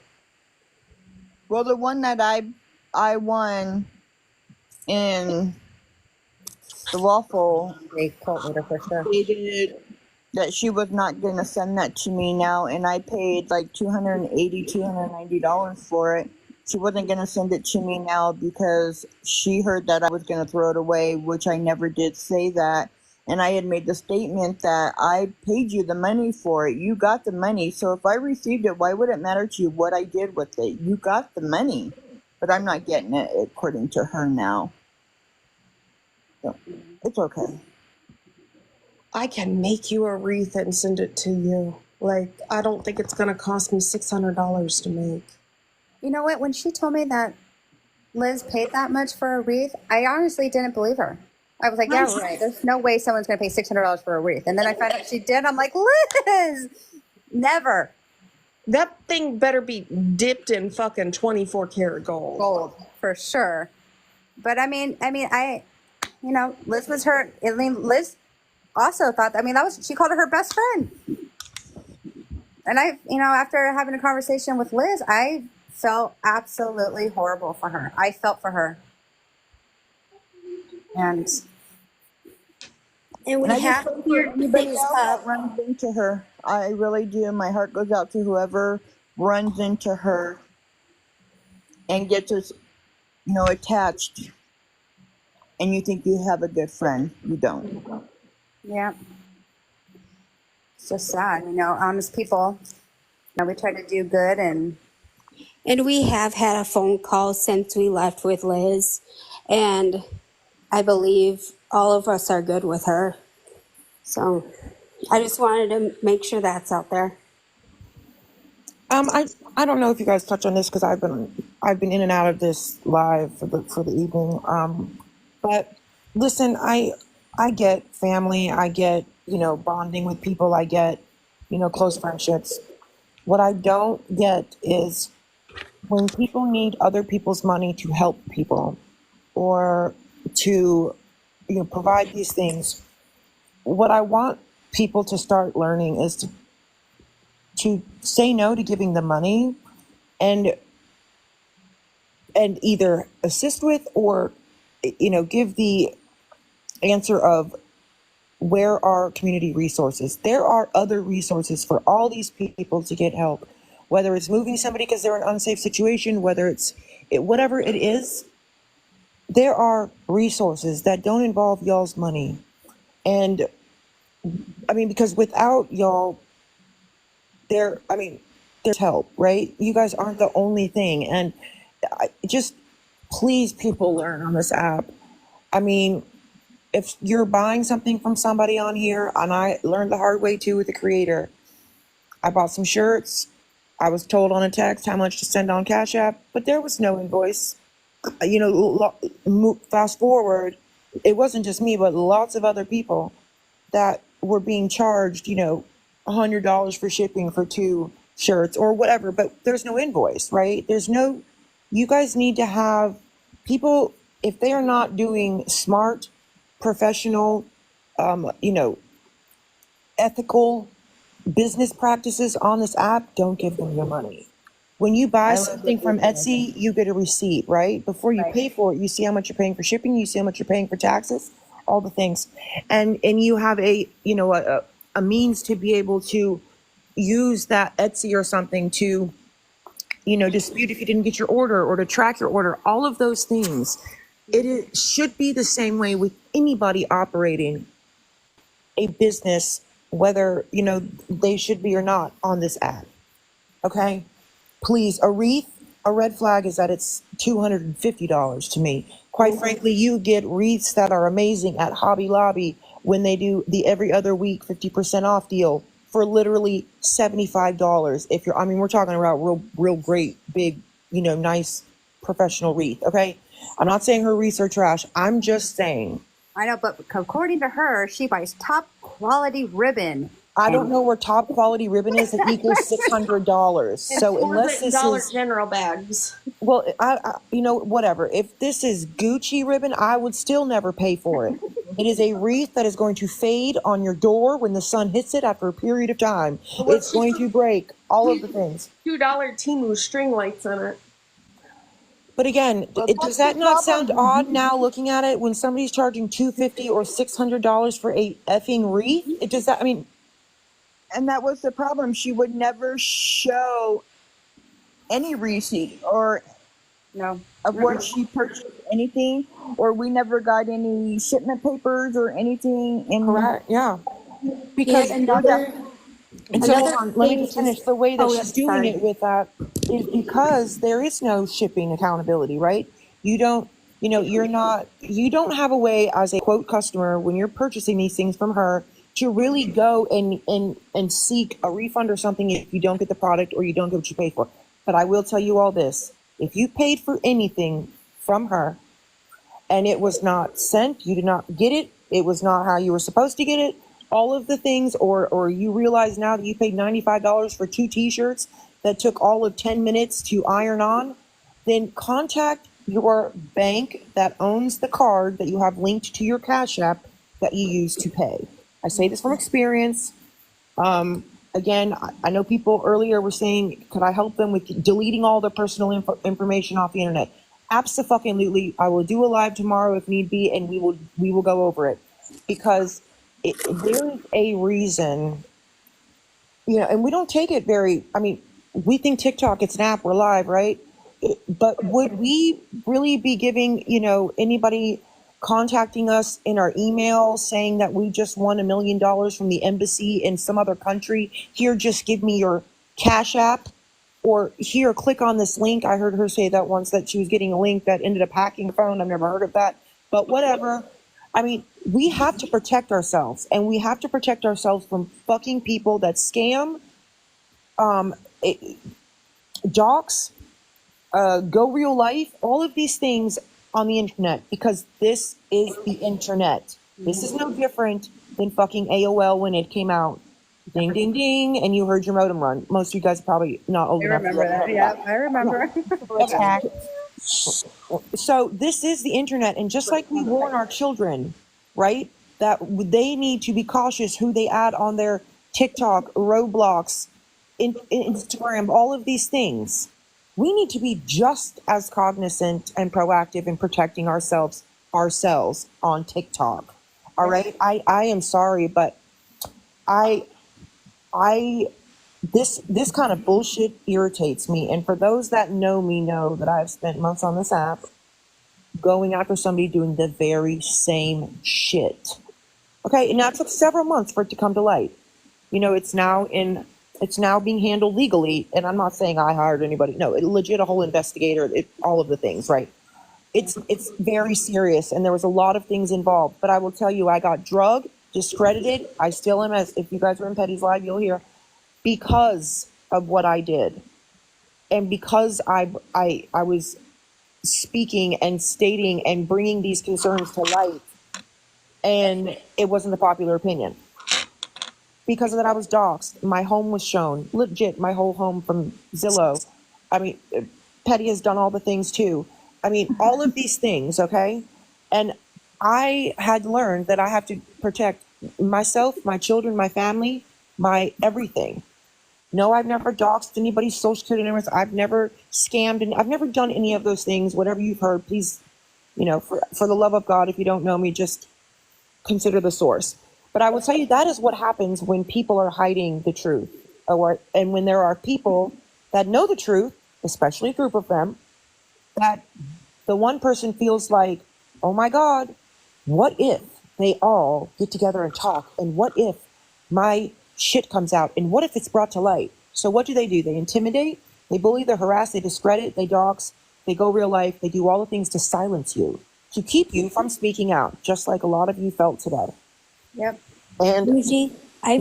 Well, the one that I won in the waffle, they stated that she was not going to send that to me now, and I paid like $290 for it. She wasn't going to send it to me now because she heard that I was going to throw it away, which I never did say that. And I had made the statement that I paid you the money for it. You got the money. So if I received it, why would it matter to you what I did with it? You got the money. But I'm not getting it according to her now. So it's okay. I can make you a wreath and send it to you. Like, I don't think it's going to cost me $600 to make. you know what? When she told me that Liz paid that much for a wreath, I honestly didn't believe her. I was like, yeah, Nice. right. There's no way someone's going to pay $600 for a wreath. And then I found out she did. I'm like, Liz, never. That thing better be dipped in fucking 24 karat gold. Gold, for sure. But Liz was her. I mean, Liz also thought. She called her her best friend. And after having a conversation with Liz, I felt absolutely horrible for her. I felt for her, and we I have just pray for cleared anybody things else up. that runs into her. I really do. My heart goes out to whoever runs into her and gets us, attached. And you think you have a good friend. You don't. yeah, it's just sad. Honest people. We try to do good, and we have had a phone call since we left with Liz, and I believe all of us are good with her. So I just wanted to make sure that's out there. I don't know if you guys touch on this because I've been in and out of this live for the evening. But listen, I get family, I get bonding with people, I get close friendships. What I don't get is when people need other people's money to help people, or to, provide these things. What I want people to start learning is to say no to giving them money and either assist with or, give the answer of where are community resources. There are other resources for all these people to get help, whether it's moving somebody because they're in an unsafe situation, whether it's whatever it is. There are resources that don't involve y'all's money. And I mean, because without y'all, there's help, right? You guys aren't the only thing. And just please, people, learn on this app. I mean, if you're buying something from somebody on here, and I learned the hard way too with the creator, I bought some shirts. I was told on a text how much to send on Cash App, but there was no invoice. Fast forward, it wasn't just me, but lots of other people that were being charged, $100 for shipping for 2 shirts or whatever, but there's no invoice, right? You guys need to have people, if they are not doing smart, professional, ethical business practices on this app, don't give them your money. When you buy something from Etsy, you get a receipt, right? Before you pay for it, you see how much you're paying for shipping, you see how much you're paying for taxes, all the things. And you have a means to be able to use that Etsy or something to, dispute if you didn't get your order or to track your order, all of those things. It should be the same way with anybody operating a business, whether, they should be or not on this app. Okay? Please, a wreath, a red flag is that it's $250 to me. Quite frankly, you get wreaths that are amazing at Hobby Lobby when they do the every other week 50% off deal for literally $75. We're talking about real great, big, nice professional wreath. Okay. I'm not saying her wreaths are trash. I'm just saying. I know, but according to her, she buys top quality ribbon. I don't know where top quality ribbon is. It equals $600. So unless this Dollar is General bags. Well, I whatever. If this is Gucci ribbon, I would still never pay for it. It is a wreath that is going to fade on your door when the sun hits it after a period of time. It's going to break, all of the things. $2 Temu string lights in it. But again, does that not sound odd now looking at it when somebody's charging $250 or $600 for a effing wreath? And that was the problem. She would never show any receipt or of what she purchased, anything, or we never got any shipment papers or anything. Correct. Yeah. Because hold on, let me just finish. The way that she's doing it with that is because there is no shipping accountability, right? You don't have a way as a quote customer when you're purchasing these things from her to really go and seek a refund or something if you don't get the product or you don't get what you paid for. But I will tell you all this. If you paid for anything from her and it was not sent, you did not get it, it was not how you were supposed to get it, all of the things, or you realize now that you paid $95 for 2 t-shirts that took all of 10 minutes to iron on, then contact your bank that owns the card that you have linked to your Cash App that you use to pay. I say this from experience. Again, I know people earlier were saying, could I help them with deleting all their personal information off the internet? Absolutely. I will do a live tomorrow if need be, and we will go over it, because there is a reason, and we don't take it we think TikTok, it's an app, we're live, right? But would we really be giving, anybody contacting us in our email saying that we just won $1 million from the embassy in some other country? Here, just give me your Cash App, or here, click on this link. I heard her say that once, that she was getting a link that ended up hacking her phone. I've never heard of that, but whatever. We have to protect ourselves, and we have to protect ourselves from fucking people that scam, docs, go real life, all of these things on the internet, because this is the internet. This is no different than fucking AOL when it came out. Ding, ding, ding, and you heard your modem run. Most of you guys are probably not old enough. I remember that. Yeah, I remember. Okay. So this is the internet, and just like we warn our children, right, that they need to be cautious who they add on their TikTok, Roblox, Instagram, all of these things. We need to be just as cognizant and proactive in protecting ourselves on TikTok. All right. I am sorry, but I this kind of bullshit irritates me. And for those that know me know that I've spent months on this app going after somebody doing the very same shit. Okay, and now it took several months for it to come to light. You know, it's now being handled legally, and I'm not saying I hired anybody. No, it legit a whole investigator, all of the things, right? It's very serious, and there was a lot of things involved. But I will tell you, I got drugged, discredited. I still am, as if you guys were in Petty's Live, you'll hear, because of what I did, and because I was speaking and stating and bringing these concerns to light, and it wasn't the popular opinion. Because of that, I was doxxed. My home was shown, legit, my whole home from Zillow. I mean, Petty has done all the things too. I mean, all of these things, okay? And I had learned that I have to protect myself, my children, my family, my everything. No, I've never doxed anybody's social security numbers. I've never scammed, and I've never done any of those things. Whatever you've heard, please, you know, for the love of God, if you don't know me, just consider the source. But I will tell you, that is what happens when people are hiding the truth, and when there are people that know the truth, especially a group of them, that the one person feels like, oh my God, what if they all get together and talk? And what if my shit comes out? And what if it's brought to light? So what do? They intimidate, they bully, they harass, they discredit, they dox, they go real life, they do all the things to silence you, to keep you from speaking out, just like a lot of you felt today. Yep. And Luigi, I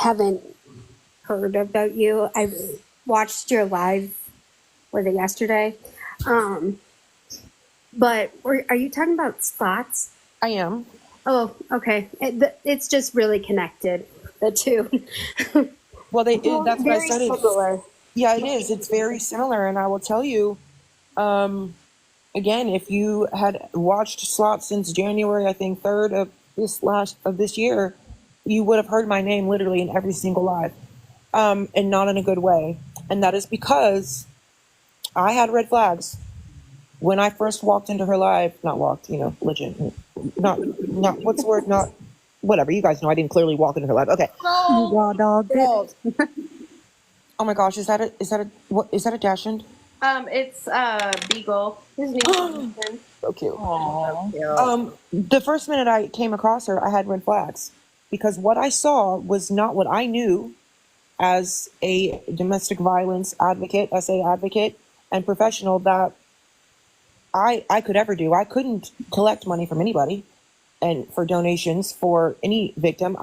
haven't heard about you. I watched your live, was it yesterday? But are you talking about spots? I am. Oh, okay. It's just really connected, the two. Well, that's what I very said. similar. Yeah, it is. It's very similar. And I will tell you, again, if you had watched Slot since January, I think 3rd of this year, you would have heard my name literally in every single live, and not in a good way. And that is because I had red flags when I first walked into her live. Legit. Not what's the word? Not whatever. You guys know I didn't clearly walk into her live. Okay. You raw dog. Oh my gosh, is that a Dachshund? It's Beagle. His name's Ethan. So cute. Aww. The first minute I came across her, I had red flags because what I saw was not what I knew as a domestic violence advocate, SA advocate, and professional that I could ever do. I couldn't collect money from anybody and for donations for any victim.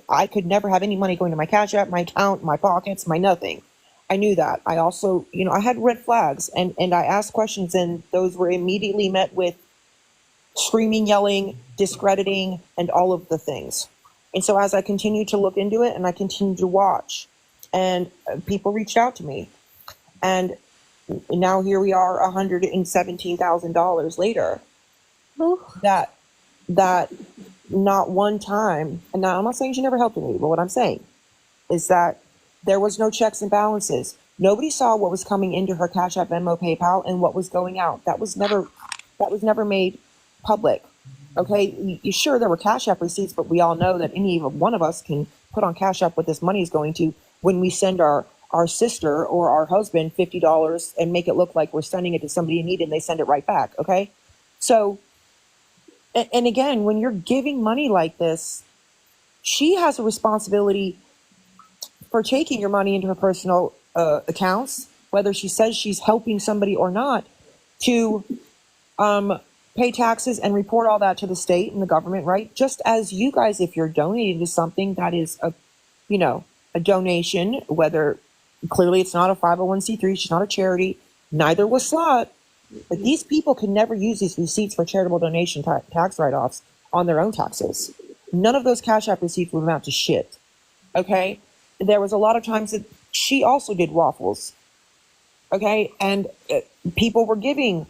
I could never have any money going to my Cash App, my account, my pockets, my nothing. I knew that. I also, I had red flags, and I asked questions, and those were immediately met with screaming, yelling, discrediting, and all of the things. And so as I continued to look into it and I continued to watch, and people reached out to me, and now here we are $117,000 later, that not one time, and now I'm not saying she never helped me, but what I'm saying is that there was no checks and balances. Nobody saw what was coming into her Cash App, Venmo, PayPal, and what was going out. That was never made public. Okay, sure, there were Cash App receipts, but we all know that any one of us can put on Cash App what this money is going to when we send our sister or our husband $50 and make it look like we're sending it to somebody in need, and they send it right back. Okay, so, and again, when you're giving money like this, she has a responsibility for taking your money into her personal accounts, whether she says she's helping somebody or not, to pay taxes and report all that to the state and the government, right? Just as you guys, if you're donating to something that is a donation, whether clearly it's not a 501c3, she's not a charity, neither was Slot, but these people can never use these receipts for charitable donation tax write-offs on their own taxes. None of those Cash App receipts would amount to shit. Okay? There was a lot of times that she also did waffles Okay. And people were giving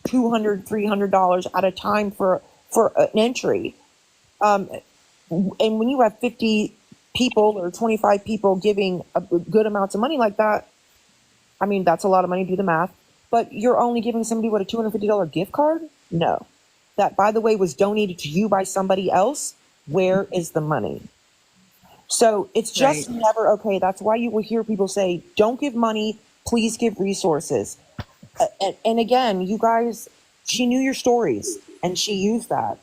$200, $300 at a time for an entry. And when you have 50 people or 25 people giving a good amounts of money like that, I mean, that's a lot of money, do the math. But you're only giving somebody, what, a $250 gift card? No. That, by the way, was donated to you by somebody else. Where is the money? So it's just never okay. That's why you will hear people say, don't give money, please give resources. And again, you guys, she knew your stories and she used that.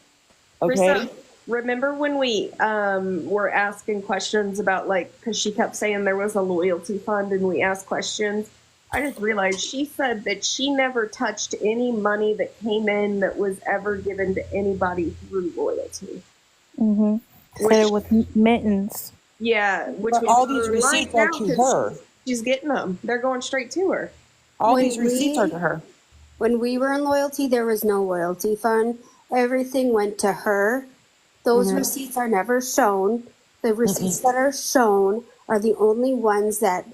Okay. Risa, remember when we were asking questions about, like, because she kept saying there was a loyalty fund and we asked questions? I just realized she said that she never touched any money that came in that was ever given to anybody through loyalty. Mm-hmm. Said it with Mittens. Yeah, which But was all these her receipts line are now, to 'cause her. She's getting them. They're going straight to her. All When these receipts are to her. When we were in loyalty, there was no loyalty fund. Everything went to her. Those receipts are never shown. The receipts that are shown are the only ones that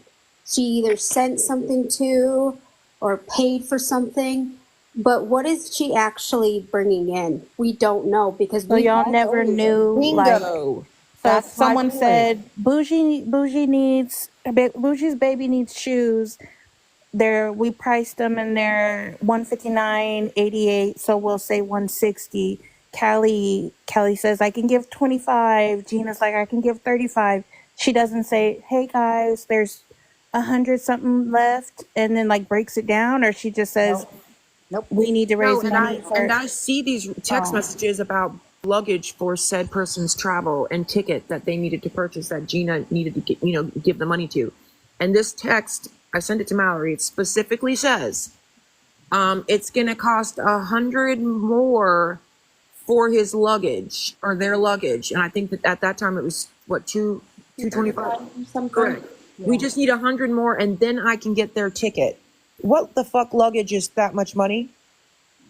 she either sent something to or paid for something. But what is she actually bringing in? We don't know because So we y'all all never don't. knew, like, Bingo. so That's my someone point. said Bougie needs Bougie's baby needs shoes. We priced them and they're $159.88, so we'll say $160. Callie says I can give 25. Gina's like I can give 35. She doesn't say, hey guys, there's 100 something left, and then like breaks it down, or she just says, Nope. we need to No, raise and money for. I see these text Oh. messages about luggage for said person's travel and ticket that they needed to purchase that Gina needed to get, give the money to. And this text, I sent it to Mallory. It specifically says, it's going to cost $100 more for his luggage or their luggage. And I think that at that time it was what, $225? Correct. We just need 100 more and then I can get their ticket. What the fuck luggage is that much money?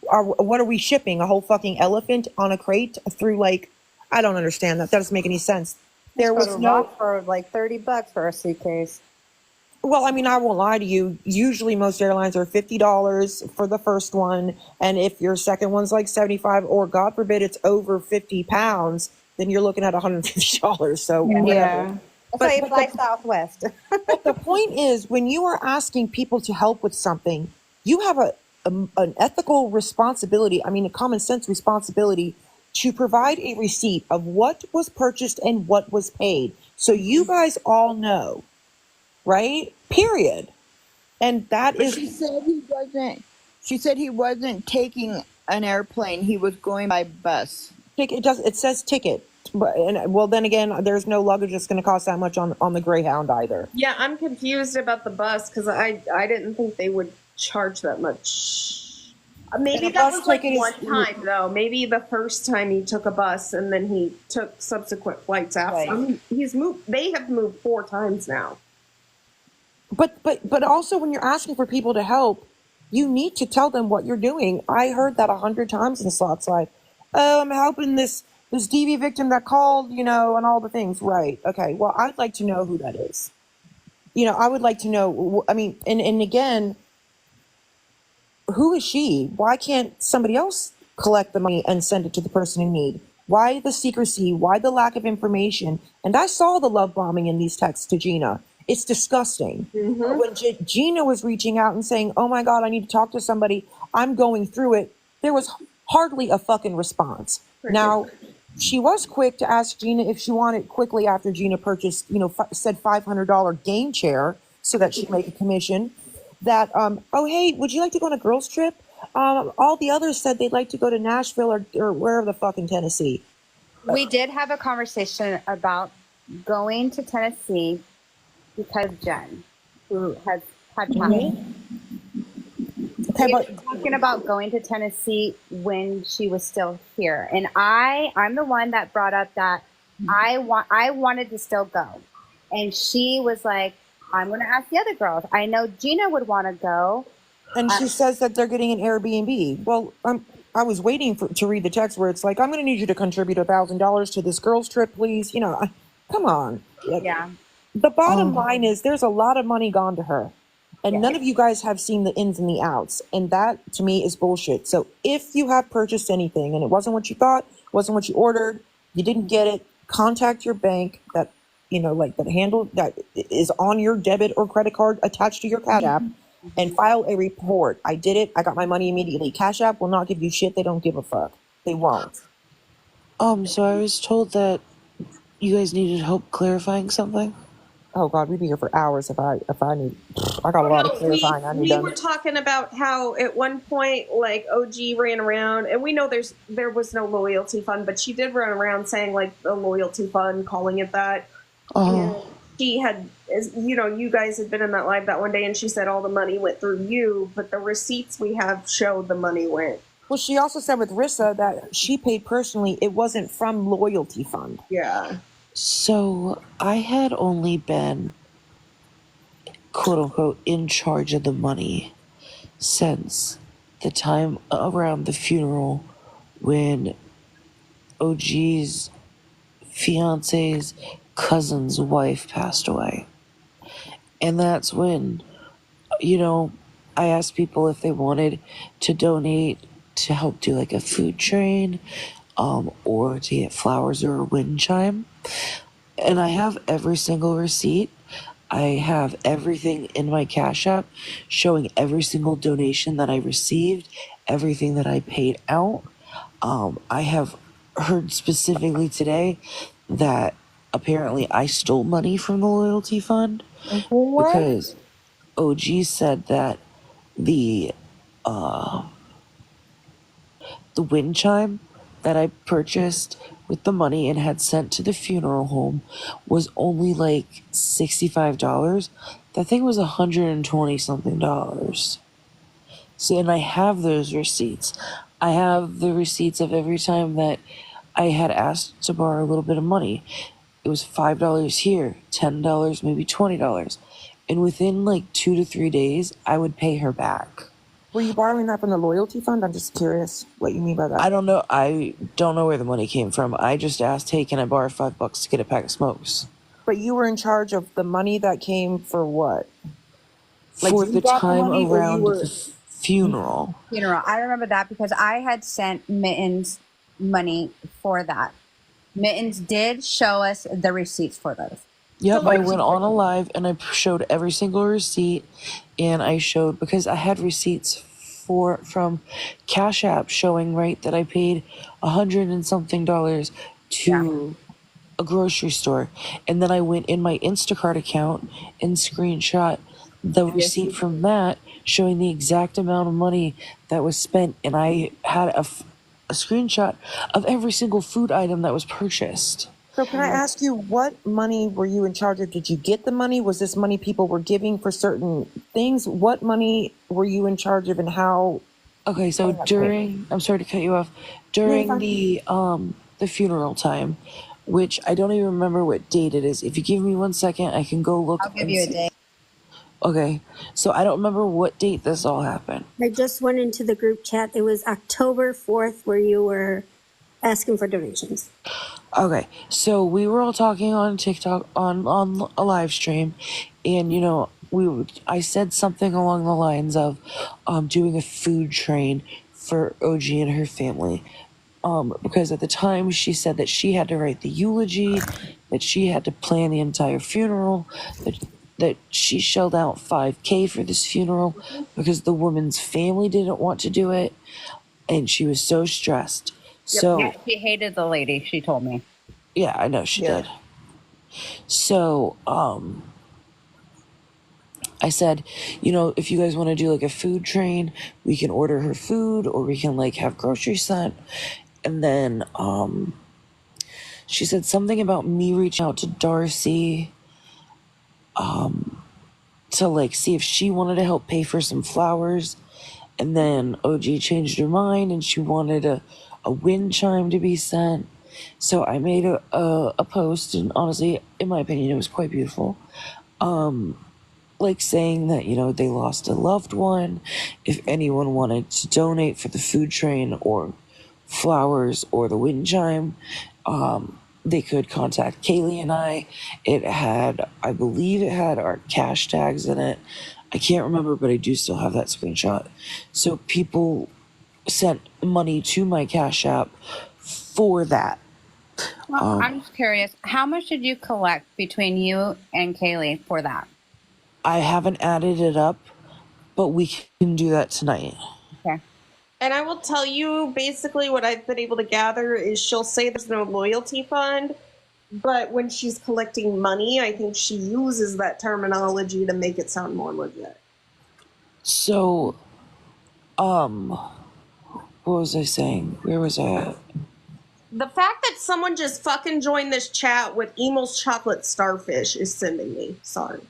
What are we shipping? A whole fucking elephant on a crate through, like, I don't understand that. That doesn't make any sense. There was no, for like $30 for a suitcase. well, I mean, I won't lie to you. Usually most airlines are $50 for the first one. And if your second one's like 75 or God forbid it's over 50 pounds, then you're looking at $150. So whatever. Yeah. That's why you fly Southwest. But the point is, when you are asking people to help with something, you have an ethical responsibility, I mean, a common sense responsibility to provide a receipt of what was purchased and what was paid. So you guys all know, right? Period. And that is. She said he wasn't. She said he wasn't taking an airplane. He was going by bus. It says ticket. But, and well, then again, there's no luggage that's going to cost that much on the Greyhound either. Yeah, I'm confused about the bus because I didn't think they would charge that much. Maybe And the that bus was like ticket is- one time though. Maybe the first time he took a bus and then he took subsequent flights after. Right. I mean, he's moved. They have moved 4 times now. But also when you're asking for people to help, you need to tell them what you're doing. I heard that 100 times in Slot's life. Oh, I'm helping this DV victim that called, and all the things. Right. Okay. Well, I'd like to know who that is. I would like to know. I mean, and again, who is she? Why can't somebody else collect the money and send it to the person in need? Why the secrecy? Why the lack of information? And I saw the love bombing in these texts to Gina. It's disgusting. But when Gina was reaching out and saying, oh my God, I need to talk to somebody, I'm going through it, there was hardly a fucking response. Now, she was quick to ask Gina if she wanted quickly after Gina purchased, said $500 game chair so that she'd make a commission. That, oh, hey, would you like to go on a girls trip? All the others said they'd like to go to Nashville or wherever the fuck in Tennessee. We did have a conversation about going to Tennessee because Jen, who has had money, we were talking about going to Tennessee when she was still here, and I'm the one that brought up that I wanted to still go, and she was like, I'm going to ask the other girls. I know Gina would want to go. And she says that they're getting an Airbnb. Well, I was waiting to read the text where it's like, I'm going to need you to contribute $1,000 to this girls trip, please. Come on. Yeah. The bottom line is there's a lot of money gone to her. And none of you guys have seen the ins and the outs. And that to me is bullshit. So if you have purchased anything and it wasn't what you thought, wasn't what you ordered, you didn't get it, contact your bank that, like that handle that is on your debit or credit card attached to your Cash App and file a report. I did it. I got my money immediately. Cash App will not give you shit. They don't give a fuck. They won't. So I was told that you guys needed help clarifying something. Oh God, we'd be here for hours if I need. I got a lot of clarifying I need We done. were talking about how at one point, like OG ran around, and we know there was no loyalty fund, but she did run around saying like the loyalty fund, calling it that. And she had, you guys had been in that live that one day, and she said all the money went through you, but the receipts we have show the money went. Well, she also said with Rissa that she paid personally. It wasn't from loyalty fund. Yeah. So I had only been, quote unquote, in charge of the money since the time around the funeral when OG's fiance's cousin's wife passed away. And that's when, I asked people if they wanted to donate to help do like a food train, or to get flowers or a wind chime. And I have every single receipt. I have everything in my Cash App showing every single donation that I received, everything that I paid out. I have heard specifically today that apparently I stole money from the loyalty fund because OG said that the wind chime that I purchased with the money and had sent to the funeral home was only like $65. That thing was $120 something. So, and I have those receipts. I have the receipts of every time that I had asked to borrow a little bit of money. It was $5 here, $10, maybe $20. And within like 2 to 3 days, I would pay her back. Were you borrowing that from the loyalty fund? I'm just curious what you mean by that. I don't know. I don't know where the money came from. I just asked, hey, can I borrow $5 to get a pack of smokes? But you were in charge of the money that came for what? For the time around the funeral. I remember that because I had sent Mittens money for that. Mittens did show us the receipts for those. Yep, I went on a live and I showed every single receipt, and I showed because I had receipts from Cash App showing that I paid $100 and something to a grocery store, and then I went in my Instacart account and screenshot the receipt from that showing the exact amount of money that was spent, and I had a screenshot of every single food item that was purchased. So can I ask you, what money were you in charge of? Did you get the money? Was this money people were giving for certain things? What money were you in charge of and how? Okay, so I'm sorry to cut you off, during the funeral time, which I don't even remember what date it is. If you give me 1 second, I can go look. I'll give you a date. Okay, so I don't remember what date this all happened. I just went into the group chat. It was October 4th where you were asking for donations. Okay, so we were all talking on TikTok on a live stream, and I said something along the lines of doing a food train for OG and her family, because at the time she said that she had to write the eulogy, that she had to plan the entire funeral, that she shelled out $5,000 for this funeral because the woman's family didn't want to do it, and she was so stressed. So yeah, she hated the lady, she told me. Yeah, I know she did. So, I said, if you guys want to do like a food train, we can order her food or we can like have groceries sent. And then, she said something about me reaching out to Darcy, to like see if she wanted to help pay for some flowers. And then OG changed her mind and she wanted a wind chime to be sent. So I made a post, and honestly, in my opinion, it was quite beautiful. Like saying that, they lost a loved one. If anyone wanted to donate for the food train or flowers or the wind chime, they could contact Kaylee and I. I believe it had our cash tags in it. I can't remember, but I do still have that screenshot. So people sent money to my Cash App for that. Well, I'm just curious. How much did you collect between you and Kaylee for that? I haven't added it up, but we can do that tonight. Okay. And I will tell you, basically, what I've been able to gather is she'll say there's no loyalty fund, but when she's collecting money, I think she uses that terminology to make it sound more legit. So, what was I saying? Where was I at? The fact that someone just fucking joined this chat with Emel's chocolate starfish is sending me. Sorry.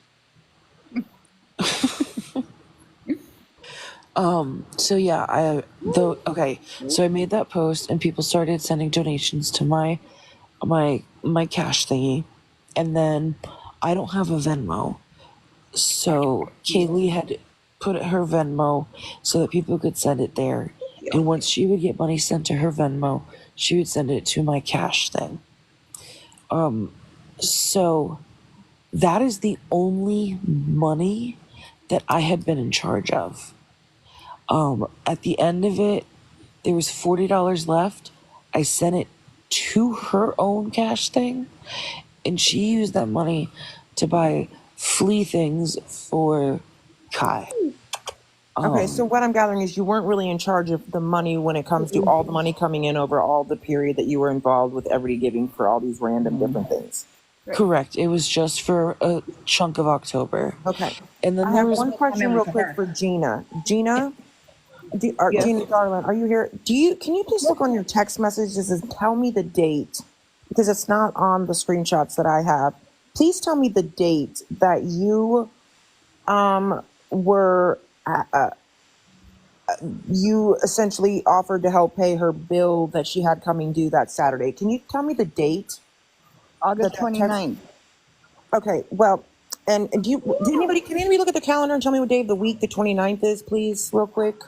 So yeah, so I made that post and people started sending donations to my cash thingy, and then I don't have a Venmo, so Kaylee had put her Venmo so that people could send it there, and once she would get money sent to her Venmo, she would send it to my cash thing. So that is the only money that I had been in charge of. At the end of it, there was $40 left. I sent it to her own cash thing, and she used that money to buy flea things for Kai. Okay, so what I'm gathering is you weren't really in charge of the money when it comes to all the money coming in over all the period that you were involved with everybody giving for all these random different things. Correct. It was just for a chunk of October. Okay. And then I there have was one question real quick for Gina. Gina, Gina Garland, are you here? Can you please look on your text messages and tell me the date, because it's not on the screenshots that I have. Please tell me the date that you were you essentially offered to help pay her bill that she had coming due that Saturday. Can you tell me the date? August 29th. Okay, well, and can anybody look at the calendar and tell me what day of the week the 29th is, please, real quick?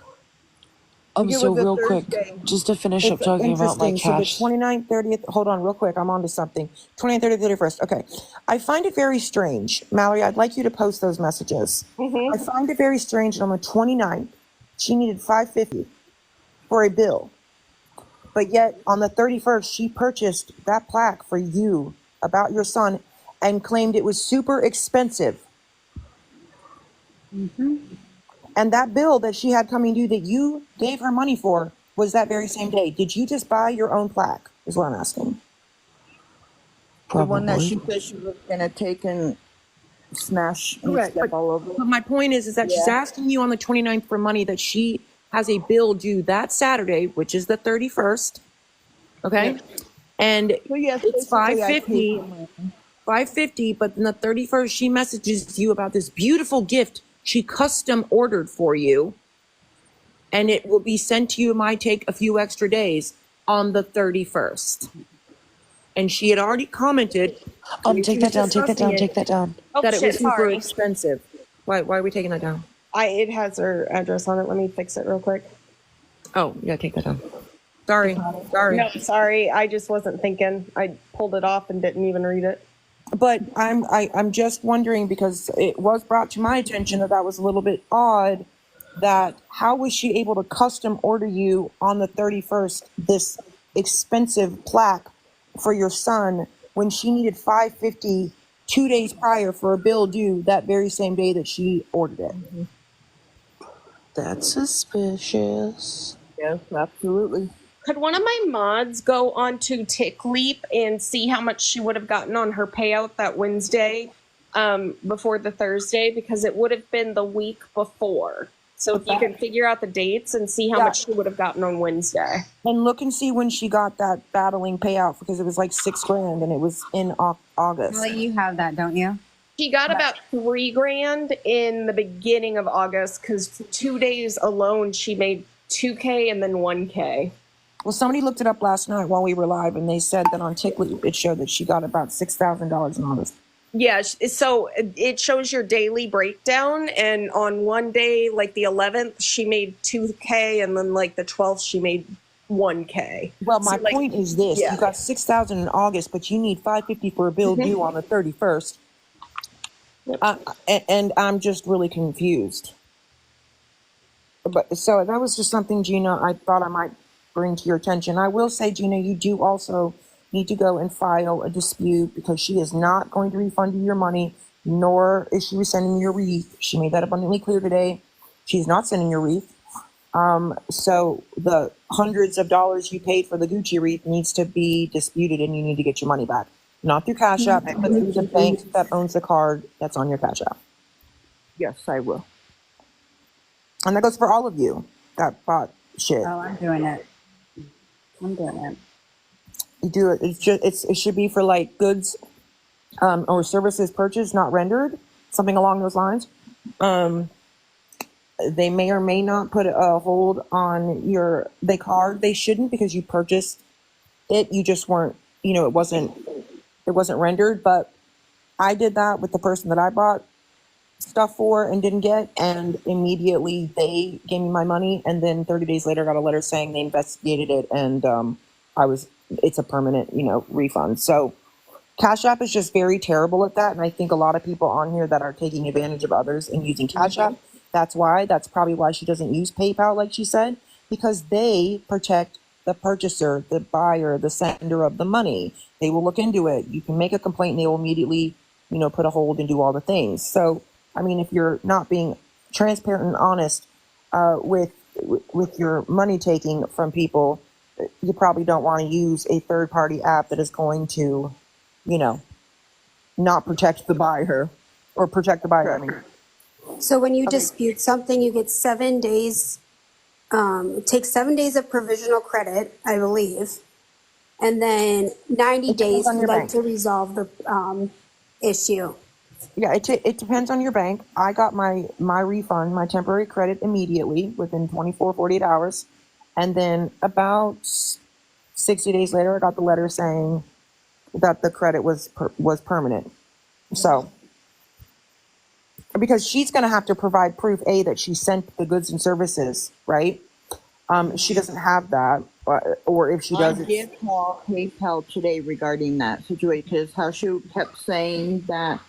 So real quick, just to finish up talking about my cash. So the 29th, 30th, hold on real quick, I'm on to something. 29th, 30th, 31st, okay. I find it very strange. Mallory, I'd like you to post those messages. I find it very strange that on the 29th, she needed $550 for a bill. But yet on the 31st, she purchased that plaque for you about your son and claimed it was super expensive. And that bill that she had coming due that you gave her money for was that very same day. Did you just buy your own plaque, is what I'm asking. The one that she said she was going to take and smash and Correct, step all over. But my point is that she's asking you on the 29th for money that she has a bill due that Saturday, which is the 31st. Okay? And it's $550, but then the 31st, she messages you about this beautiful gift she custom ordered for you, and it will be sent to you. It might take a few extra days on the 31st. And she had already commented. Take that down. That it was super expensive. Why are we taking that down? It has her address on it. Let me fix it real quick. Oh, yeah, take that down. Sorry. No, sorry. I just wasn't thinking. I pulled it off and didn't even read it. But I'm just wondering, because it was brought to my attention that was a little bit odd, that how was she able to custom order you on the 31st this expensive plaque for your son when she needed $550 2 days prior for a bill due that very same day that she ordered it? That's suspicious. Yes, absolutely. Could one of my mods go on to TickLeap and see how much she would have gotten on her payout that Wednesday before the Thursday? Because it would have been the week before. So if you can figure out the dates and see how much she would have gotten on Wednesday. And look and see when she got that battling payout, because it was like $6,000 and it was in August. Well, you have that, don't you? She got about $3,000 in the beginning of August, because for 2 days alone she made $2K and then $1K. Well, somebody looked it up last night while we were live, and they said that on TickLeap it showed that she got about $6,000 in August. Yeah, so it shows your daily breakdown, and on one day, like the 11th, she made $2K, and then like the 12th, she made $1K. Well, my point is this: you got $6,000 in August, but you need $550 for a bill due on the 31st. And I'm just really confused. But so that was just something, Gina, I thought I might bring to your attention. I will say, Gina, you do also need to go and file a dispute because she is not going to refund you your money, nor is she sending you your wreath. She made that abundantly clear today. She's not sending your wreath. So the hundreds of dollars you paid for the Gucci wreath needs to be disputed and you need to get your money back. Not through Cash App, but through the bank that owns the card that's on your Cash App. Yes, I will. And that goes for all of you that bought shit. Oh, I'm doing it. I'm doing it. You do it. It should be for like goods or services purchased, not rendered, something along those lines. They may or may not put a hold on the card. They shouldn't because you purchased it. You just weren't, it wasn't rendered. But I did that with the person that I bought stuff for and didn't get, and immediately they gave me my money, and then 30 days later I got a letter saying they investigated it and it's a permanent refund. So Cash App is just very terrible at that, and I think a lot of people on here that are taking advantage of others and using Cash App, that's probably why she doesn't use PayPal like she said, because they protect the purchaser, the buyer, the sender of the money. They will look into it. You can make a complaint and they will immediately put a hold and do all the things. So I mean, if you're not being transparent and honest with your money taking from people, you probably don't want to use a third party app that is going to, not protect the buyer or protect the buyer. I mean, So when you dispute something, you get 7 days. It takes 7 days of provisional credit, I believe, and then 90 days on your like bank. to resolve the issue. Yeah, it depends on your bank. I got my refund, my temporary credit immediately within 24, 48 hours. And then about 60 days later, I got the letter saying that the credit was permanent. So, because she's going to have to provide proof, that she sent the goods and services, right? She doesn't have that, or if she does, I did call PayPal today regarding that situation because how she kept saying that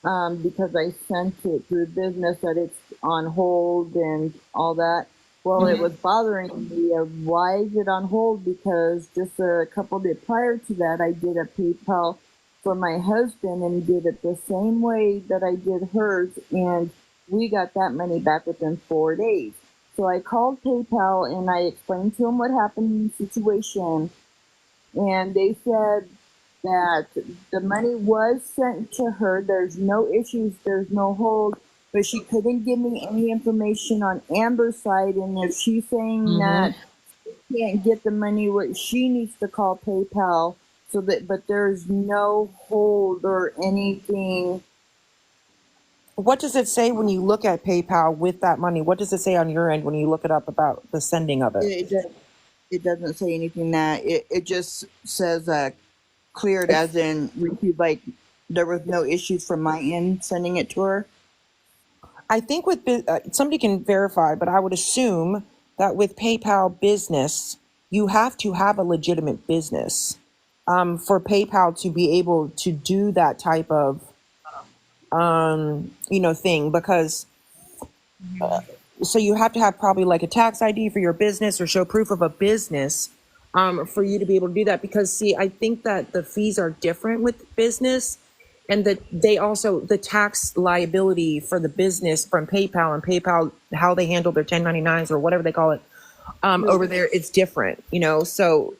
because I sent it through business that it's on hold and all that. Well, it was bothering me. Why is it on hold? Because just a couple days prior to that, I did a PayPal for my husband and did it the same way that I did hers, and we got that money back within 4 days. So I called PayPal and I explained to them what happened in the situation, and they said that the money was sent to her. There's no issues. There's no hold. But she couldn't give me any information on Amber's side. And if she's saying that she can't get the money, what she needs to call PayPal. But there's no hold or anything. What does it say when you look at PayPal with that money? What does it say on your end when you look it up about the sending of it? It doesn't say anything that it just says cleared as in received, like there was no issues from my end sending it to her. I think with somebody can verify, but I would assume that with PayPal Business, you have to have a legitimate business for PayPal to be able to do that type of thing, because so you have to have probably like a tax ID for your business or show proof of a business for you to be able to do that. Because see, I think that the fees are different with business, and that they also, the tax liability for the business from PayPal and PayPal, how they handle their 1099s or whatever they call it over there, it's different, so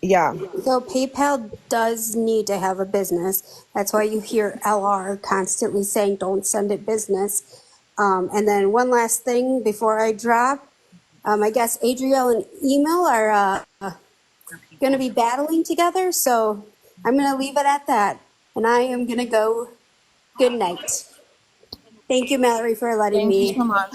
yeah. So PayPal does need to have a business. That's why you hear LR constantly saying, don't send it business. And then one last thing before I drop, I guess Adriel and Emil are going to be battling together. So I'm going to leave it at that. And I am going to go. Good night. Thank you, Mallory, for letting Thank you me. so much.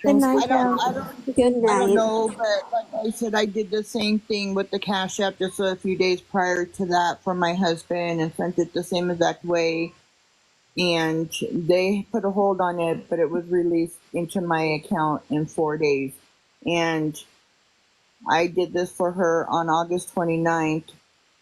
Good night, I don't Good night. I don't know, but like I said, I did the same thing with the Cash App just a few days prior to that for my husband and sent it the same exact way. And they put a hold on it, but it was released into my account in 4 days. And I did this for her on August 29th,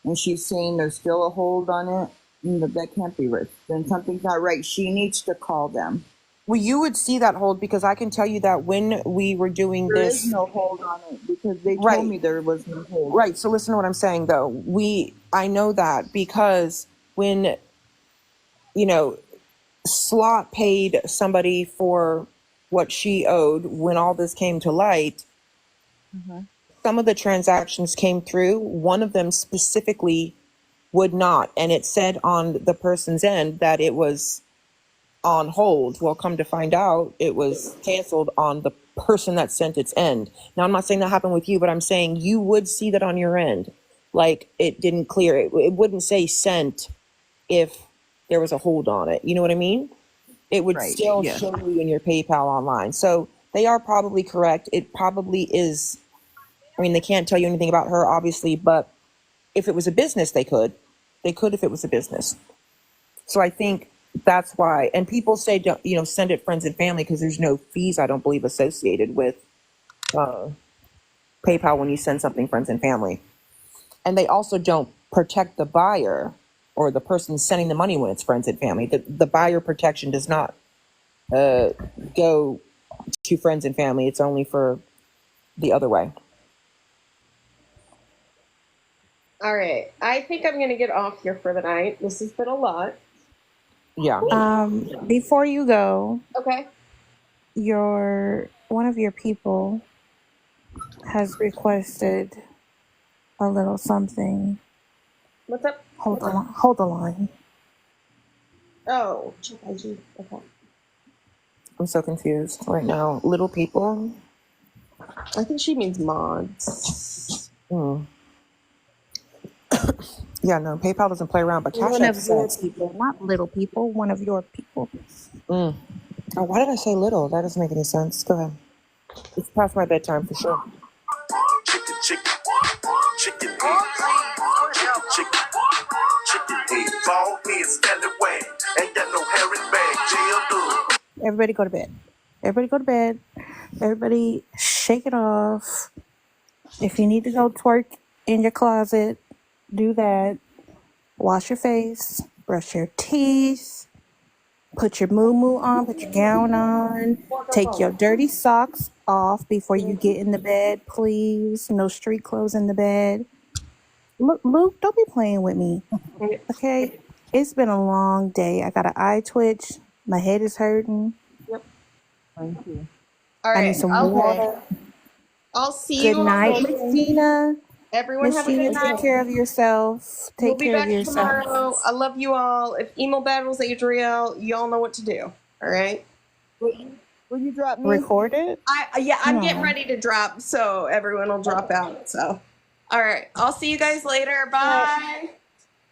and she's saying there's still a hold on it. that can't be right. Then something's not right. She needs to call them. Well, you would see that hold because I can tell you that when we were doing There this, is no hold on it because they right, told me there was no hold. right. So listen to what I'm saying though. I know that because when, you know, Slot paid somebody for what she owed when all this came to light, some of the transactions came through. One of them specifically would not. And it said on the person's end that it was on hold. Well, come to find out, it was canceled on the person that sent its end. Now, I'm not saying that happened with you, but I'm saying you would see that on your end. Like it didn't clear. It wouldn't say sent if there was a hold on it. You know what I mean? It would Right. still Yeah. show you in your PayPal online. So they are probably correct. It probably is. I mean, they can't tell you anything about her, obviously, but if it was a business, they could. They could if it was a business. So I think that's why. And people say, don't, you know, send it friends and family because there's no fees, I don't believe, associated with PayPal when you send something friends and family. And they also don't protect the buyer or the person sending the money when it's friends and family. The buyer protection does not go to friends and family. It's only for the other way. All right. I think I'm going to get off here for the night. This has been a lot. Yeah. Before you go, Okay. one of your people has requested a little something. What's up? Hold the line. Oh, okay. I'm so confused right now. Little people? I think she means mods. Yeah, no, PayPal doesn't play around, but Cash One App of your says. people, not little people. One of your people. Oh, why did I say little? That doesn't make any sense. Go ahead. It's past my bedtime for sure. Chicken, chicken, chicken head, chicken, chicken, chicken head, ball head, scallywag, ain't got no hair in bag, jail dub. Everybody go to bed. Everybody go to bed. Everybody shake it off. If you need to go twerk in your closet, do that. Wash your face. Brush your teeth. Put your moo on. Put your gown on. Take your dirty socks off before you get in the bed, please. No street clothes in the bed. Look, Luke, don't be playing with me. Okay? It's been a long day. I got an eye twitch. My head is hurting. Thank you. All I right. need some Okay. water. I'll see Good you night, on Miss Monday. Gina. Everyone Miss have a Gina, good take night. care of yourself. We'll Take be care of back yourself. tomorrow. I love you all. If email battles Adriel, y'all know what to do. All right. Will you drop me? Record it. I'm getting ready to drop, so everyone will drop out. So, all right. I'll see you guys later. Bye.